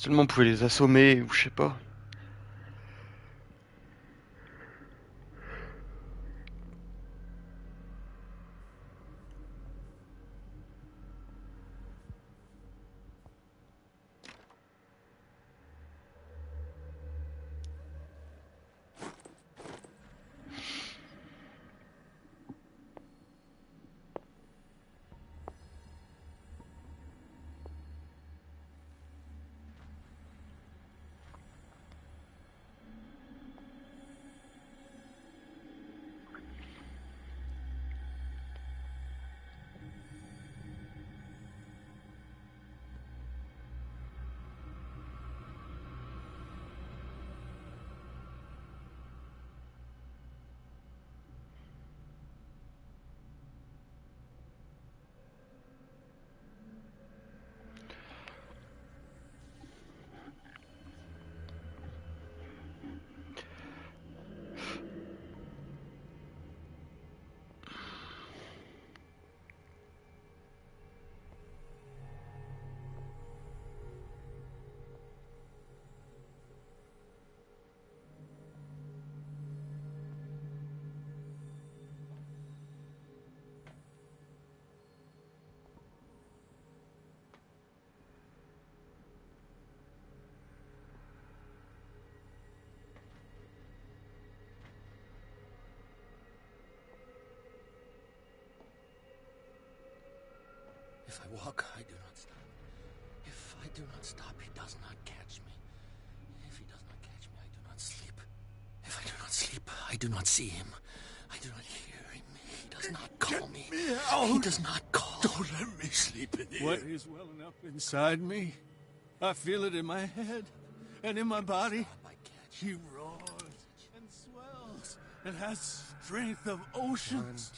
Seulement on pouvait les assommer ou je sais pas. If I walk, I do not stop. If I do not stop, he does not catch me. If he does not catch me, I do not sleep. If I do not sleep, I do not see him. I do not hear him. He does not call me. He does not call. Don't let me sleep in here. What is welling up inside me? I feel it in my head and in my body. He roars and swells and has strength of oceans.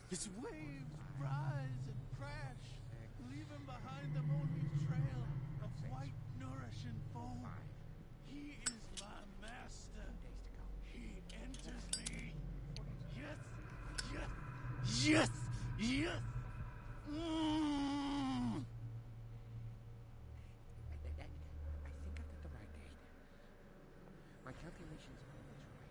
His waves rise and crash, leaving behind them only trail of white, nourishing foam. He is my master. He enters me. Yes, yes, yes, yes. Mm. I think I've got the right date. My calculations are always right.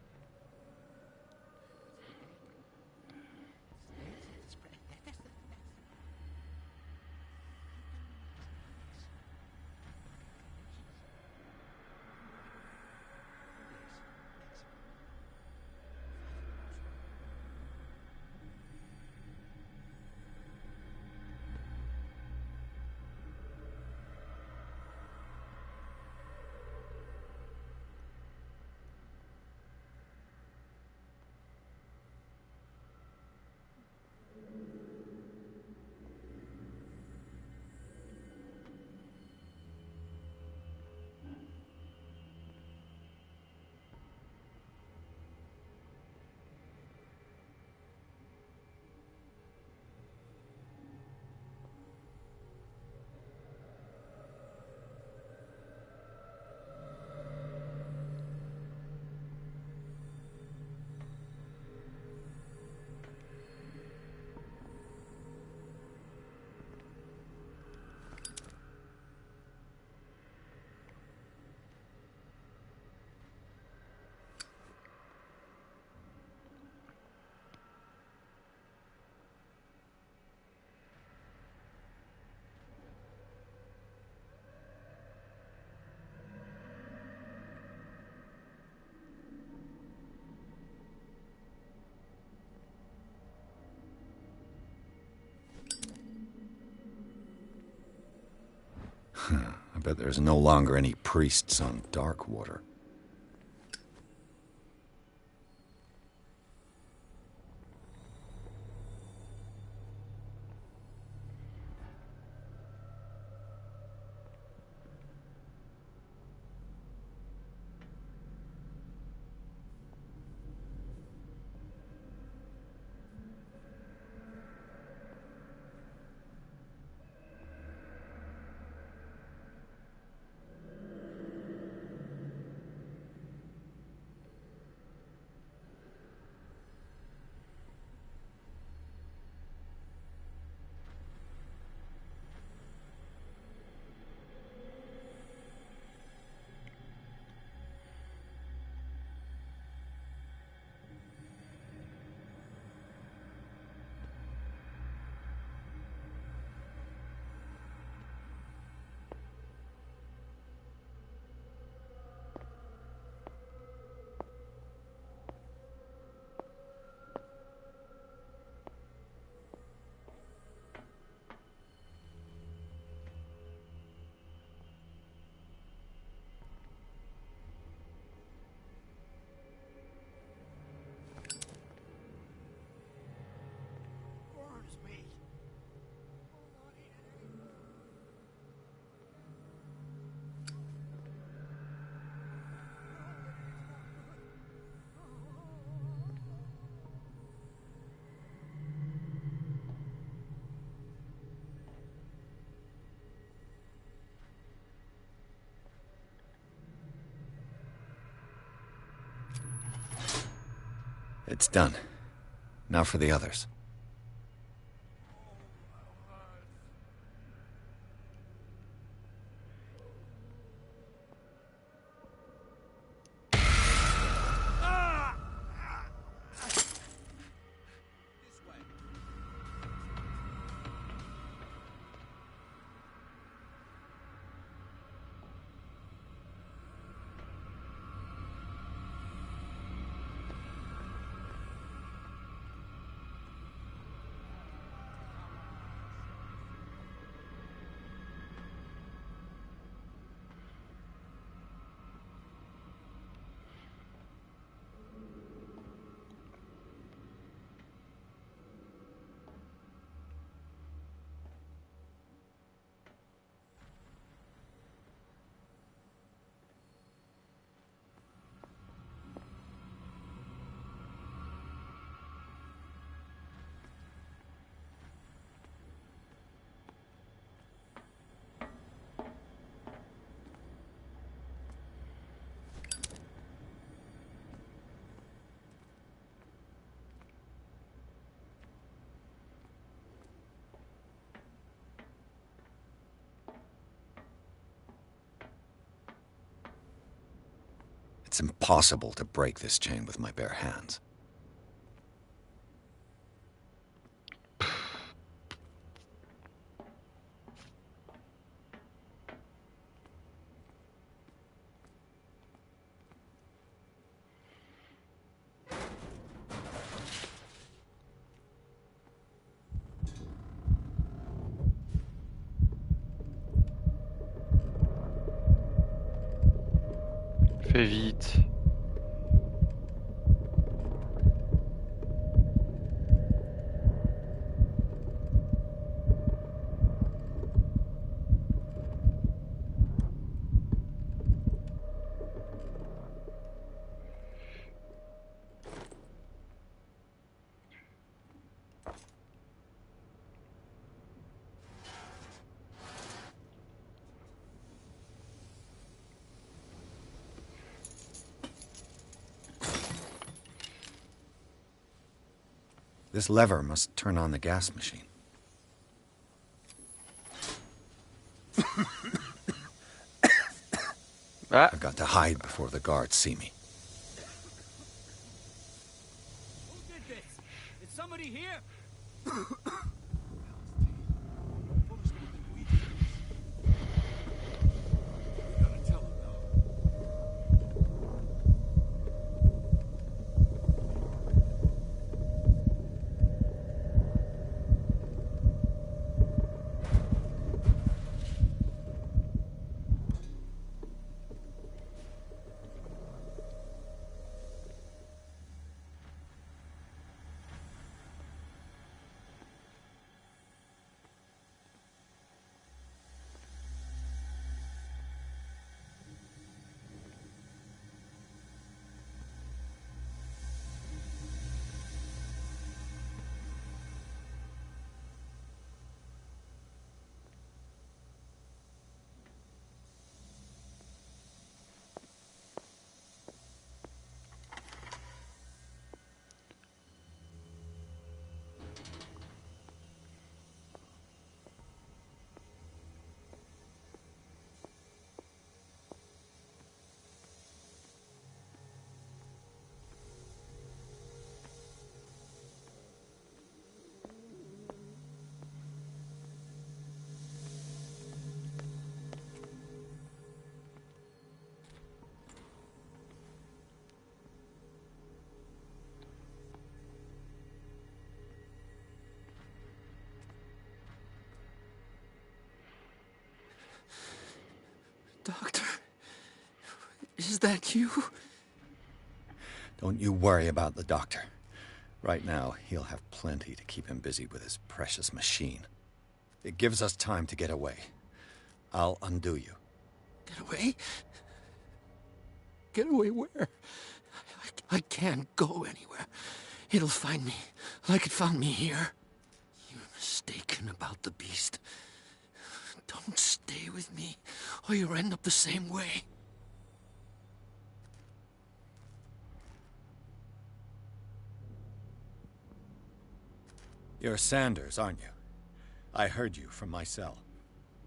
I bet there's no longer any priests on Darkwater. It's done. Now for the others. It's impossible to break this chain with my bare hands. Fais vite. This lever must turn on the gas machine. I've got to hide before the guards see me. Who did this? Is somebody here? Doctor, is that you? Don't you worry about the doctor. Right now, he'll have plenty to keep him busy with his precious machine. It gives us time to get away. I'll undo you. Get away? Get away where? I can't go anywhere. It'll find me, like it found me here. You're mistaken about the beast. Don't stay with me, or you'll end up the same way. You're Sanders, aren't you? I heard you from my cell.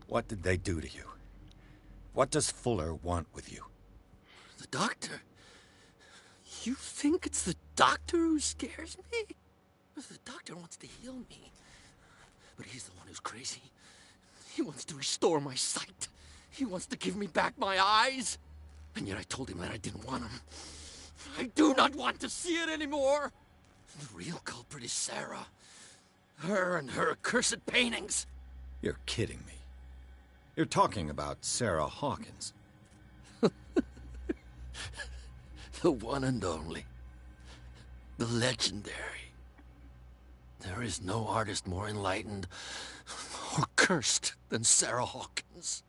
What did they do to you? What does Fuller want with you? The doctor? You think it's the doctor who scares me? The doctor wants to heal me. But he's the one who's crazy. He wants to restore my sight. He wants to give me back my eyes. And yet I told him that I didn't want him. I do not want to see it anymore. The real culprit is Sarah. Her and her accursed paintings. You're kidding me. You're talking about Sarah Hawkins. The one and only. The legendary. There is no artist more enlightened or cursed than Sarah Hawkins.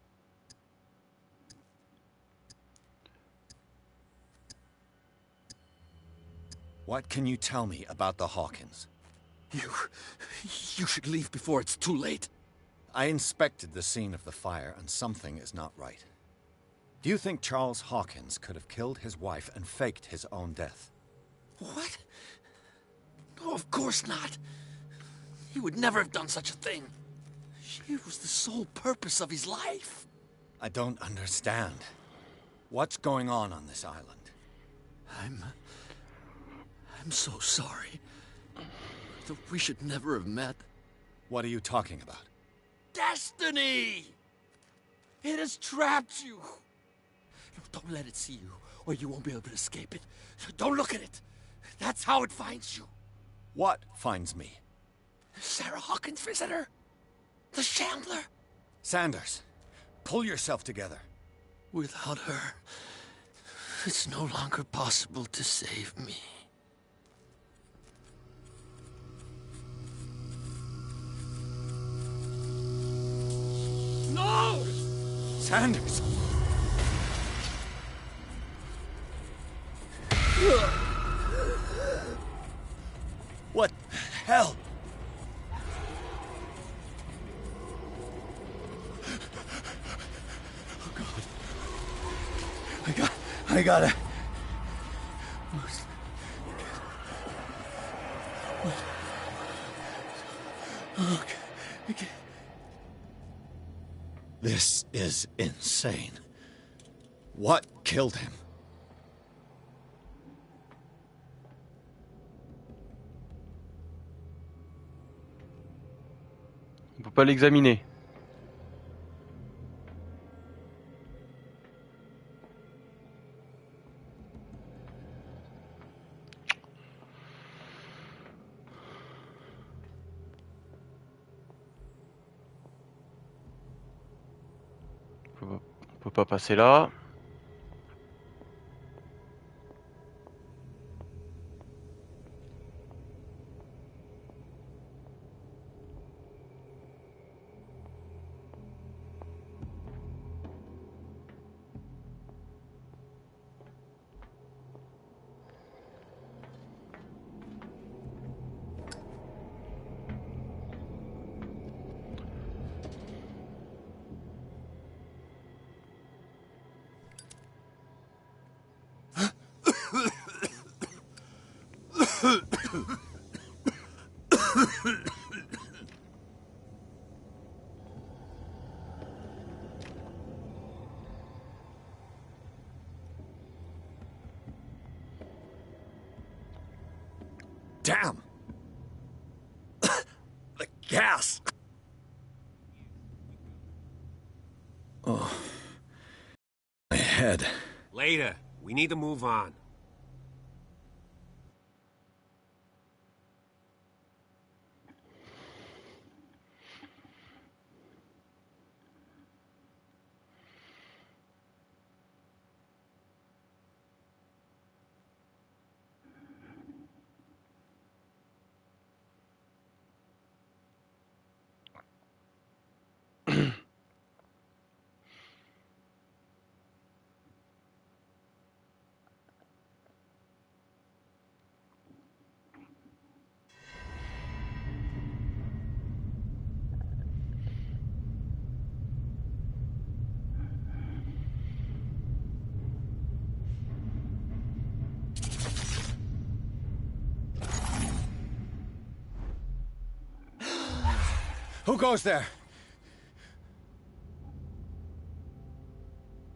What can you tell me about the Hawkins? You should leave before it's too late. I inspected the scene of the fire, and something is not right. Do you think Charles Hawkins could have killed his wife and faked his own death? What? No, of course not. He would never have done such a thing. She was the sole purpose of his life. I don't understand. What's going on this island? I'm so sorry. We should never have met. What are you talking about? Destiny! It has trapped you. No, don't let it see you, or you won't be able to escape it. Don't look at it. That's how it finds you. What finds me? Sarah Hawkins' visitor. The Shambler. Sanders, pull yourself together. Without her, it's no longer possible to save me. No! Sanders! What the hell? Oh, God. I gotta... Okay. This is insane. What killed him? On peut pas l'examiner. On peut pas passer là. Damn! The gas! Oh. My head. Later. We need to move on. Who goes there?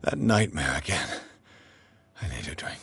That nightmare again. I need a drink.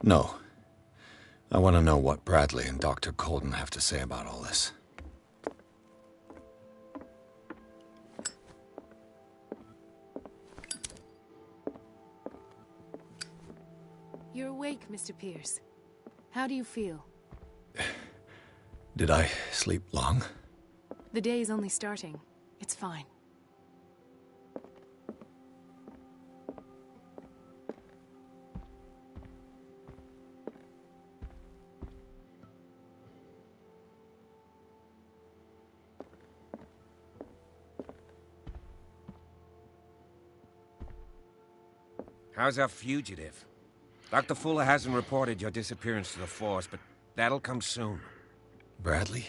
No. I want to know what Bradley and Dr. Colden have to say about all this. You're awake, Mr. Pierce. How do you feel? Did I sleep long? The day is only starting. It's fine. How's our fugitive? Dr. Fuller hasn't reported your disappearance to the force, but that'll come soon. Bradley?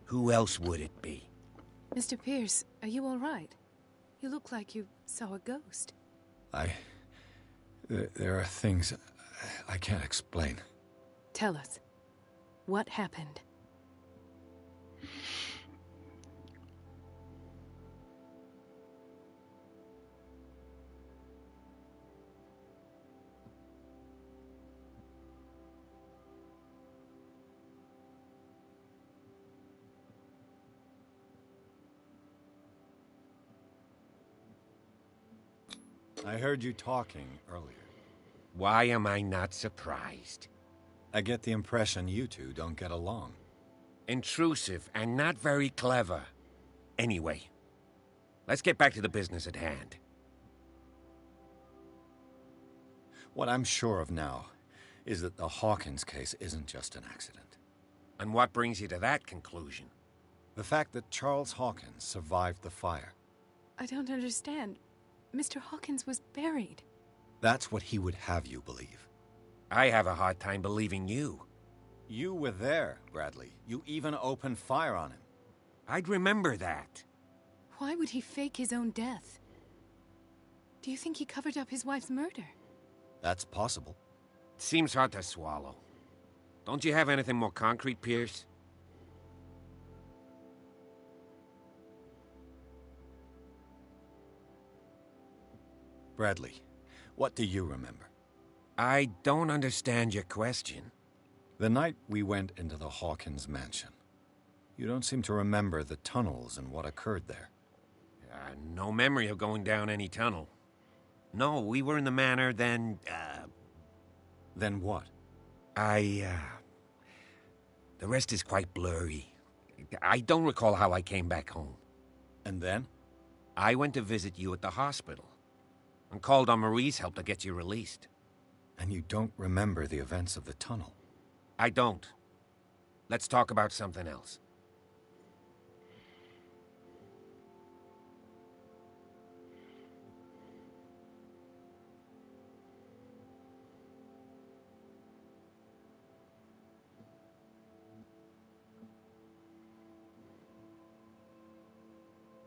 Who else would it be? Mr. Pierce, are you all right? You look like you saw a ghost. There are things I can't explain. Tell us. What happened? I heard you talking earlier. Why am I not surprised? I get the impression you two don't get along. Intrusive and not very clever. Anyway, let's get back to the business at hand. What I'm sure of now is that the Hawkins case isn't just an accident. And what brings you to that conclusion? The fact that Charles Hawkins survived the fire. I don't understand. Mr. Hawkins was buried. That's what he would have you believe. I have a hard time believing you. You were there, Bradley. You even opened fire on him. I'd remember that. Why would he fake his own death? Do you think he covered up his wife's murder? That's possible. Seems hard to swallow. Don't you have anything more concrete, Pierce? Bradley, what do you remember? I don't understand your question. The night we went into the Hawkins mansion. You don't seem to remember the tunnels and what occurred there. No memory of going down any tunnel. No, we were in the manor, then, Then what? The rest is quite blurry. I don't recall how I came back home. And then? I went to visit you at the hospital. And called on Marie's help to get you released. And you don't remember the events of the tunnel? I don't. Let's talk about something else.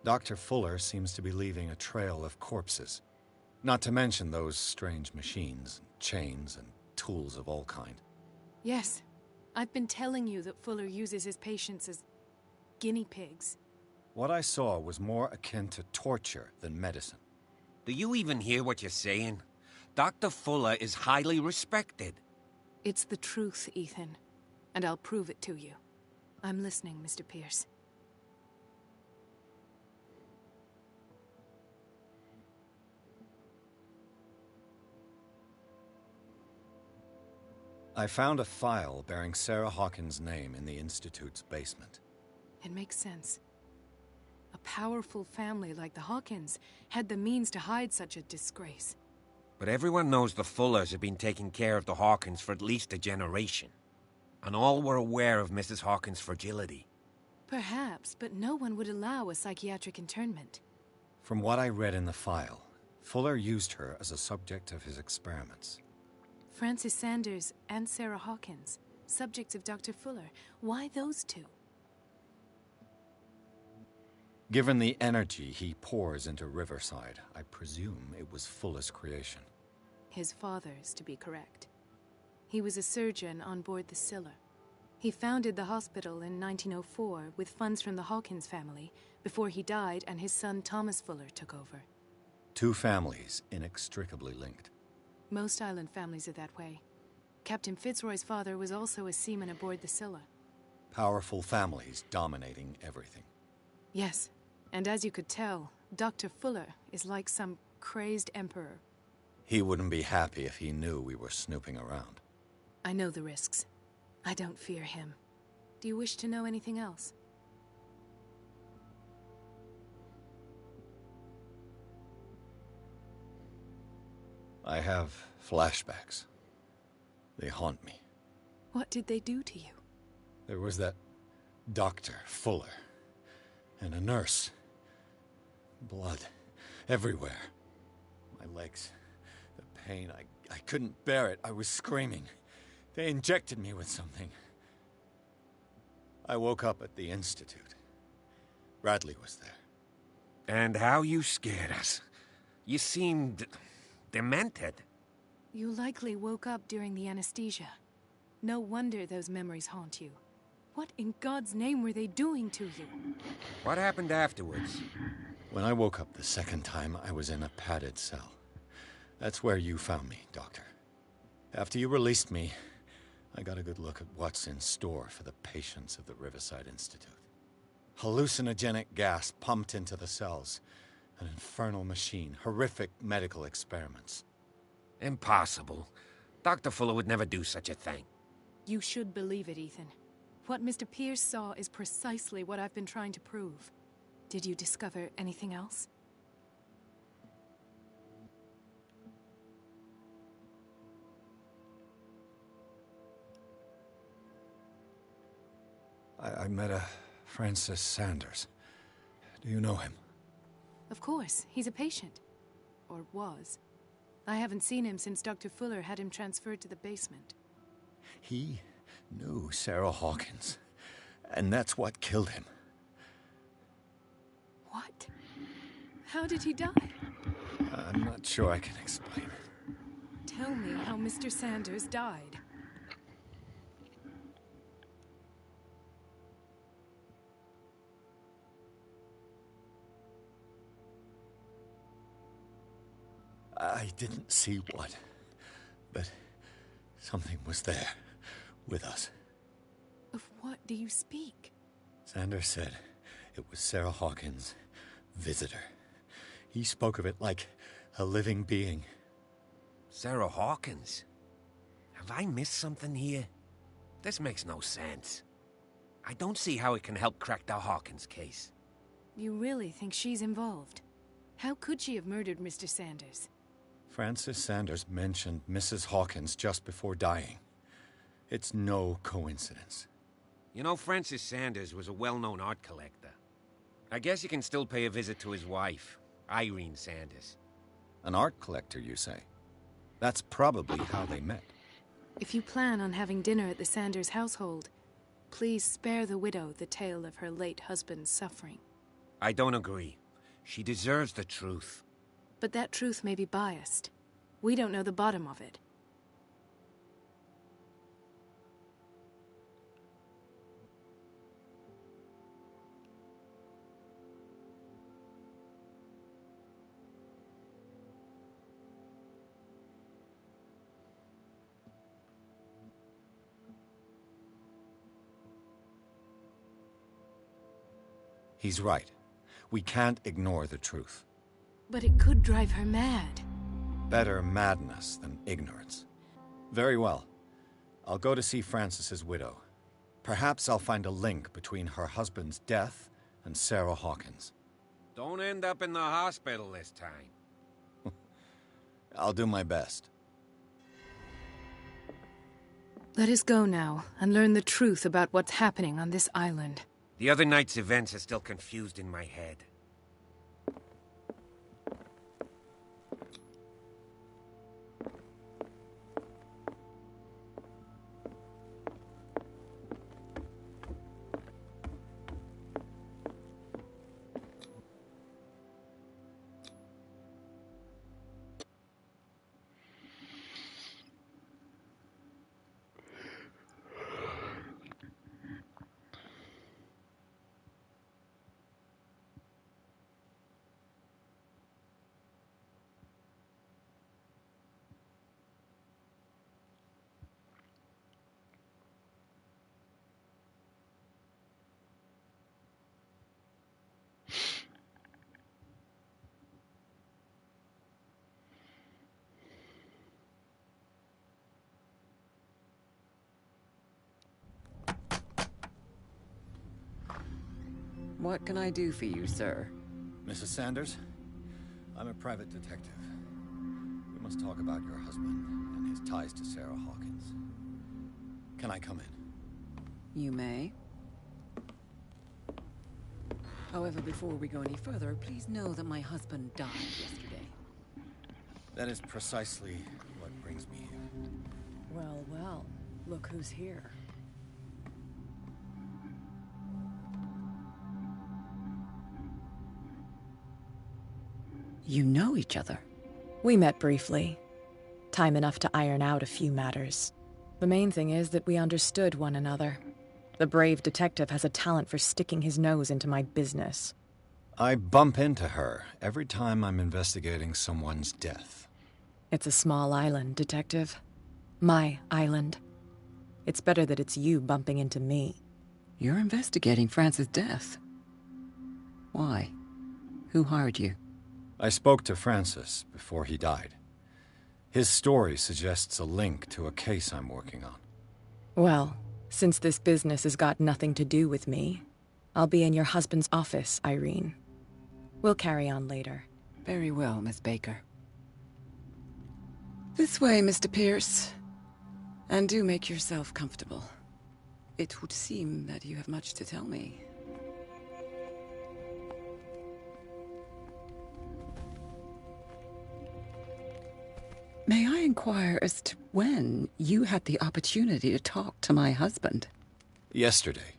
Dr. Fuller seems to be leaving a trail of corpses. Not to mention those strange machines, chains, and tools of all kind. Yes. I've been telling you that Fuller uses his patients as guinea pigs. What I saw was more akin to torture than medicine. Do you even hear what you're saying? Dr. Fuller is highly respected. It's the truth, Ethan. And I'll prove it to you. I'm listening, Mr. Pierce. I found a file bearing Sarah Hawkins' name in the Institute's basement. It makes sense. A powerful family like the Hawkins had the means to hide such a disgrace. But everyone knows the Fullers have been taking care of the Hawkins for at least a generation. And all were aware of Mrs. Hawkins' fragility. Perhaps, but no one would allow a psychiatric internment. From what I read in the file, Fuller used her as a subject of his experiments. Francis Sanders and Sarah Hawkins, subjects of Dr. Fuller. Why those two? Given the energy he pours into Riverside, I presume it was Fuller's creation. His father's, to be correct. He was a surgeon on board the Scylla. He founded the hospital in 1904 with funds from the Hawkins family before he died and his son Thomas Fuller took over. Two families inextricably linked. Most island families are that way. Captain Fitzroy's father was also a seaman aboard the Scylla. Powerful families dominating everything. Yes, and as you could tell, Dr. Fuller is like some crazed emperor. He wouldn't be happy if he knew we were snooping around. I know the risks. I don't fear him. Do you wish to know anything else? I have flashbacks. They haunt me. What did they do to you? There was that Dr. Fuller, and a nurse. Blood everywhere. My legs, the pain, I couldn't bear it. I was screaming. They injected me with something. I woke up at the Institute. Bradley was there. And how you scared us. You seemed demented. You likely woke up during the anesthesia. No wonder those memories haunt you. What in God's name were they doing to you? What happened afterwards? When I woke up the second time, I was in a padded cell. That's where you found me, Doctor. After you released me, I got a good look at what's in store for the patients of the Riverside Institute. Hallucinogenic gas pumped into the cells. An infernal machine. Horrific medical experiments. Impossible. Dr. Fuller would never do such a thing. You should believe it, Ethan. What Mr. Pierce saw is precisely what I've been trying to prove. Did you discover anything else? I met a Francis Sanders. Do you know him? Of course. He's a patient. Or was. I haven't seen him since Dr. Fuller had him transferred to the basement. He knew Sarah Hawkins. And that's what killed him. What? How did he die? I'm not sure I can explain. Tell me how Mr. Sanders died. I didn't see what, but something was there, with us. Of what do you speak? Sanders said it was Sarah Hawkins' visitor. He spoke of it like a living being. Sarah Hawkins? Have I missed something here? This makes no sense. I don't see how it can help crack the Hawkins case. You really think she's involved? How could she have murdered Mr. Sanders? Francis Sanders mentioned Mrs. Hawkins just before dying. It's no coincidence. You know, Francis Sanders was a well-known art collector. I guess you can still pay a visit to his wife, Irene Sanders. An art collector, you say? That's probably how they met. If you plan on having dinner at the Sanders household, please spare the widow the tale of her late husband's suffering. I don't agree. She deserves the truth. But that truth may be biased. We don't know the bottom of it. He's right. We can't ignore the truth. But it could drive her mad. Better madness than ignorance. Very well. I'll go to see Francis's widow. Perhaps I'll find a link between her husband's death and Sarah Hawkins. Don't end up in the hospital this time. I'll do my best. Let us go now and learn the truth about what's happening on this island. The other night's events are still confused in my head. What can I do for you, sir? Mrs. Sanders, I'm a private detective. We must talk about your husband and his ties to Sarah Hawkins. Can I come in? You may. However, before we go any further, please know that my husband died yesterday. That is precisely what brings me here. Well, well, look who's here. You know each other? We met briefly. Time enough to iron out a few matters. The main thing is that we understood one another. The brave detective has a talent for sticking his nose into my business. I bump into her every time I'm investigating someone's death. It's a small island, Detective. My island. It's better that it's you bumping into me. You're investigating Francis' death. Why? Who hired you? I spoke to Francis before he died. His story suggests a link to a case I'm working on. Well, since this business has got nothing to do with me, I'll be in your husband's office, Irene. We'll carry on later. Very well, Miss Baker. This way, Mr. Pierce. And do make yourself comfortable. It would seem that you have much to tell me. May I inquire as to when you had the opportunity to talk to my husband? Yesterday.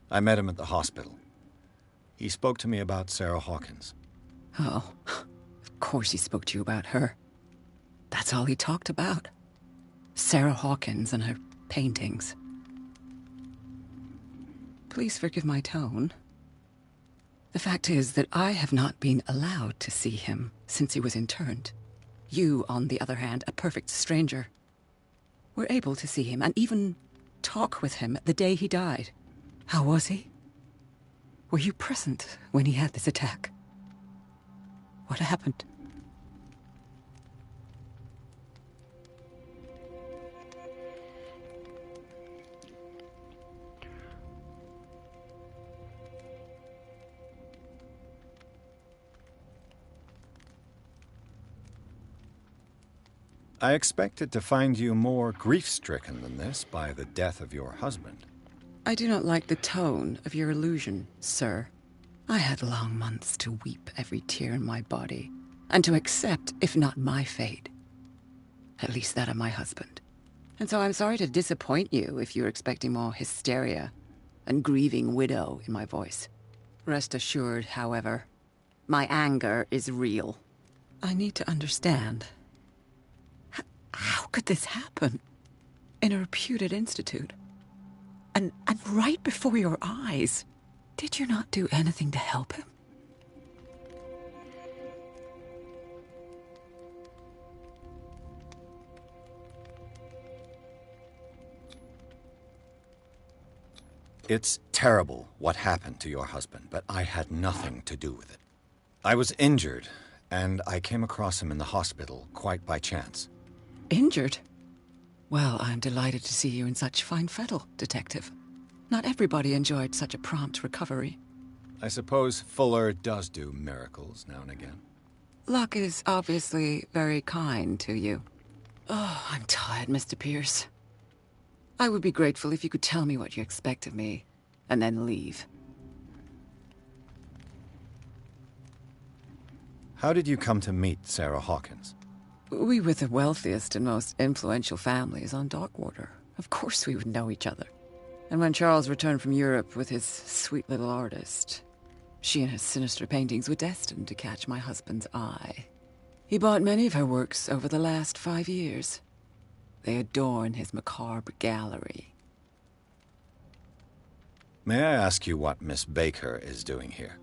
I met him at the hospital. He spoke to me about Sarah Hawkins. Oh, of course he spoke to you about her. That's all he talked about. Sarah Hawkins and her paintings. Please forgive my tone. The fact is that I have not been allowed to see him since he was interned. You, on the other hand, a perfect stranger, were able to see him and even talk with him the day he died. How was he? Were you present when he had this attack? What happened? I expected to find you more grief-stricken than this by the death of your husband. I do not like the tone of your allusion, sir. I had long months to weep every tear in my body, and to accept, if not my fate, at least that of my husband. And so I'm sorry to disappoint you if you're expecting more hysteria and grieving widow in my voice. Rest assured, however, my anger is real. I need to understand. How could this happen? In a reputed institute? And right before your eyes? Did you not do anything to help him? It's terrible what happened to your husband, but I had nothing to do with it. I was injured, and I came across him in the hospital quite by chance. Injured? Well, I'm delighted to see you in such fine fettle, Detective. Not everybody enjoyed such a prompt recovery. I suppose Fuller does do miracles now and again. Luck is obviously very kind to you. Oh, I'm tired, Mr. Pierce. I would be grateful if you could tell me what you expect of me, and then leave. How did you come to meet Sarah Hawkins? We were the wealthiest and most influential families on Darkwater. Of course we would know each other. And when Charles returned from Europe with his sweet little artist, she and her sinister paintings were destined to catch my husband's eye. He bought many of her works over the last 5 years. They adorn his macabre gallery. May I ask you what Miss Baker is doing here?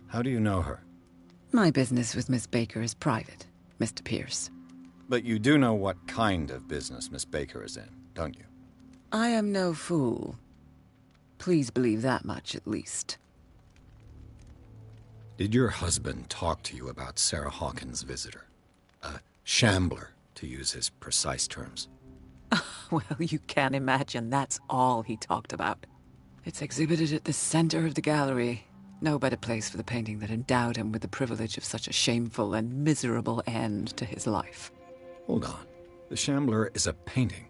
How do you know her? My business with Miss Baker is private, Mr. Pierce. But you do know what kind of business Miss Baker is in, don't you? I am no fool. Please believe that much, at least. Did your husband talk to you about Sarah Hawkins' visitor? A shambler, to use his precise terms. Well, you can imagine that's all he talked about. It's exhibited at the center of the gallery. No better place for the painting that endowed him with the privilege of such a shameful and miserable end to his life. Hold on. The Shambler is a painting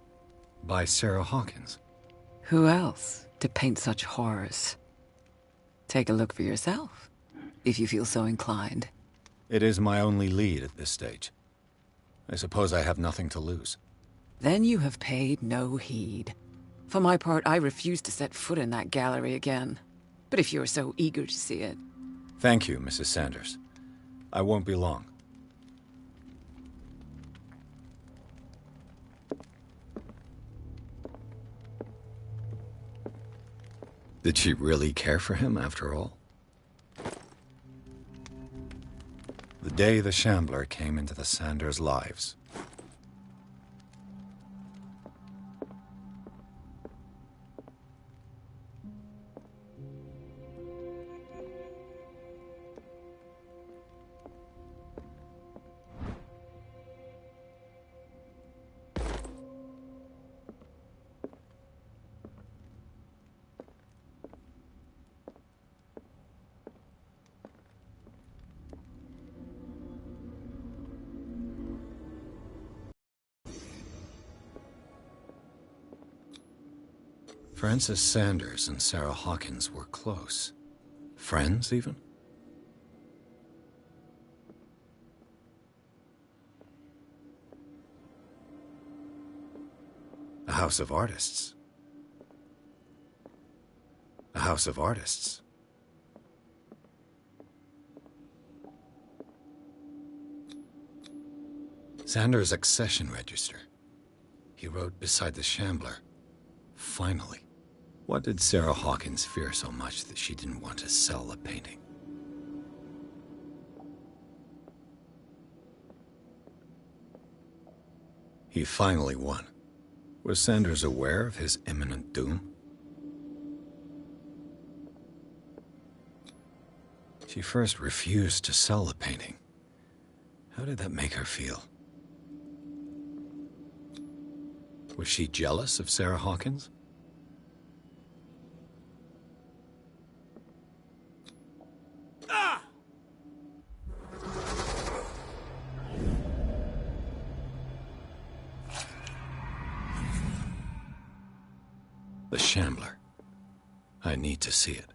by Sarah Hawkins. Who else to paint such horrors? Take a look for yourself, if you feel so inclined. It is my only lead at this stage. I suppose I have nothing to lose. Then you have paid no heed. For my part, I refuse to set foot in that gallery again. But if you're so eager to see it... Thank you, Mrs. Sanders. I won't be long. Did she really care for him, after all? The day the Shambler came into the Sanders' lives. Francis Sanders and Sarah Hawkins were close. Friends, even? A house of artists. A house of artists. Sanders' accession register. He wrote beside the Shambler, "Finally." What did Sarah Hawkins fear so much that she didn't want to sell the painting? He finally won. Was Sanders aware of his imminent doom? She first refused to sell the painting. How did that make her feel? Was she jealous of Sarah Hawkins? The Shambler. I need to see it.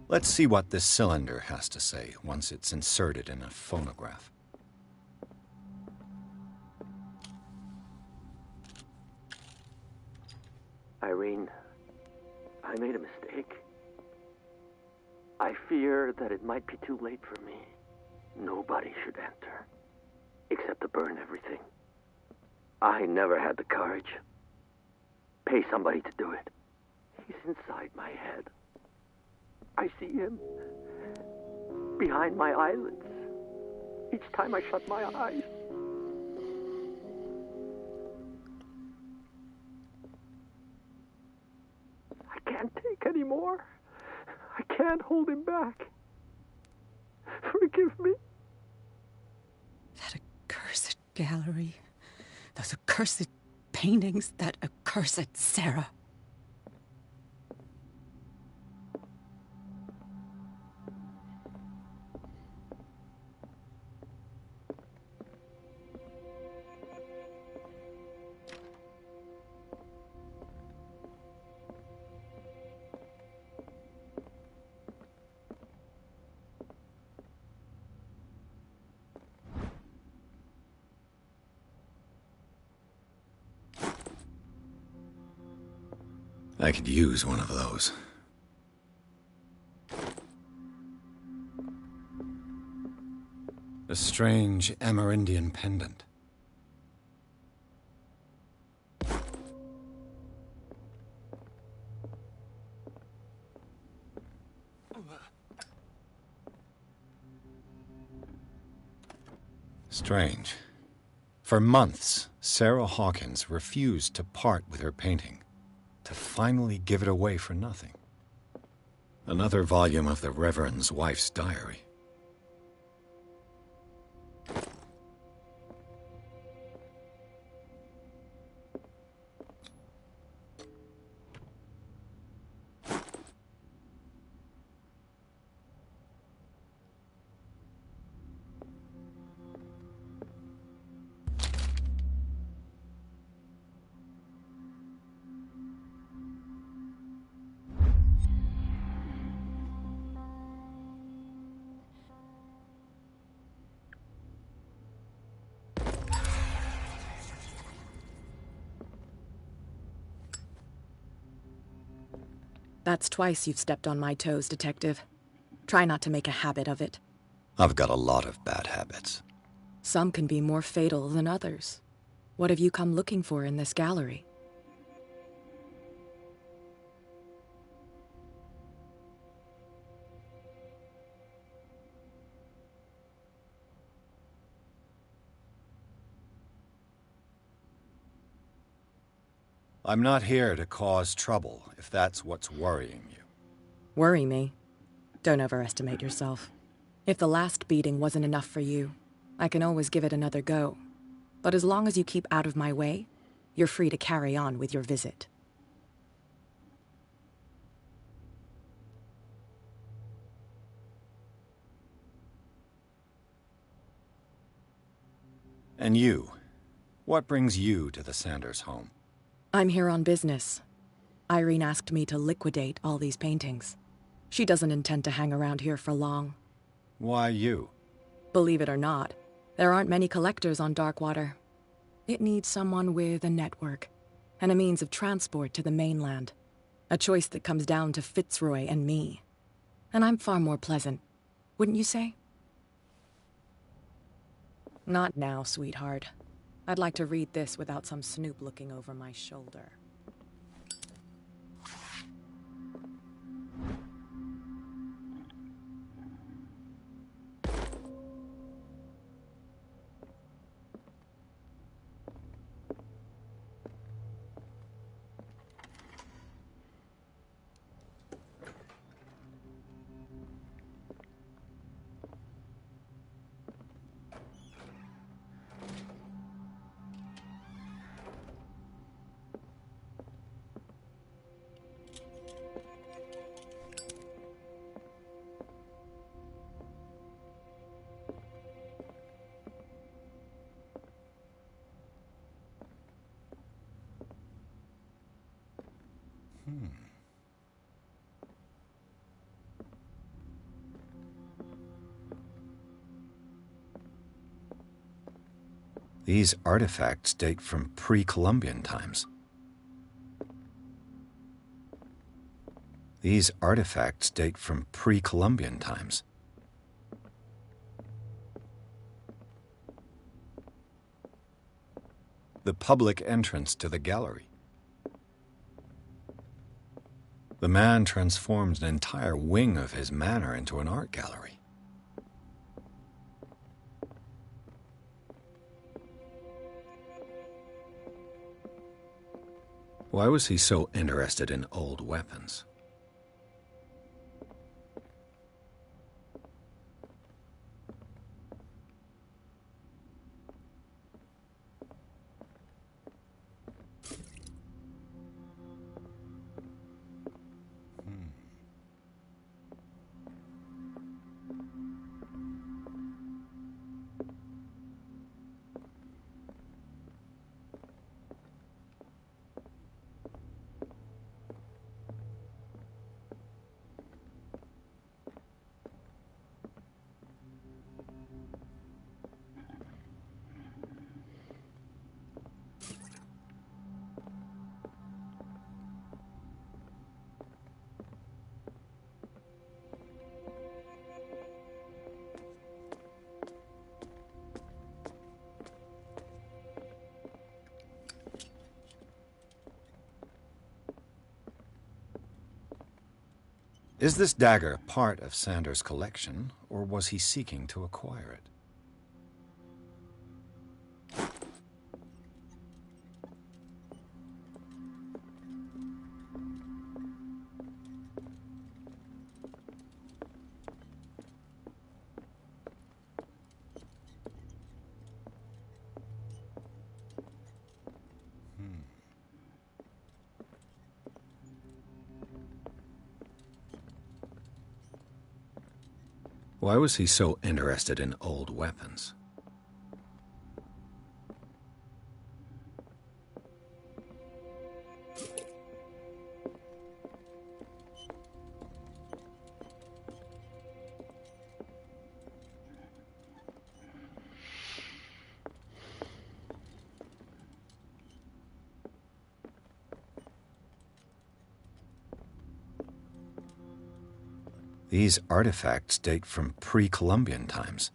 Let's see what this cylinder has to say once it's inserted in a phonograph. Irene, I made a mistake. I fear that it might be too late for me. Nobody should enter, except to burn everything. I never had the courage. Pay somebody to do it. He's inside my head. I see him behind my eyelids each time I shut my eyes. I can't take any more. I can't hold him back. Forgive me. That accursed gallery. Those accursed paintings. That accursed Sarah. I could use one of those. A strange Amerindian pendant. Strange. For months, Sarah Hawkins refused to part with her painting, to finally give it away for nothing. Another volume of the Reverend's wife's diary. That's twice you've stepped on my toes, Detective. Try not to make a habit of it. I've got a lot of bad habits. Some can be more fatal than others. What have you come looking for in this gallery? I'm not here to cause trouble, if that's what's worrying you. Worry me? Don't overestimate yourself. If the last beating wasn't enough for you, I can always give it another go. But as long as you keep out of my way, you're free to carry on with your visit. And you? What brings you to the Sanders home? I'm here on business. Irene asked me to liquidate all these paintings. She doesn't intend to hang around here for long. Why you? Believe it or not, there aren't many collectors on Darkwater. It needs someone with a network, and a means of transport to the mainland. A choice that comes down to Fitzroy and me. And I'm far more pleasant, wouldn't you say? Not now, sweetheart. I'd like to read this without some snoop looking over my shoulder. These artifacts date from pre-Columbian times. These artifacts date from pre-Columbian times. The public entrance to the gallery. The man transforms an entire wing of his manor into an art gallery. Why was he so interested in old weapons? Is this dagger part of Sanders' collection, or was he seeking to acquire it? Why was he so interested in old weapons? These artifacts date from pre-Columbian times.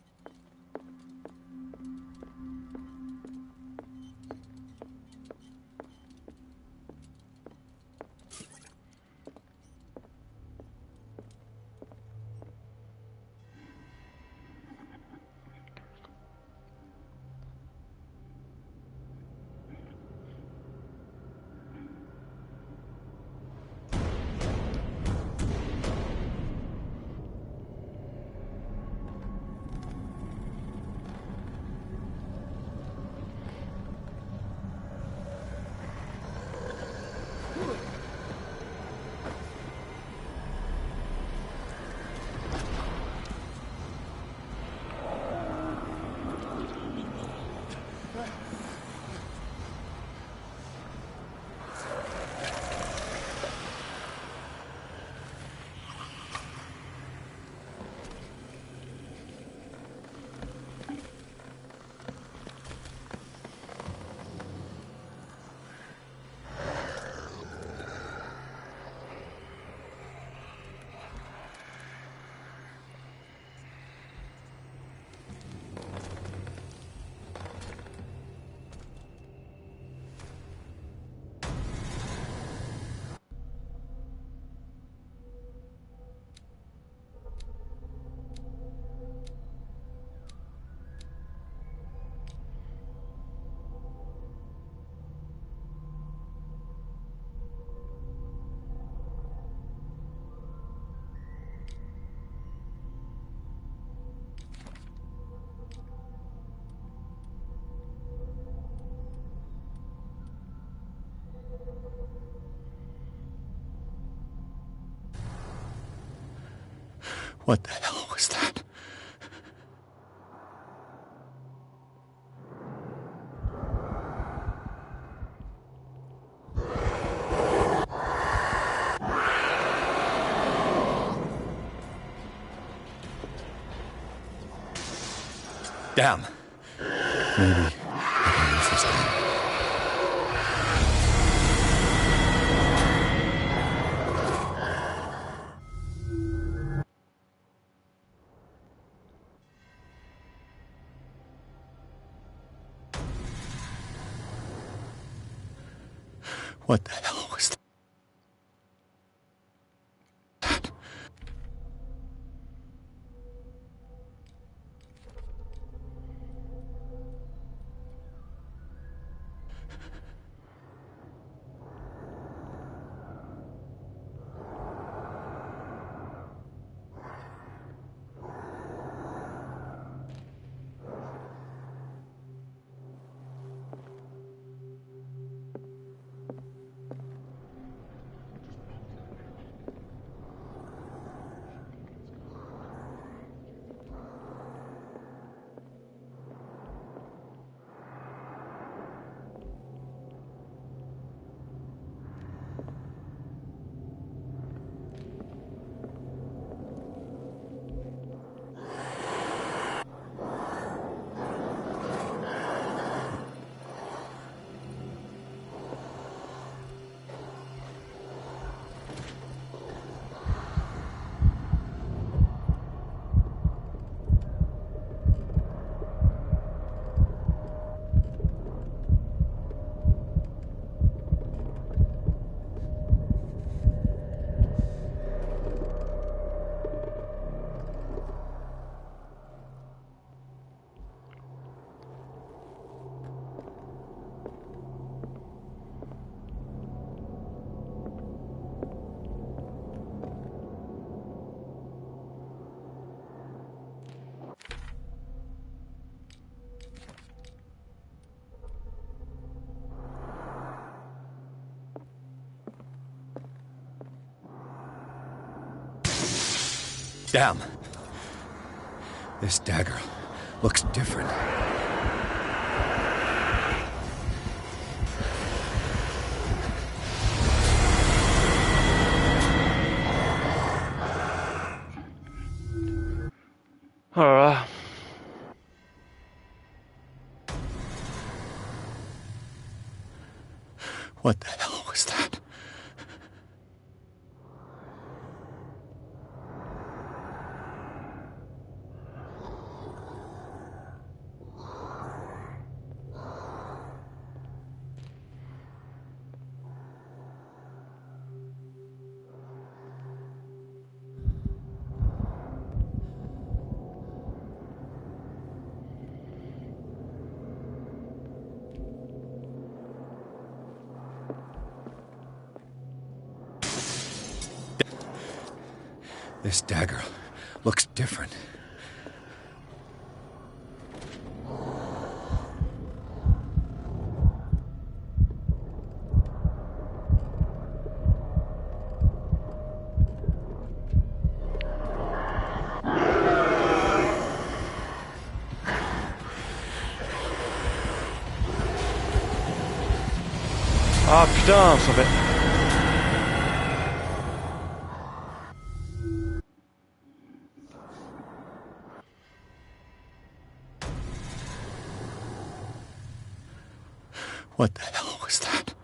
What the hell was that? Damn. Maybe was that? What the hell was that? Damn. This dagger looks different. Oh là là. What the hell was that? This dagger looks different. Ah putain, ça fait... What the hell was that?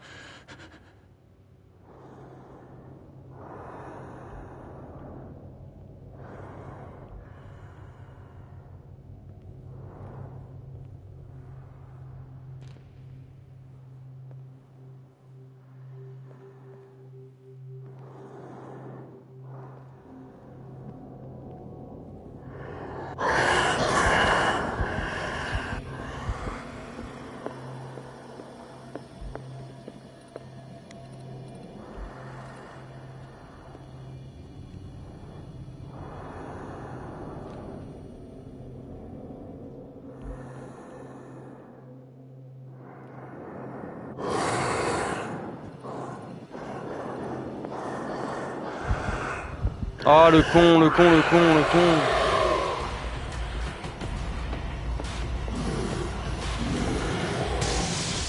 Ah le con, le con, le con, le con.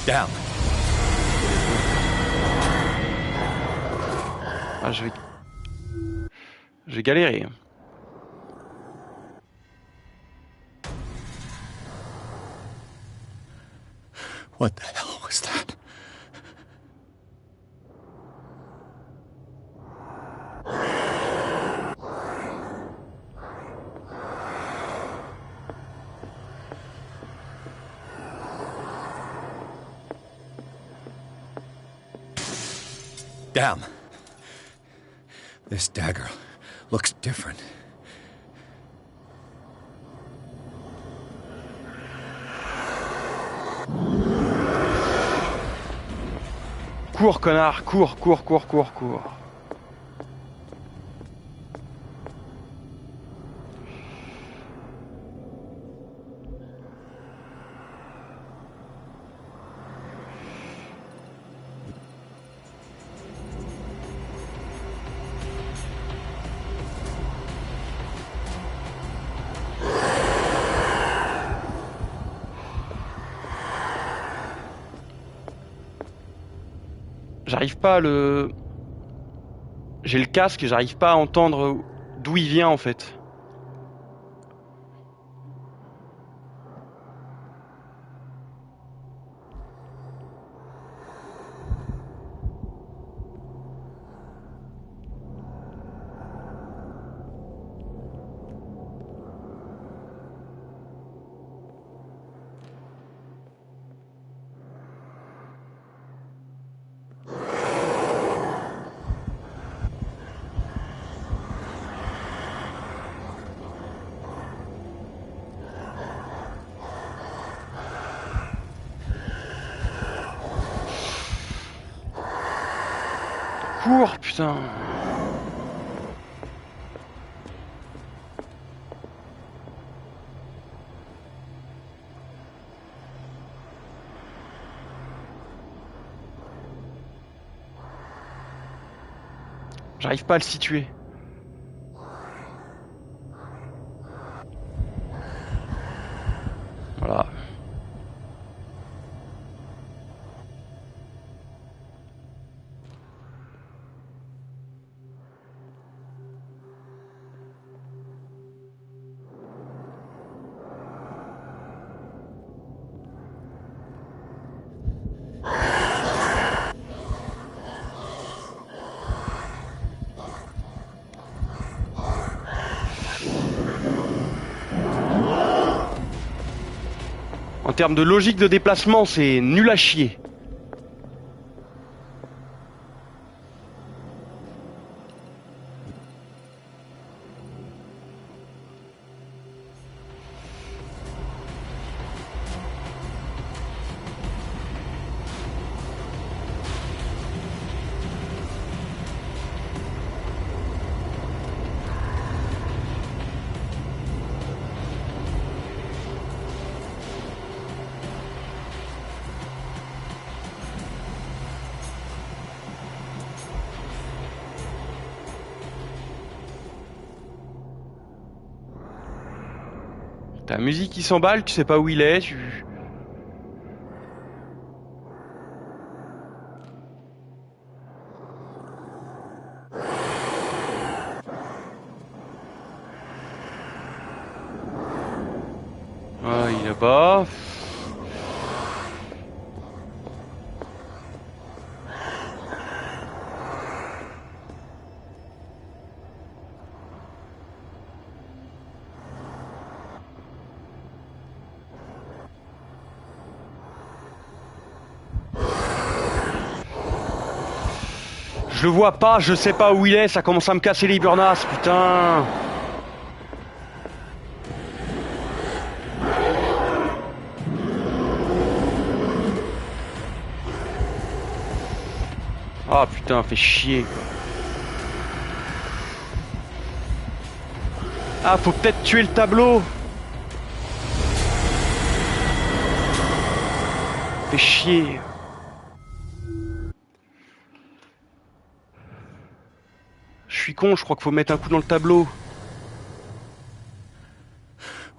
Down. Ah je vais galérer. What the hell was that? Damn. This dagger looks different. Cours, connard, cours, cours, cours, cours, cours. J'arrive pas à le... J'ai le casque et j'arrive pas à entendre d'où il vient en fait. Cours, putain. J'arrive pas à le situer. Voilà. En termes de logique de déplacement, c'est nul à chier. Ta musique qui s'emballe, tu sais pas où il est, tu... Ah, il est là-bas. Je le vois pas, je sais pas où il est, ça commence à me casser les burnasses, putain. Ah putain, fait chier quoi. Ah, faut peut-être tuer le tableau. Fait chier. Je suis con, je crois qu'il faut mettre un coup dans le tableau.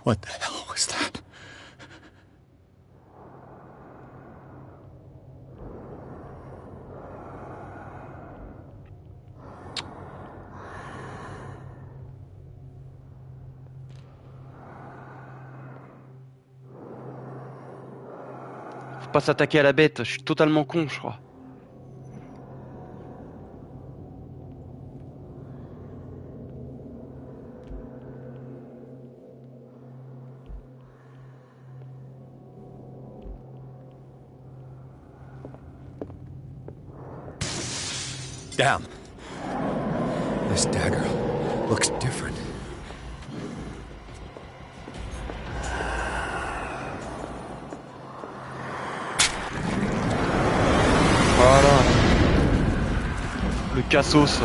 What the hell was that? Faut pas s'attaquer à la bête, je suis totalement con, je crois. Damn. This dagger looks different. Voilà. Le cassos.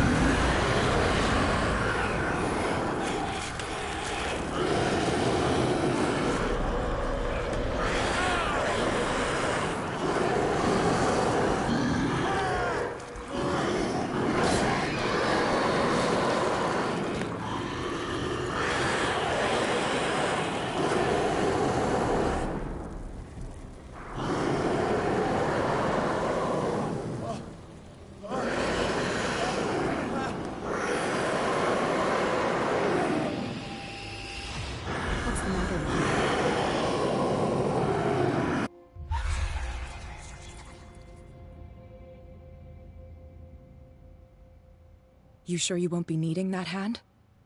You sure you won't be needing that hand?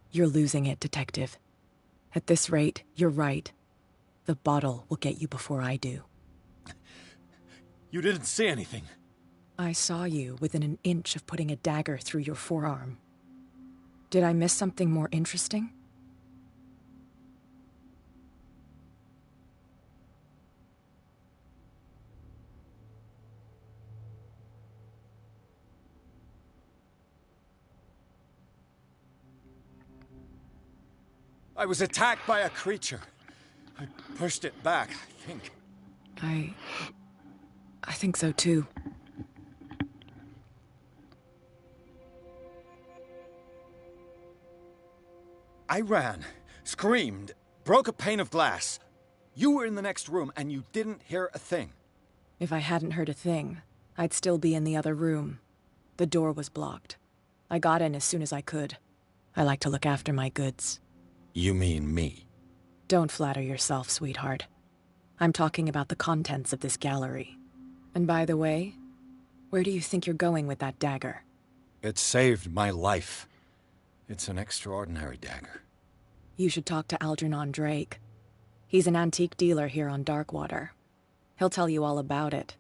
You're losing it, Detective. At this rate, you're right. The bottle will get you before I do. You didn't see anything. I saw you within an inch of putting a dagger through your forearm. Did I miss something more interesting? I was attacked by a creature. I pushed it back, I think. I think so too. I ran, screamed, broke a pane of glass. You were in the next room and you didn't hear a thing. If I hadn't heard a thing, I'd still be in the other room. The door was blocked. I got in as soon as I could. I like to look after my goods. You mean me? Don't flatter yourself, sweetheart. I'm talking about the contents of this gallery. And by the way, where do you think you're going with that dagger? It saved my life. It's an extraordinary dagger. You should talk to Algernon Drake. He's an antique dealer here on Darkwater. He'll tell you all about it.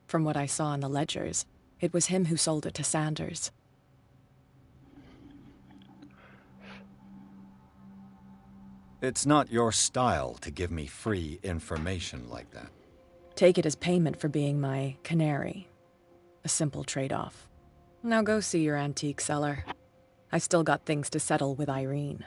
From what I saw in the ledgers, it was him who sold it to Sanders. It's not your style to give me free information like that. Take it as payment for being my canary. A simple trade-off. Now go see your antique seller. I still got things to settle with Irene.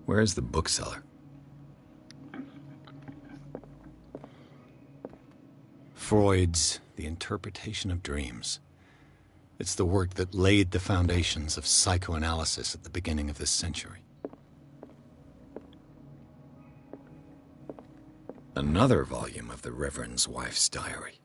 Where's the bookseller? Freud's The Interpretation of Dreams. It's the work that laid the foundations of psychoanalysis at the beginning of this century. Another volume of the Reverend's wife's diary.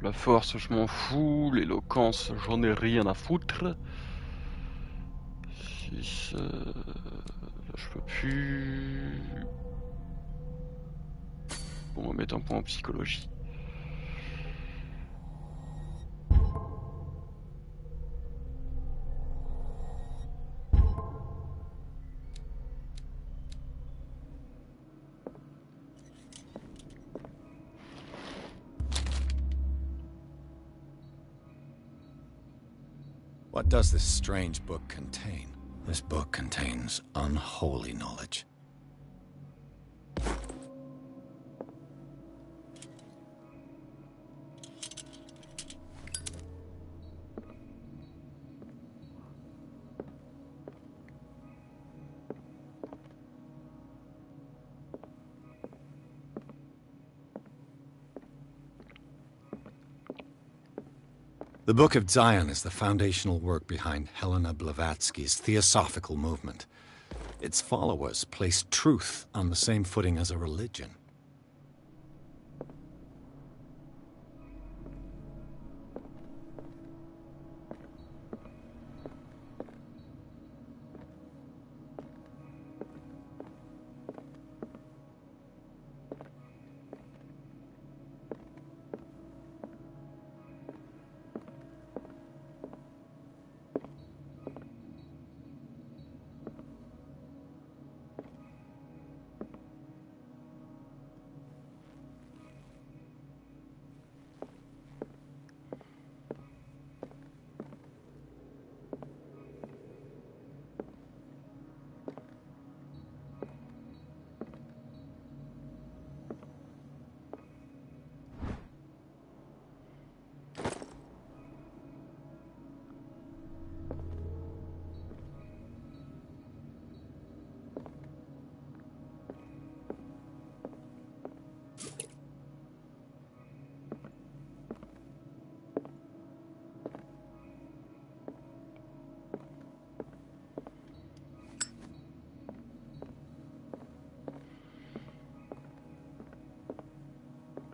La force, je m'en fous. L'éloquence, j'en ai rien à foutre. 6... Là, je peux plus... Bon, on va mettre un point en psychologie. What does this strange book contain? This book contains unholy knowledge. The Book of Zion is the foundational work behind Helena Blavatsky's Theosophical movement. Its followers place truth on the same footing as a religion.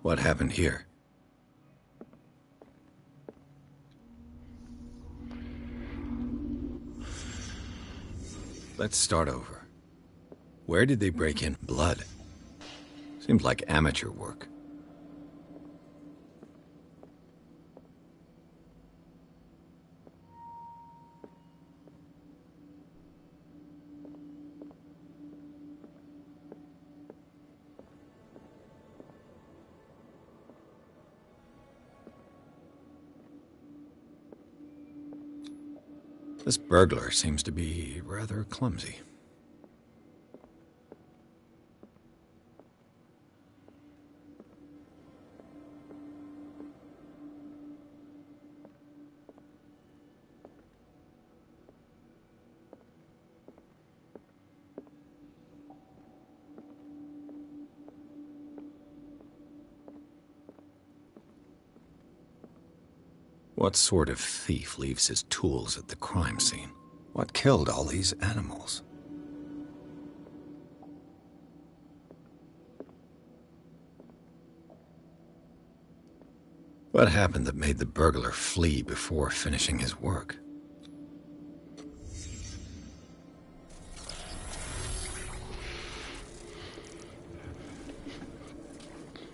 What happened here? Let's start over. Where did they break in? Blood. Seems like amateur work. This burglar seems to be rather clumsy. What sort of thief leaves his tools at the crime scene? What killed all these animals? What happened that made the burglar flee before finishing his work?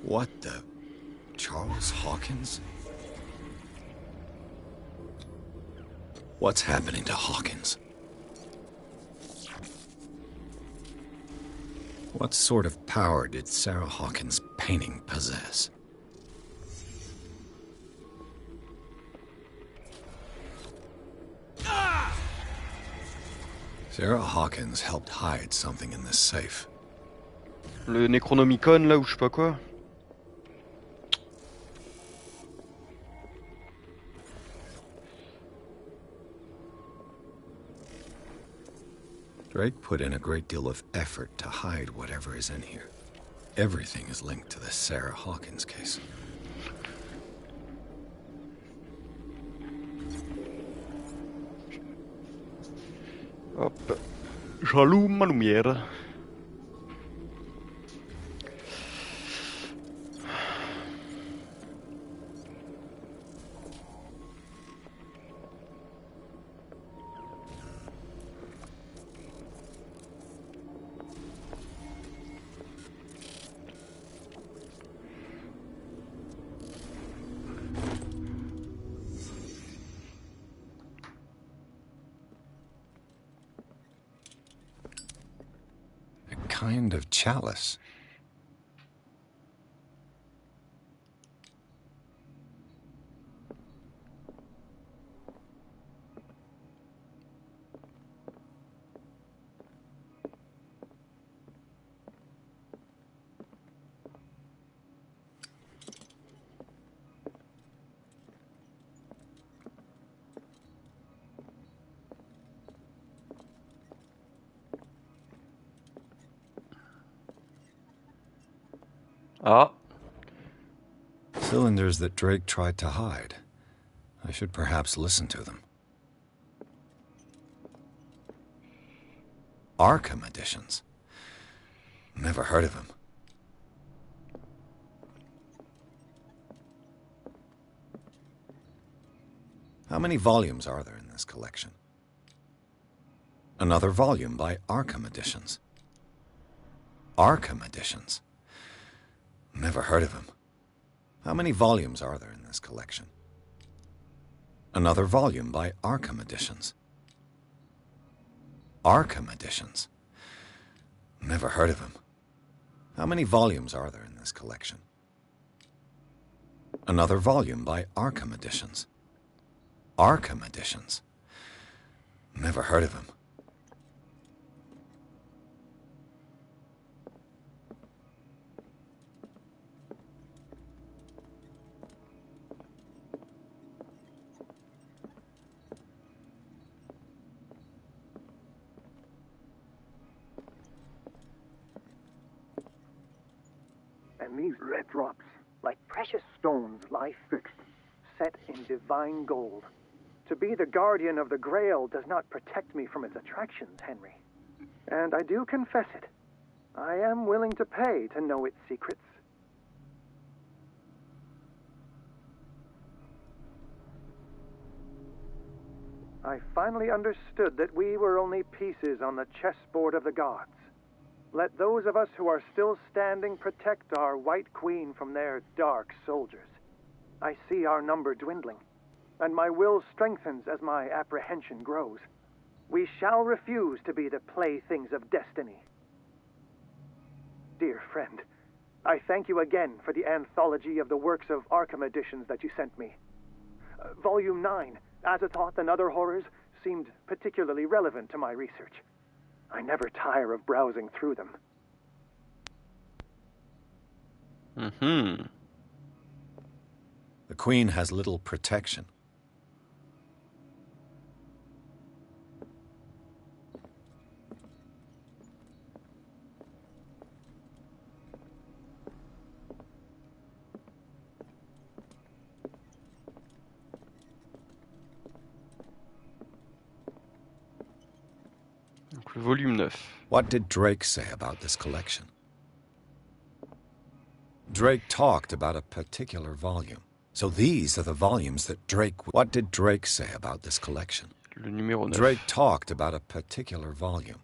What the... Charles Hawkins? What's happening to Hawkins? What sort of power did Sarah Hawkins' painting possess? Sarah Hawkins helped hide something in this safe. Le Necronomicon, là, ou je sais pas quoi. Drake put in a great deal of effort to hide whatever is in here. Everything is linked to the Sarah Hawkins case. Hop. J'allume ma lumière. kind of chalice. Ah. Cylinders that Drake tried to hide. I should perhaps listen to them. Arkham editions. Never heard of him. How many volumes are there in this collection? Another volume by Arkham Editions. Arkham Editions. Never heard of him. How many volumes are there in this collection? Another volume by Arkham Editions. Arkham Editions. Never heard of him. How many volumes are there in this collection? Another volume by Arkham Editions. Arkham Editions. Never heard of him. And these red drops, like precious stones, lie fixed, set in divine gold. To be the guardian of the Grail does not protect me from its attractions, Henry. And I do confess it. I am willing to pay to know its secrets. I finally understood that we were only pieces on the chessboard of the gods. Let those of us who are still standing protect our White Queen from their dark soldiers. I see our number dwindling, and my will strengthens as my apprehension grows. We shall refuse to be the playthings of destiny. Dear friend, I thank you again for the anthology of the works of Arkham editions that you sent me. Volume 9, Azathoth and Other Horrors, seemed particularly relevant to my research. I never tire of browsing through them. The Queen has little protection. Donc le volume 9. What did Drake say about this collection? Drake talked about a particular volume. So these are the volumes that Drake... What did Drake say about this collection? Le numéro 9. Drake talked about a particular volume.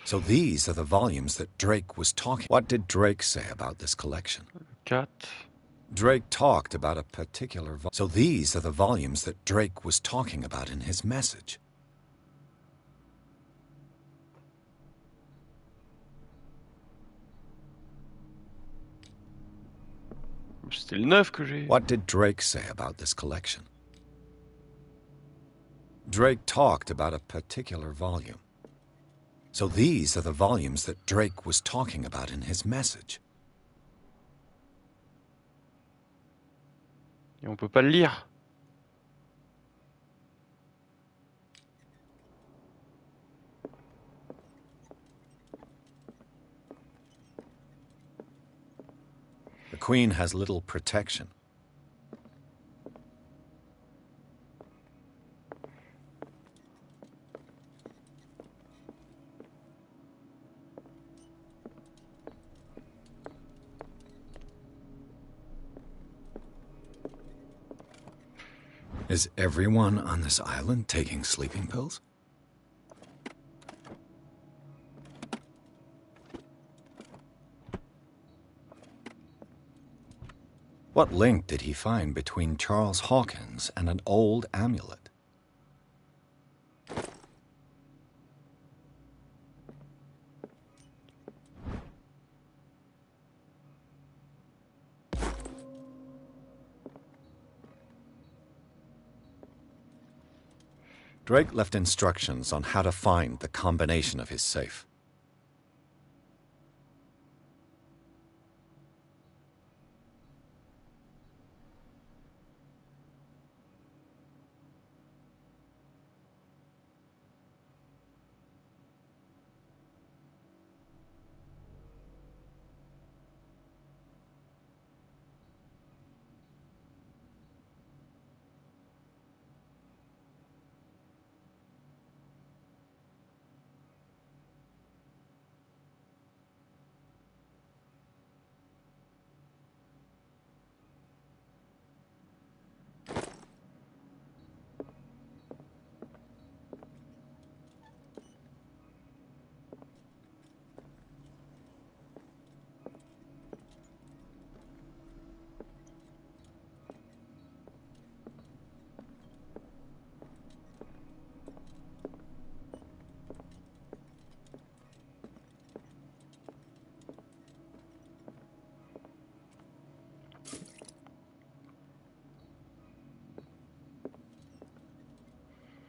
So these are the volumes that Drake was talking... What did Drake say about this collection? 4. Drake talked about a particular... So these are the volumes that Drake was talking about in his message. C'était le 9 que j'ai. What did Drake say about this collection? Drake talked about a particular volume. So these are the volumes that Drake was talking about in his message. Et on peut pas le lire. The Queen has little protection. Is everyone on this island taking sleeping pills? What link did he find between Charles Hawkins and an old amulet? Drake left instructions on how to find the combination of his safe.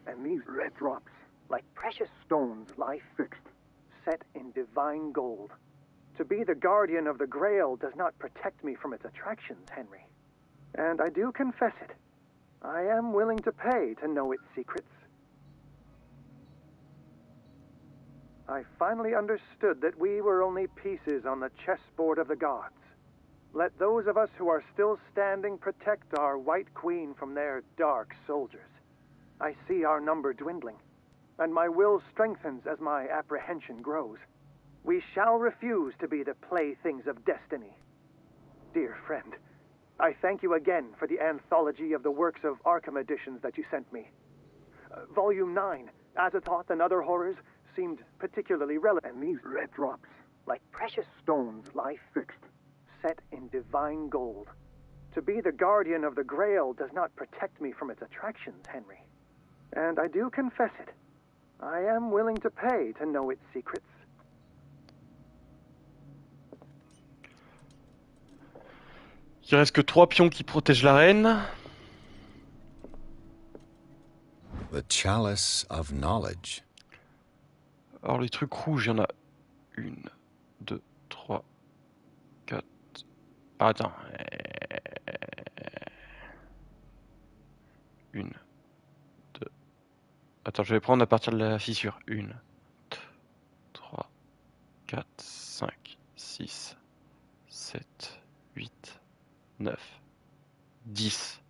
And these red drops, like precious stones, lie fixed, set in divine gold. To be the guardian of the Grail does not protect me from its attractions, Henry. And I do confess it. I am willing to pay to know its secrets. I finally understood that we were only pieces on the chessboard of the gods. Let those of us who are still standing protect our White Queen from their dark soldiers. I see our number dwindling, and my will strengthens as my apprehension grows. We shall refuse to be the playthings of destiny. Dear friend, I thank you again for the anthology of the works of Arkham editions that you sent me. Volume 9, Azathoth and Other Horrors, seemed particularly relevant. And these red drops, like precious stones, lie fixed, set in divine gold. To be the guardian of the Grail does not protect me from its attractions, Henry. And I do confess it. I am willing to pay to know its secrets. Il reste que 3 pions qui protègent la reine. The Chalice of Knowledge. Alors les trucs rouges, il y en a 1, 2, 3, 4... Ah, attends. 1, 2... Attends, je vais prendre à partir de la fissure. 1, 2, 3, 4, 5, 6, 7, 8, 9, 10.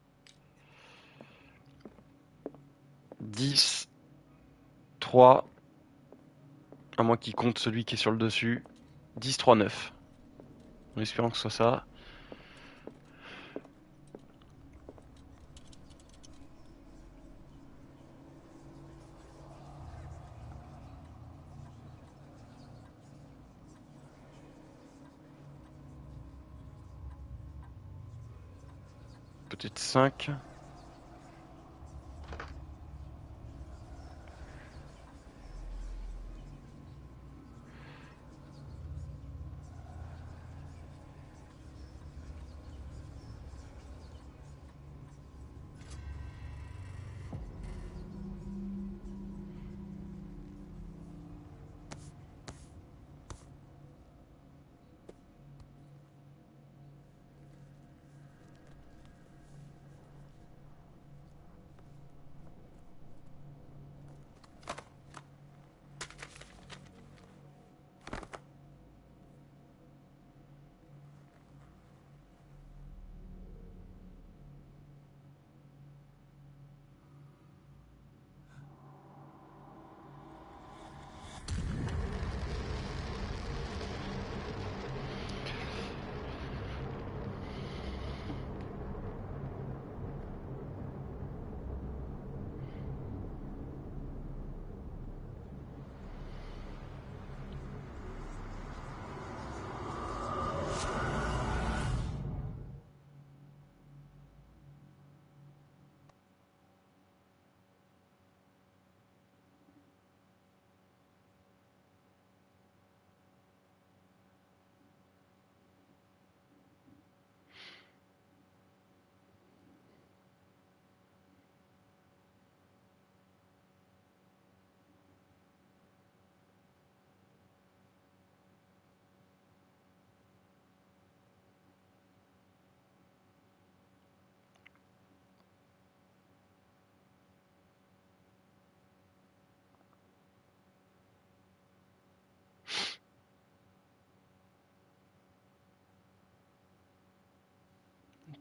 10, 3, à moins qu'il compte celui qui est sur le dessus. 10, 3, 9. En espérant que ce soit ça. Peut-être 5.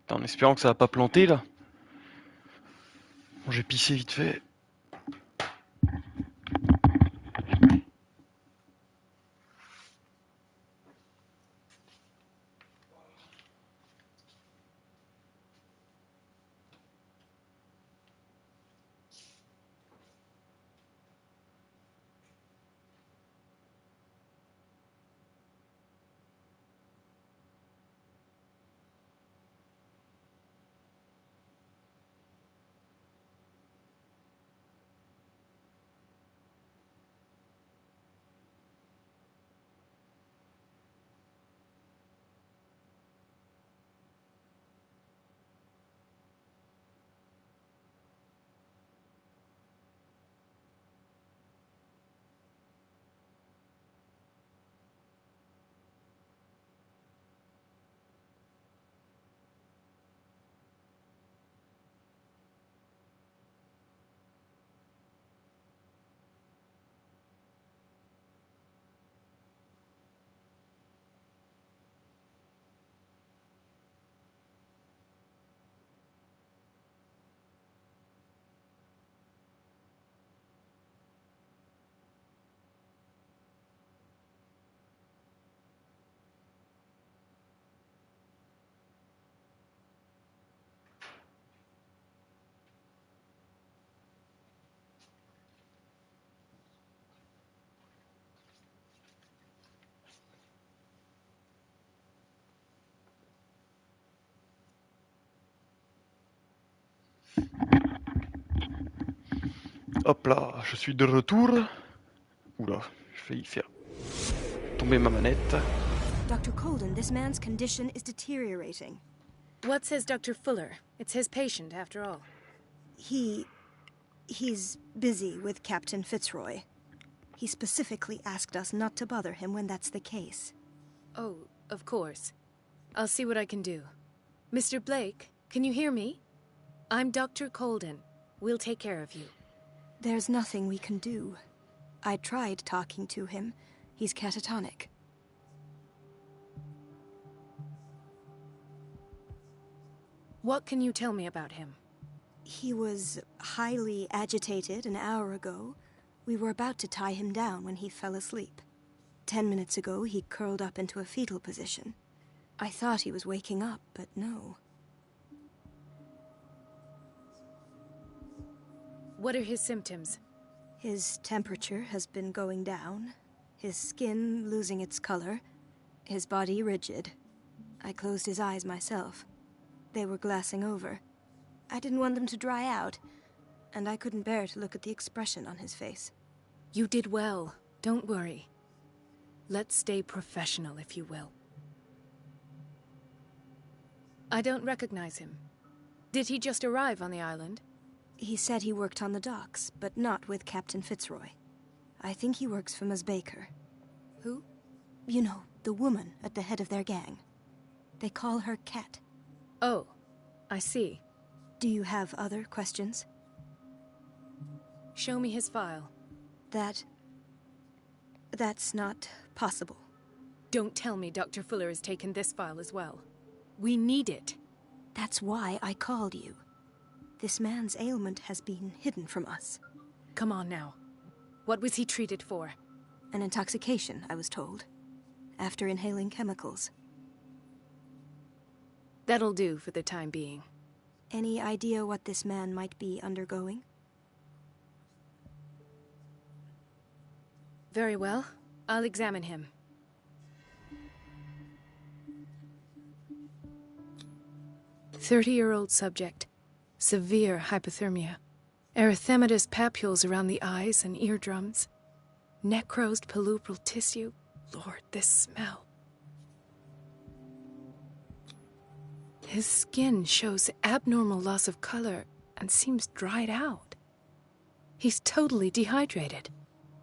En espérant que ça va pas planter là. Bon, j'ai pissé vite fait. Hop là, je suis de retour. Oula, j'ai failli faire tomber ma manette. Dr. Colden, this man's condition is deteriorating. What says Dr. Fuller? It's his patient, after all. He's busy with Captain Fitzroy. He specifically asked us not to bother him when that's the case. Oh, of course. I'll see what I can do. Mr. Blake, can you hear me? I'm Dr. Colden. We'll take care of you. There's nothing we can do. I tried talking to him. He's catatonic. What can you tell me about him? He was highly agitated an hour ago. We were about to tie him down when he fell asleep. 10 minutes ago, he curled up into a fetal position. I thought he was waking up, but no. What are his symptoms? His temperature has been going down, his skin losing its color, his body rigid. I closed his eyes myself. They were glassing over. I didn't want them to dry out, and I couldn't bear to look at the expression on his face. You did well. Don't worry. Let's stay professional, if you will. I don't recognize him. Did he just arrive on the island? He said he worked on the docks, but not with Captain Fitzroy. I think he works for Ms. Baker. Who? You know, the woman at the head of their gang. They call her Cat. Oh, I see. Do you have other questions? Show me his file. That's not possible. Don't tell me Dr. Fuller has taken this file as well. We need it. That's why I called you. This man's ailment has been hidden from us. Come on now. What was he treated for? An intoxication, I was told. After inhaling chemicals. That'll do for the time being. Any idea what this man might be undergoing? Very well. I'll examine him. "30-year-old subject. Severe hypothermia. Erythematous papules around the eyes and eardrums. Necrosed palpebral tissue. Lord, this smell. His skin shows abnormal loss of color and seems dried out. He's totally dehydrated.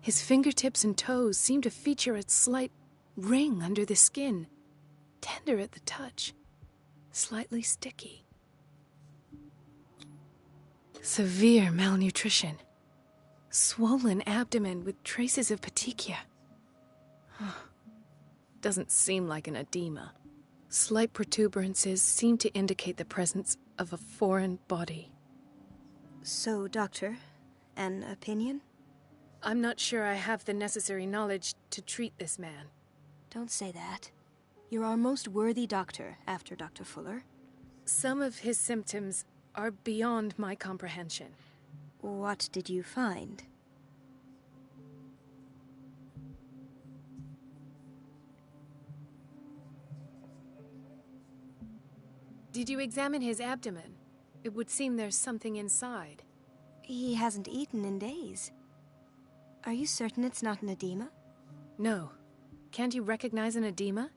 His fingertips and toes seem to feature a slight ring under the skin. Tender at the touch. Slightly sticky. Severe malnutrition. Swollen abdomen with traces of petechia. Doesn't seem like an edema. Slight protuberances seem to indicate the presence of a foreign body. So, Doctor, an opinion? I'm not sure I have the necessary knowledge to treat this man. Don't say that. You're our most worthy doctor after Dr. Fuller. Some of his symptoms are beyond my comprehension. What did you find? Did you examine his abdomen? It would seem there's something inside. He hasn't eaten in days. Are you certain it's not an edema? No. Can't you recognize an edema?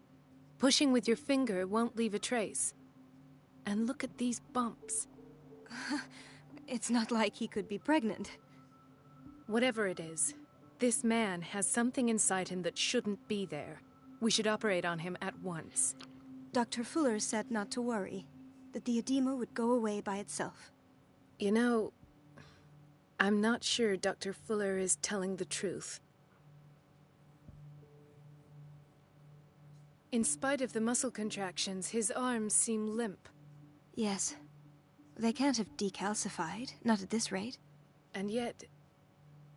Pushing with your finger won't leave a trace. And look at these bumps. It's not like he could be pregnant. Whatever it is, this man has something inside him that shouldn't be there. We should operate on him at once. Dr. Fuller said not to worry, that the edema would go away by itself. You know, I'm not sure Dr. Fuller is telling the truth. In spite of the muscle contractions, his arms seem limp. Yes. They can't have decalcified, not at this rate. And yet,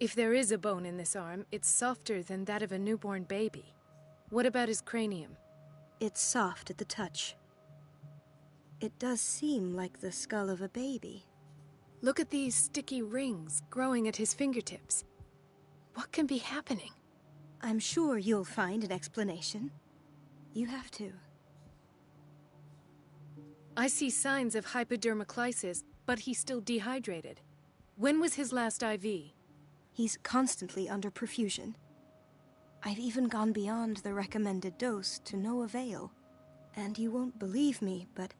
if there is a bone in this arm, it's softer than that of a newborn baby. What about his cranium? It's soft at the touch. It does seem like the skull of a baby. Look at these sticky rings growing at his fingertips. What can be happening? I'm sure you'll find an explanation. You have to. I see signs of hypodermoclysis, but he's still dehydrated. When was his last IV? He's constantly under perfusion. I've even gone beyond the recommended dose to no avail. And you won't believe me, but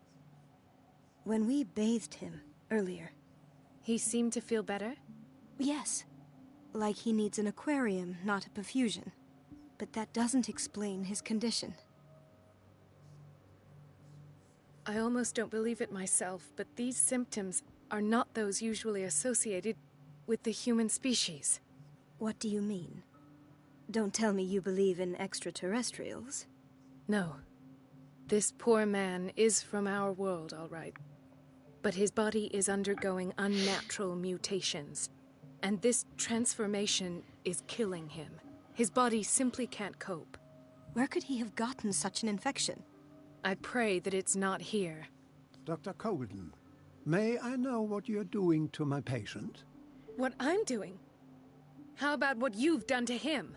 when we bathed him earlier... He seemed to feel better? Yes. Like he needs an aquarium, not a perfusion. But that doesn't explain his condition. I almost don't believe it myself, but these symptoms are not those usually associated with the human species. What do you mean? Don't tell me you believe in extraterrestrials. No. This poor man is from our world, all right. But his body is undergoing unnatural mutations. And this transformation is killing him. His body simply can't cope. Where could he have gotten such an infection? I pray that it's not here. Dr. Colden, may I know what you're doing to my patient? What I'm doing? How about what you've done to him?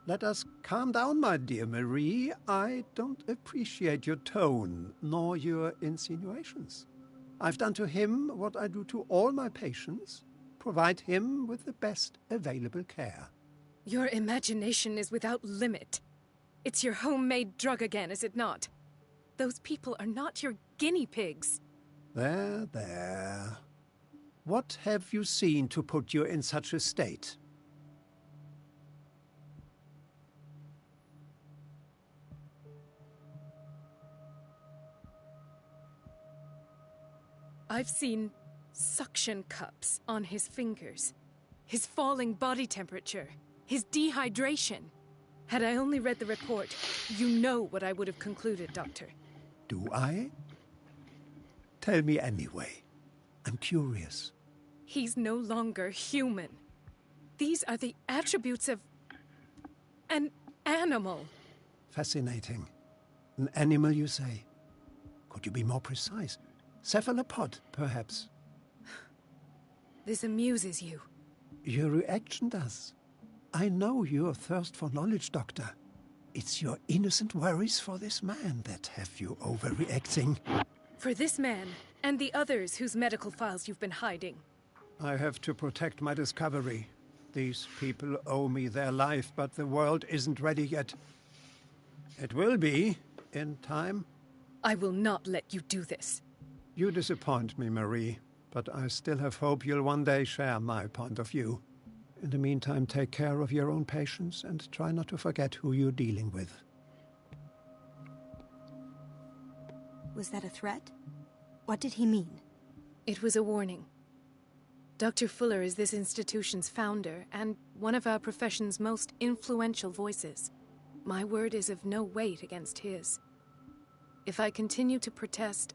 Let us calm down, my dear Marie. I don't appreciate your tone, nor your insinuations. I've done to him what I do to all my patients. Provide him with the best available care. Your imagination is without limit. It's your homemade drug again, is it not? Those people are not your guinea pigs. There, there. What have you seen to put you in such a state? I've seen suction cups on his fingers, his falling body temperature, his dehydration. Had I only read the report, you know what I would have concluded, Doctor. Do I? Tell me anyway. I'm curious. He's no longer human. These are the attributes of an animal. Fascinating. An animal, you say? Could you be more precise? Cephalopod, perhaps? This amuses you. Your reaction does. I know your thirst for knowledge, Doctor. It's your innocent worries for this man that have you overreacting. For this man, and the others whose medical files you've been hiding. I have to protect my discovery. These people owe me their life, but the world isn't ready yet. It will be, in time. I will not let you do this. You disappoint me, Marie, but I still have hope you'll one day share my point of view. In the meantime, take care of your own patients and try not to forget who you're dealing with. Was that a threat? What did he mean? It was a warning. Dr. Fuller is this institution's founder and one of our profession's most influential voices. My word is of no weight against his. If I continue to protest,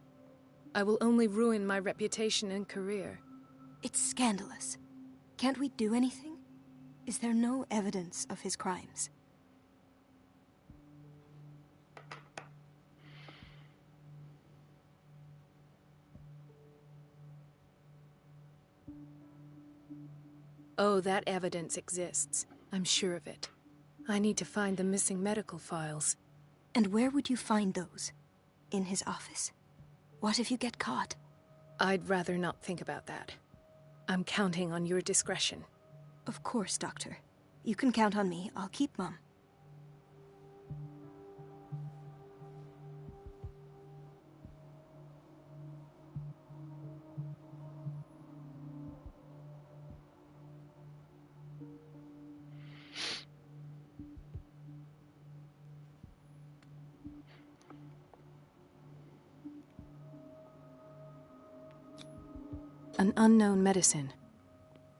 I will only ruin my reputation and career. It's scandalous. Can't we do anything? Is there no evidence of his crimes? Oh, that evidence exists. I'm sure of it. I need to find the missing medical files. And where would you find those? In his office? What if you get caught? I'd rather not think about that. I'm counting on your discretion. Of course, Doctor. You can count on me. I'll keep Mum. An unknown medicine.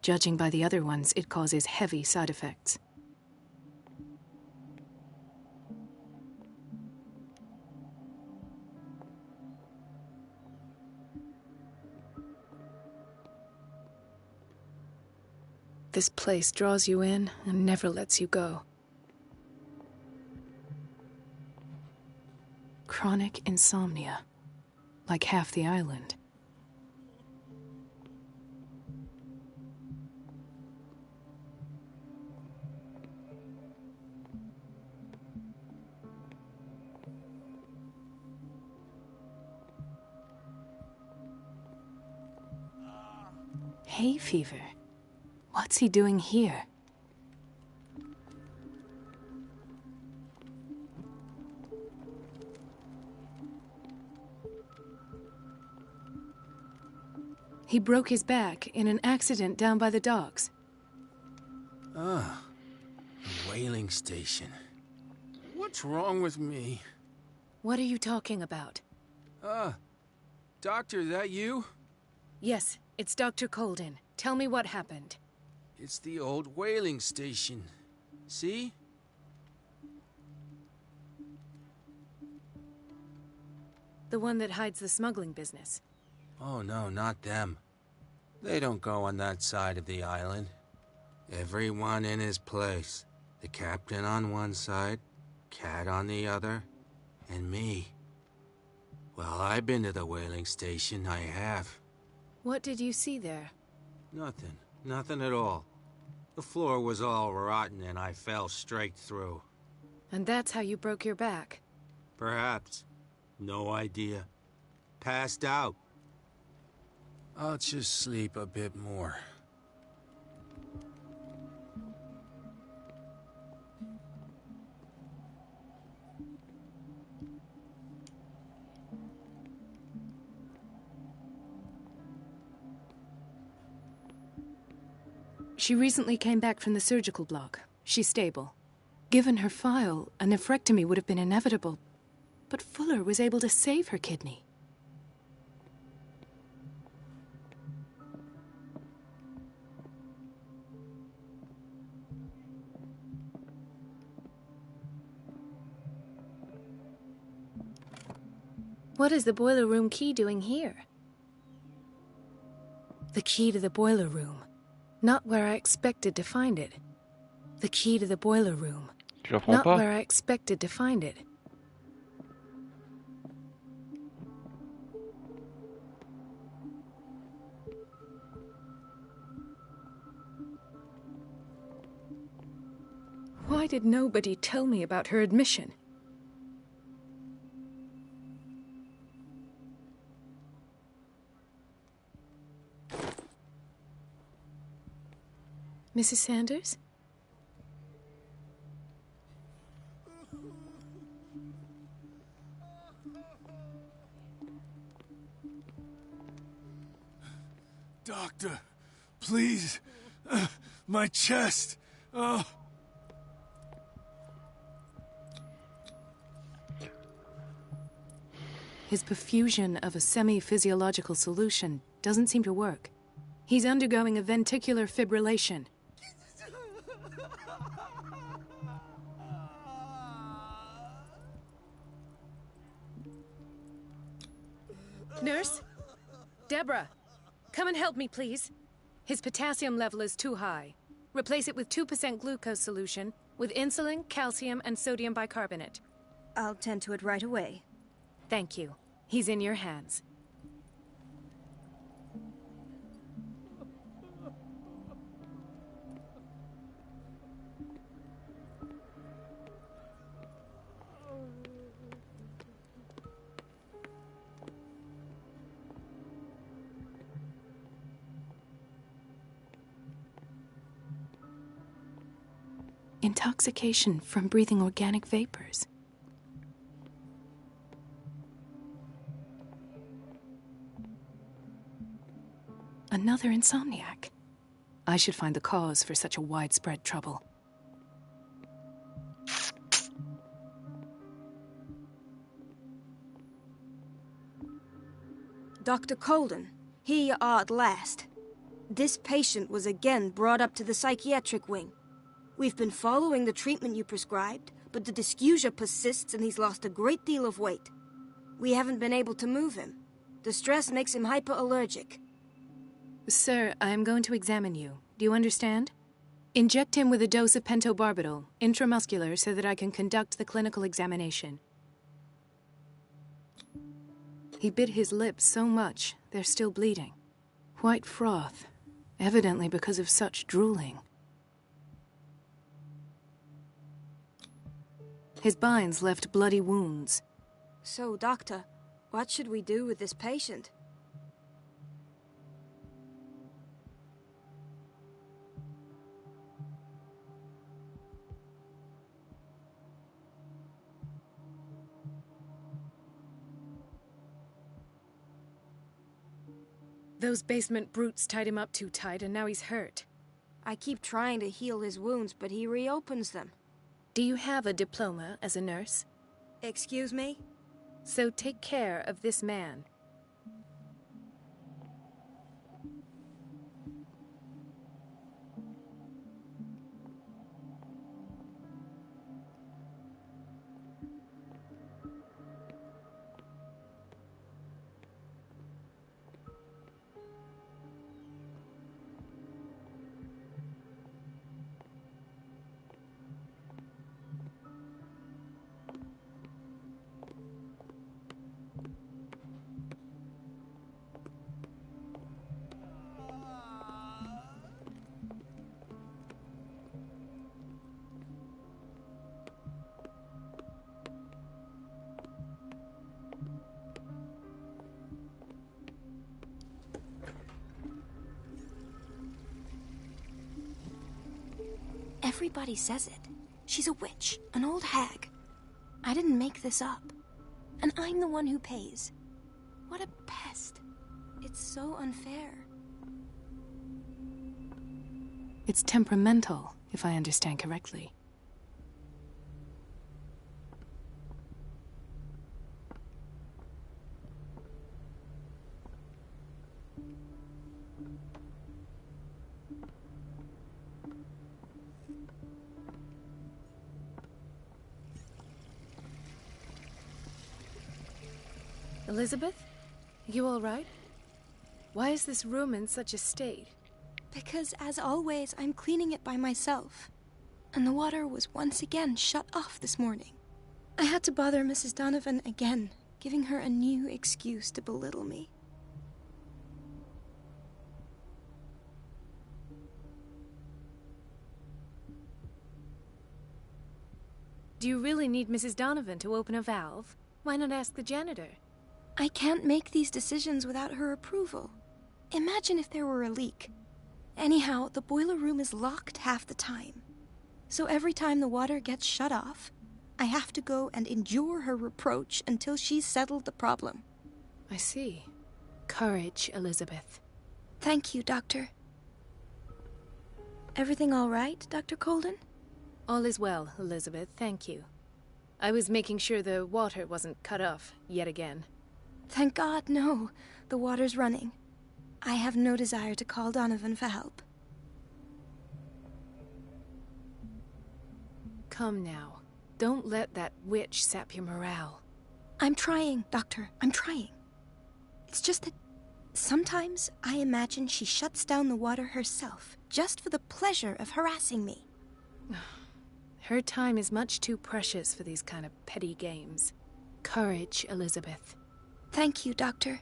Judging by the other ones, it causes heavy side effects. This place draws you in and never lets you go. Chronic insomnia, like half the island. Hay fever. What's he doing here? He broke his back in an accident down by the docks. Ah, the whaling station. What's wrong with me? What are you talking about? Doctor, that you? Yes, it's Dr. Colden. Tell me what happened. It's the old whaling station. See? The one that hides the smuggling business. Oh no, not them. They don't go on that side of the island. Everyone in his place. The captain on one side, Cat on the other, and me. Well, I've been to the whaling station, I have. What did you see there? Nothing. Nothing at all. The floor was all rotten and I fell straight through. And that's how you broke your back? Perhaps. No idea. Passed out. I'll just sleep a bit more. She recently came back from the surgical block. She's stable. Given her file, a nephrectomy would have been inevitable. But Fuller was able to save her kidney. What is the boiler room key doing here? The key to the boiler room. Not where I expected to find it. The key to the boiler room. Tu la prends Not pas? where I expected to find it. Why did nobody tell me about her admission? Mrs. Sanders? Doctor, please. My chest. Oh. His perfusion of a semi-physiological solution doesn't seem to work. He's undergoing a ventricular fibrillation. Nurse? Deborah, come and help me, please. His potassium level is too high. Replace it with 2% glucose solution with insulin, calcium, and sodium bicarbonate. I'll tend to it right away. Thank you. He's in your hands. Intoxication from breathing organic vapors. Another insomniac. I should find the cause for such a widespread trouble. Dr. Colden, here you are at last. This patient was again brought up to the psychiatric wing. We've been following the treatment you prescribed, but the dysgeusia persists and he's lost a great deal of weight. We haven't been able to move him. The stress makes him hyperallergic. Sir, I am going to examine you. Do you understand? Inject him with a dose of pentobarbital, intramuscular, so that I can conduct the clinical examination. He bit his lips so much, they're still bleeding. White froth, evidently because of such drooling. His binds left bloody wounds. So, Doctor, what should we do with this patient? Those basement brutes tied him up too tight, and now he's hurt. I keep trying to heal his wounds, but he reopens them. Do you have a diploma as a nurse? Excuse me? So take care of this man. Everybody says it. She's a witch, an old hag. I didn't make this up. And I'm the one who pays. What a pest. It's so unfair. It's temperamental, if I understand correctly. Elizabeth? You all right? Why is this room in such a state? Because, as always, I'm cleaning it by myself. And the water was once again shut off this morning. I had to bother Mrs. Donovan again, giving her a new excuse to belittle me. Do you really need Mrs. Donovan to open a valve? Why not ask the janitor? I can't make these decisions without her approval. Imagine if there were a leak. Anyhow, the boiler room is locked half the time. So every time the water gets shut off, I have to go and endure her reproach until she's settled the problem. I see. Courage, Elizabeth. Thank you, Doctor. Everything all right, Dr. Colden? All is well, Elizabeth, thank you. I was making sure the water wasn't cut off yet again. Thank God, no. The water's running. I have no desire to call Donovan for help. Come now. Don't let that witch sap your morale. I'm trying, Doctor. I'm trying. It's just that sometimes I imagine she shuts down the water herself, just for the pleasure of harassing me. Her time is much too precious for these kind of petty games. Courage, Elizabeth. Thank you, Doctor.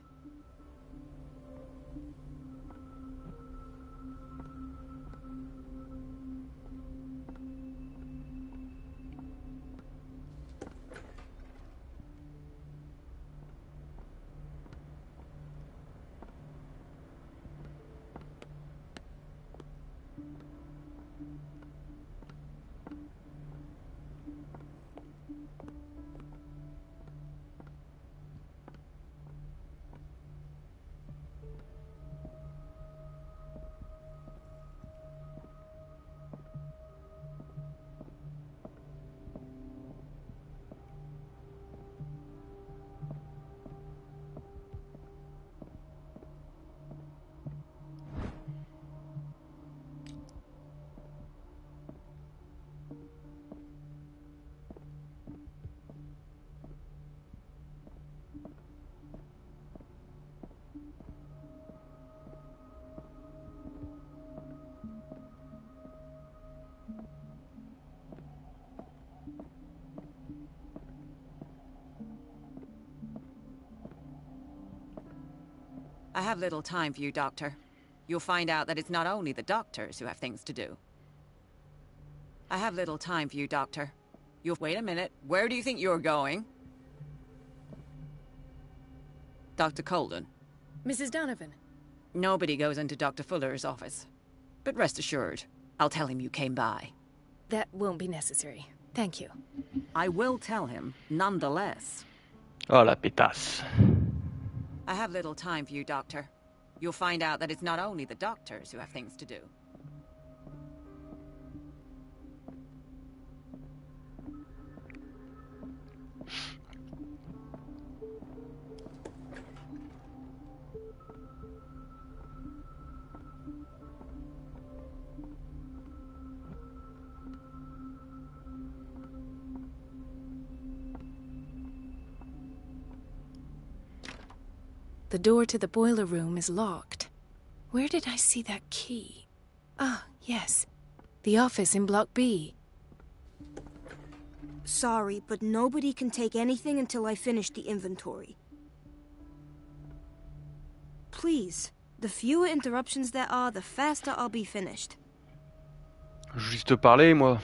I have little time for you, Doctor. You'll find out that it's not only the doctors who have things to do. I have little time for you, Doctor. You'll... Wait a minute. Where do you think you're going? Dr. Colden. Mrs. Donovan. Nobody goes into Dr. Fuller's office. But rest assured, I'll tell him you came by. That won't be necessary. Thank you. I will tell him, nonetheless. Oh, la pétasse. I have little time for you, Doctor. You'll find out that it's not only the doctors who have things to do. The door to the boiler room is locked. Where did I see that key? Ah, yes. The office in Block B. Sorry, but nobody can take anything until I finish the inventory. Please, the fewer interruptions there are, the faster I'll be finished. Juste parler, moi.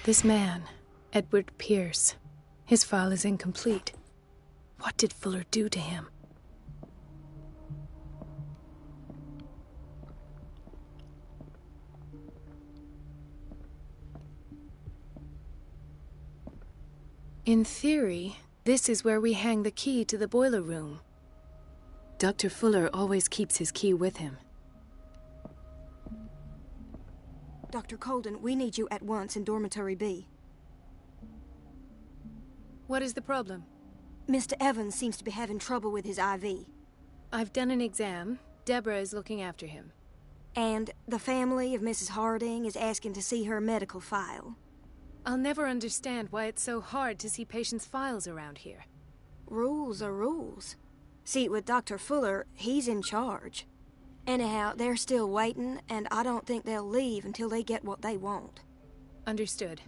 This man, Edward Pierce. His file is incomplete. What did Fuller do to him? In theory, this is where we hang the key to the boiler room. Dr. Fuller always keeps his key with him. Dr. Colden, we need you at once in Dormitory B. What is the problem? Mr. Evans seems to be having trouble with his IV. I've done an exam. Deborah is looking after him. And the family of Mrs. Harding is asking to see her medical file. I'll never understand why it's so hard to see patients' files around here. Rules are rules. See, with Dr. Fuller, he's in charge. Anyhow, they're still waiting, and I don't think they'll leave until they get what they want. Understood.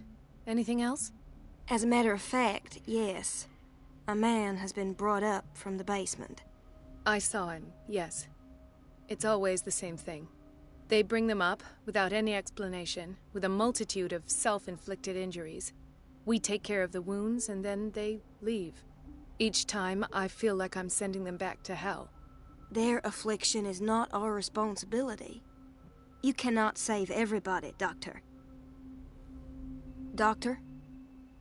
Anything else? As a matter of fact, yes. A man has been brought up from the basement. I saw him, yes. It's always the same thing. They bring them up, without any explanation, with a multitude of self-inflicted injuries. We take care of the wounds, and then they leave. Each time, I feel like I'm sending them back to hell. Their affliction is not our responsibility. You cannot save everybody, Doctor. Doctor,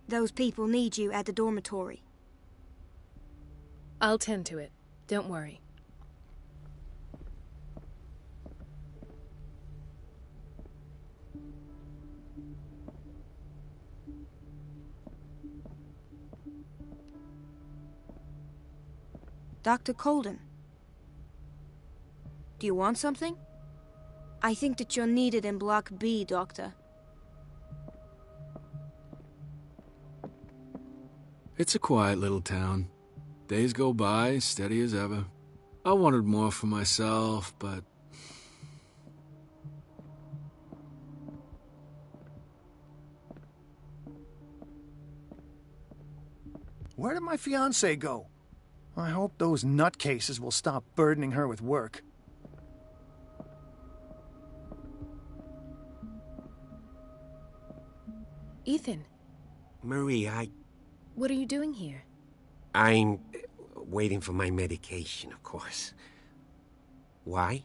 those people need you at the dormitory. I'll tend to it. Don't worry. Dr. Colden. Do you want something? I think that you're needed in Block B, Doctor. It's a quiet little town. Days go by, steady as ever. I wanted more for myself, but... Where did my fiancée go? I hope those nutcases will stop burdening her with work. Ethan, Marie, what are you doing here? I'm waiting for my medication, of course. Why?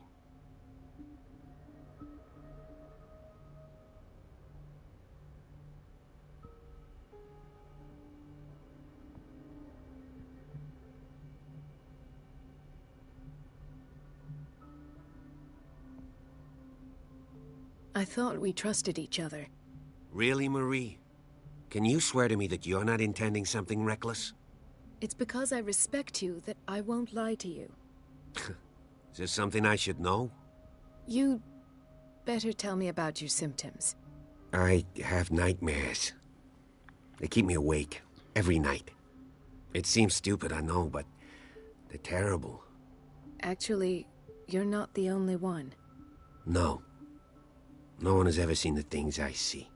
I thought we trusted each other. Really, Marie? Can you swear to me that you're not intending something reckless? It's because I respect you that I won't lie to you. Is there something I should know? You better tell me about your symptoms. I have nightmares. They keep me awake every night. It seems stupid, I know, but they're terrible. Actually, you're not the only one. No. No one has ever seen the things I see.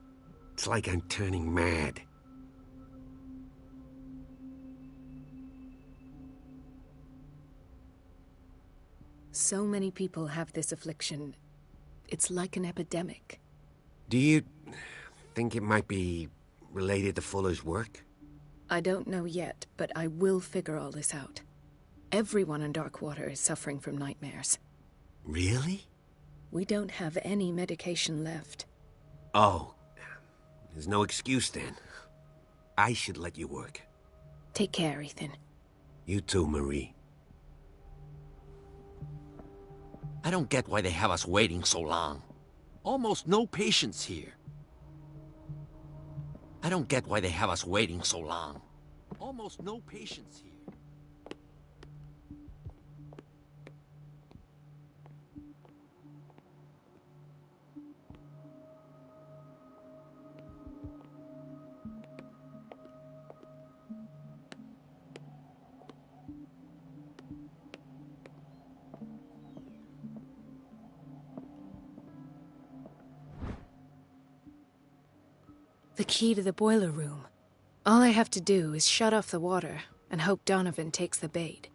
It's like I'm turning mad. So many people have this affliction. It's like an epidemic. Do you think it might be related to Fuller's work? I don't know yet, but I will figure all this out. Everyone in Darkwater is suffering from nightmares. Really? We don't have any medication left. Oh. There's no excuse then. I should let you work. Take care, Ethan. You too, Marie. I don't get why they have us waiting so long. Almost no patients here. I don't get why they have us waiting so long. Almost no patients here. The key to the boiler room. All I have to do is shut off the water and hope Donovan takes the bait.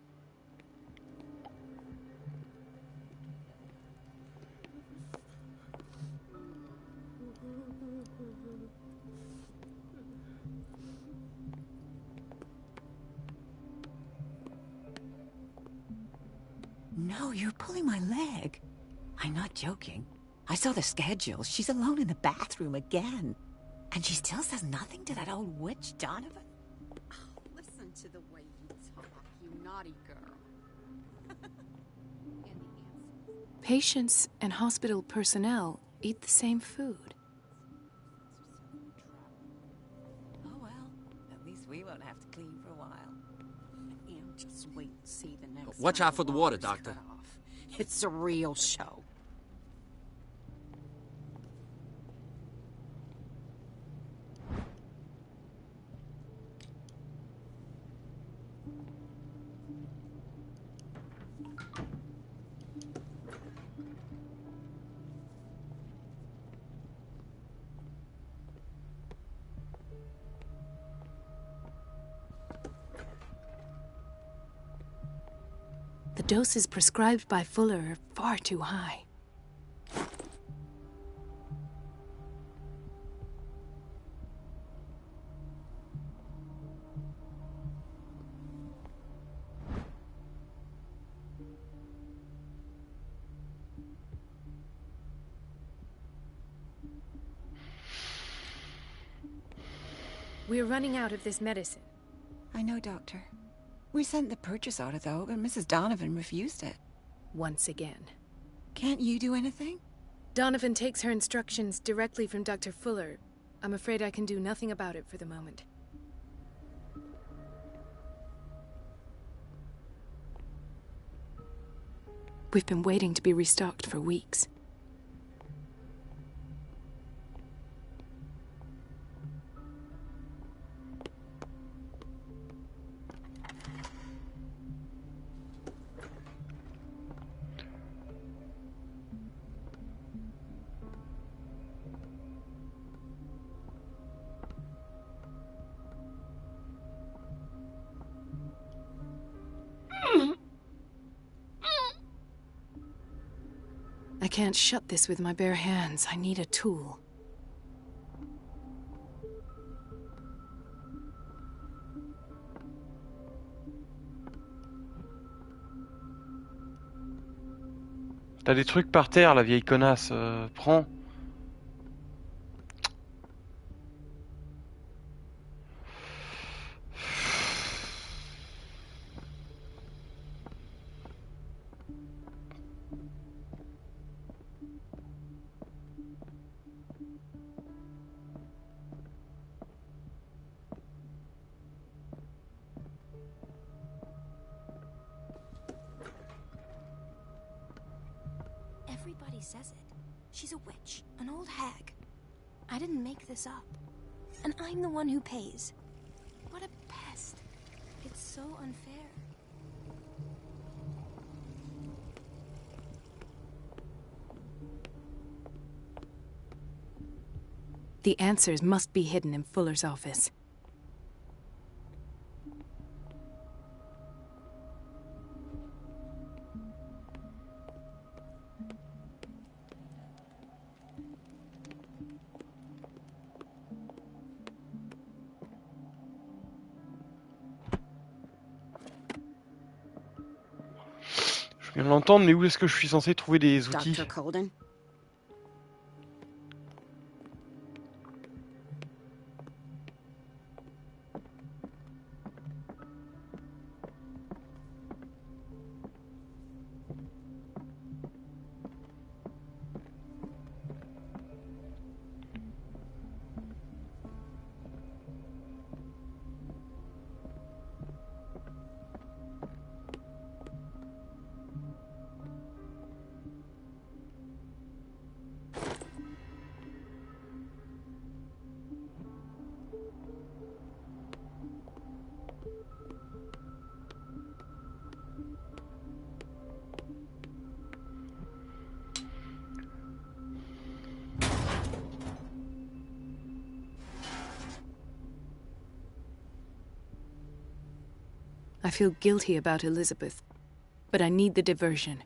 No, you're pulling my leg. I'm not joking. I saw the schedule. She's alone in the bathroom again. And she still says nothing to that old witch, Donovan? Oh, listen to the way you talk, you naughty girl. Patients and hospital personnel eat the same food. Oh well, at least we won't have to clean for a while. And just wait and see the next Watch time out for the water, water's Doctor. cut off. It's a real show. The doses prescribed by Fuller are far too high. We're running out of this medicine. I know, Doctor. We sent the purchase order, though, but Mrs. Donovan refused it. Once again. Can't you do anything? Donovan takes her instructions directly from Dr. Fuller. I'm afraid I can do nothing about it for the moment. We've been waiting to be restocked for weeks. can't shut this with my bare hands. I need a tool. T'as des trucs par terre, la vieille connasse. Prends. Everybody says it. She's a witch, an old hag. I didn't make this up. And I'm the one who pays. What a pest. It's so unfair. The answers must be hidden in Fuller's office. Je viens de l'entendre, mais où est-ce que je suis censé trouver des outils? Dr. Colden? I feel guilty about Elizabeth, but I need the diversion.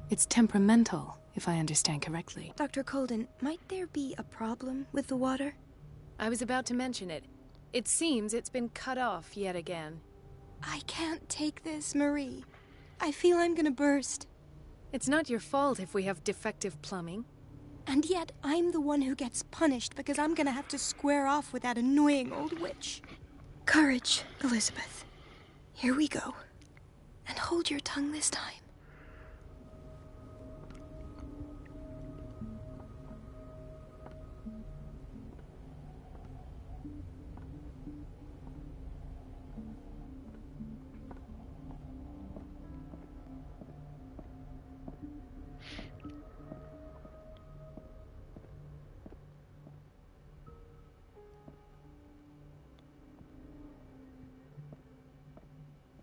It's temperamental, if I understand correctly. Dr. Colden, might there be a problem with the water? I was about to mention it. It seems it's been cut off yet again. I can't take this, Marie. I feel I'm gonna burst. It's not your fault if we have defective plumbing. And yet, I'm the one who gets punished because I'm gonna have to square off with that annoying old witch. Courage, Elizabeth. Here we go. And hold your tongue this time.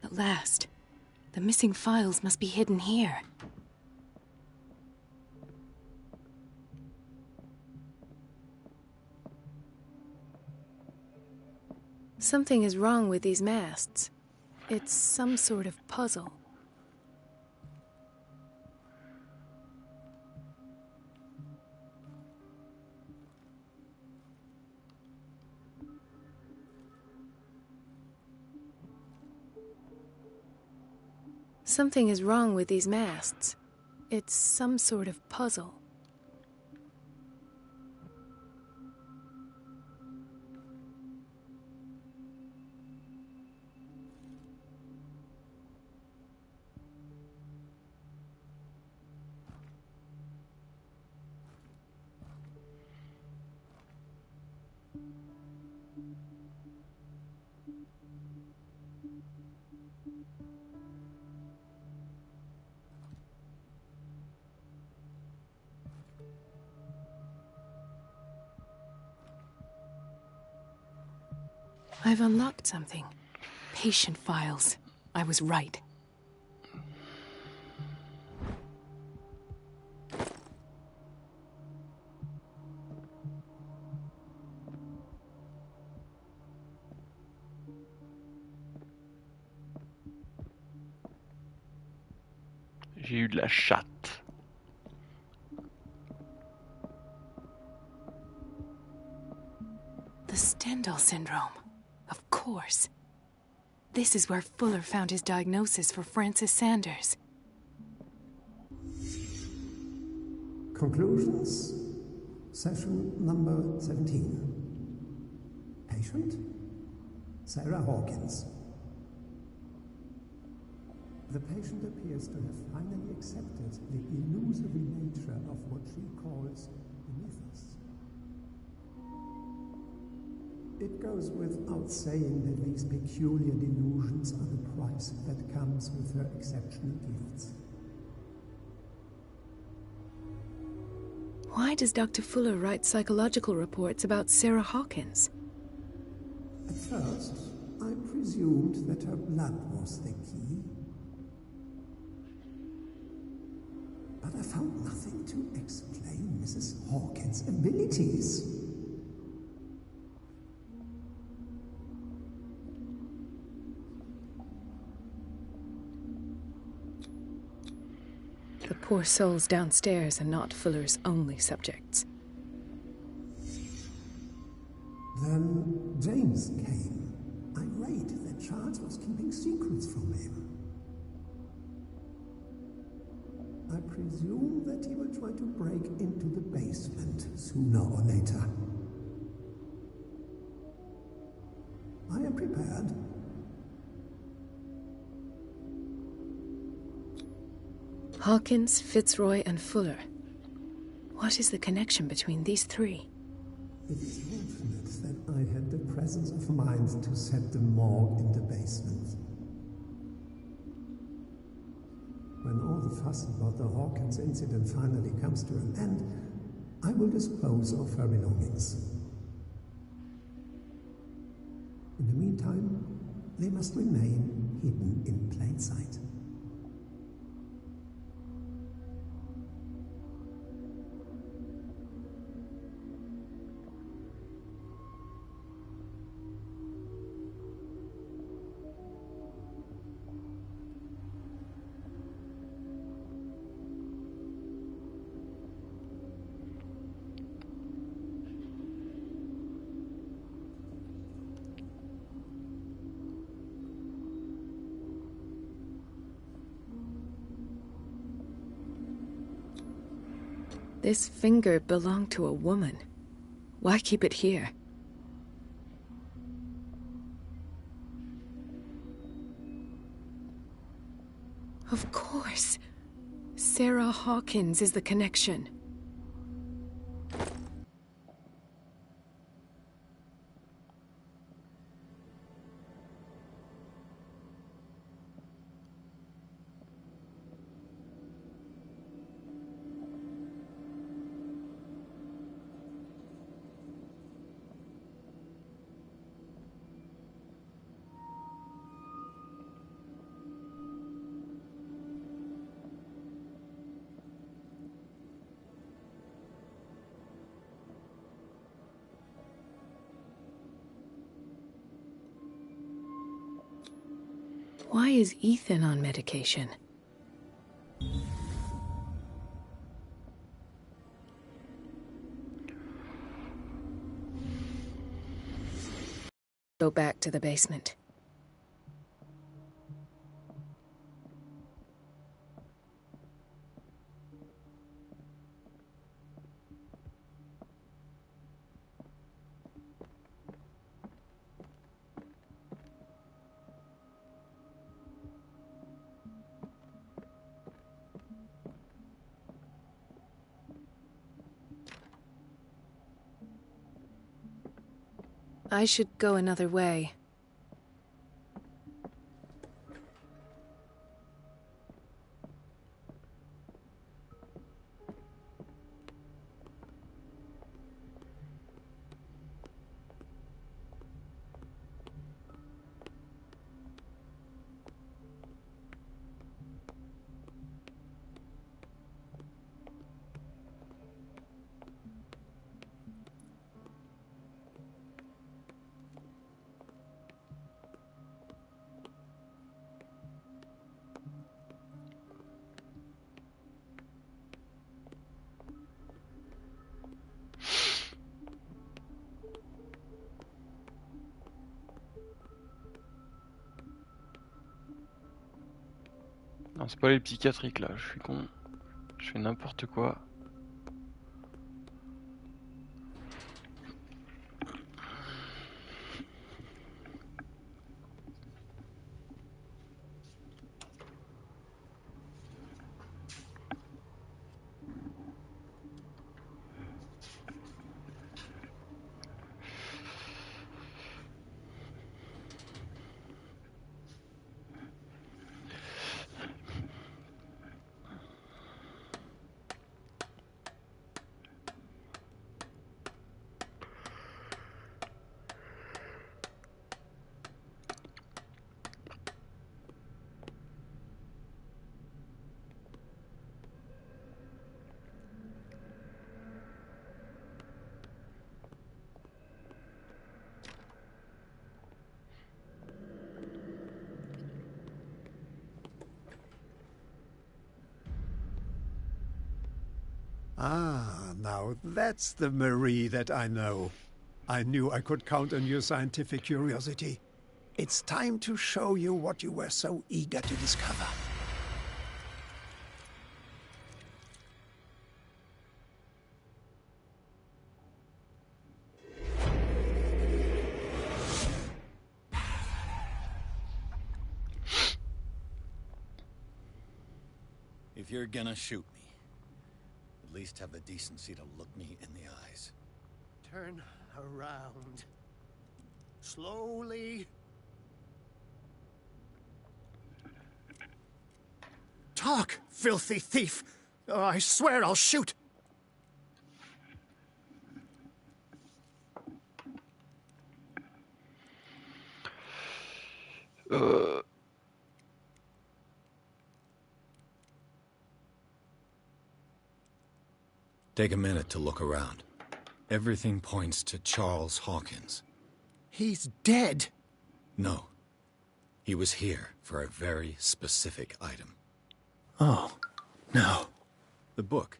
At last. The missing files must be hidden here. Something is wrong with these masts. It's some sort of puzzle. Something is wrong with these masts. It's some sort of puzzle. I've unlocked something. Patient files. I was right. J'ai eu de la chatte. The Stendhal syndrome. Of course. This is where Fuller found his diagnosis for Francis Sanders. Conclusions. Session number 17. Patient? Sarah Hawkins. The patient appears to have finally accepted the illusory nature of what she calls the mythos. It goes without saying that these peculiar delusions are the price that comes with her exceptional gifts. Why does Dr. Fuller write psychological reports about Sarah Hawkins? At first, I presumed that her blood was the key. But I found nothing to explain Mrs. Hawkins' abilities. The poor souls downstairs are not Fuller's only subjects. Then James came, irate that Charles was keeping secrets from him. I presume that he will try to break into the basement sooner or later. I am prepared. Hawkins, Fitzroy, and Fuller. What is the connection between these three? It is fortunate that I had the presence of mind to set the morgue in the basement. When all the fuss about the Hawkins incident finally comes to an end, I will dispose of her belongings. In the meantime, they must remain hidden in plain sight. This finger belonged to a woman. Why keep it here? Of course. Sarah Hawkins is the connection. Why is Ethan on medication? Go back to the basement. I should go another way. Non, c'est pas les psychiatriques là, je suis con. Je fais n'importe quoi. Ah, now that's the Marie that I know. I knew I could count on your scientific curiosity. It's time to show you what you were so eager to discover. If you're gonna shoot me, at least have the decency to look me in the eyes. Turn around. Slowly. Talk, filthy thief! Oh, I swear I'll shoot! Take a minute to look around. Everything points to Charles Hawkins. He's dead. No. He was here for a very specific item. Oh, no. The book.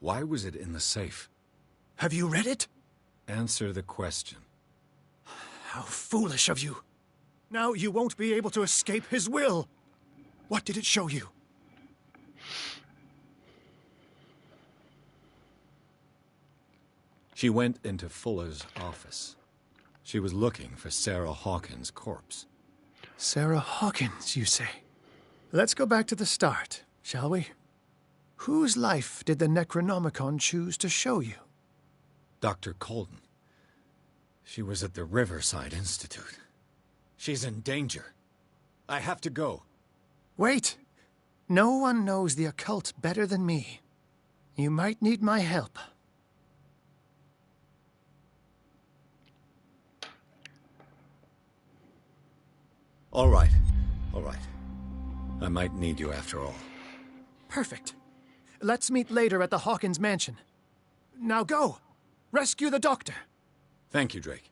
Why was it in the safe? Have you read it? Answer the question. How foolish of you. Now you won't be able to escape his will. What did it show you? She went into Fuller's office. She was looking for Sarah Hawkins' corpse. Sarah Hawkins, you say? Let's go back to the start, shall we? Whose life did the Necronomicon choose to show you? Dr. Colden. She was at the Riverside Institute. She's in danger. I have to go. Wait. No one knows the occult better than me. You might need my help. All right. All right. I might need you after all. Perfect. Let's meet later at the Hawkins mansion. Now go! Rescue the doctor! Thank you, Drake.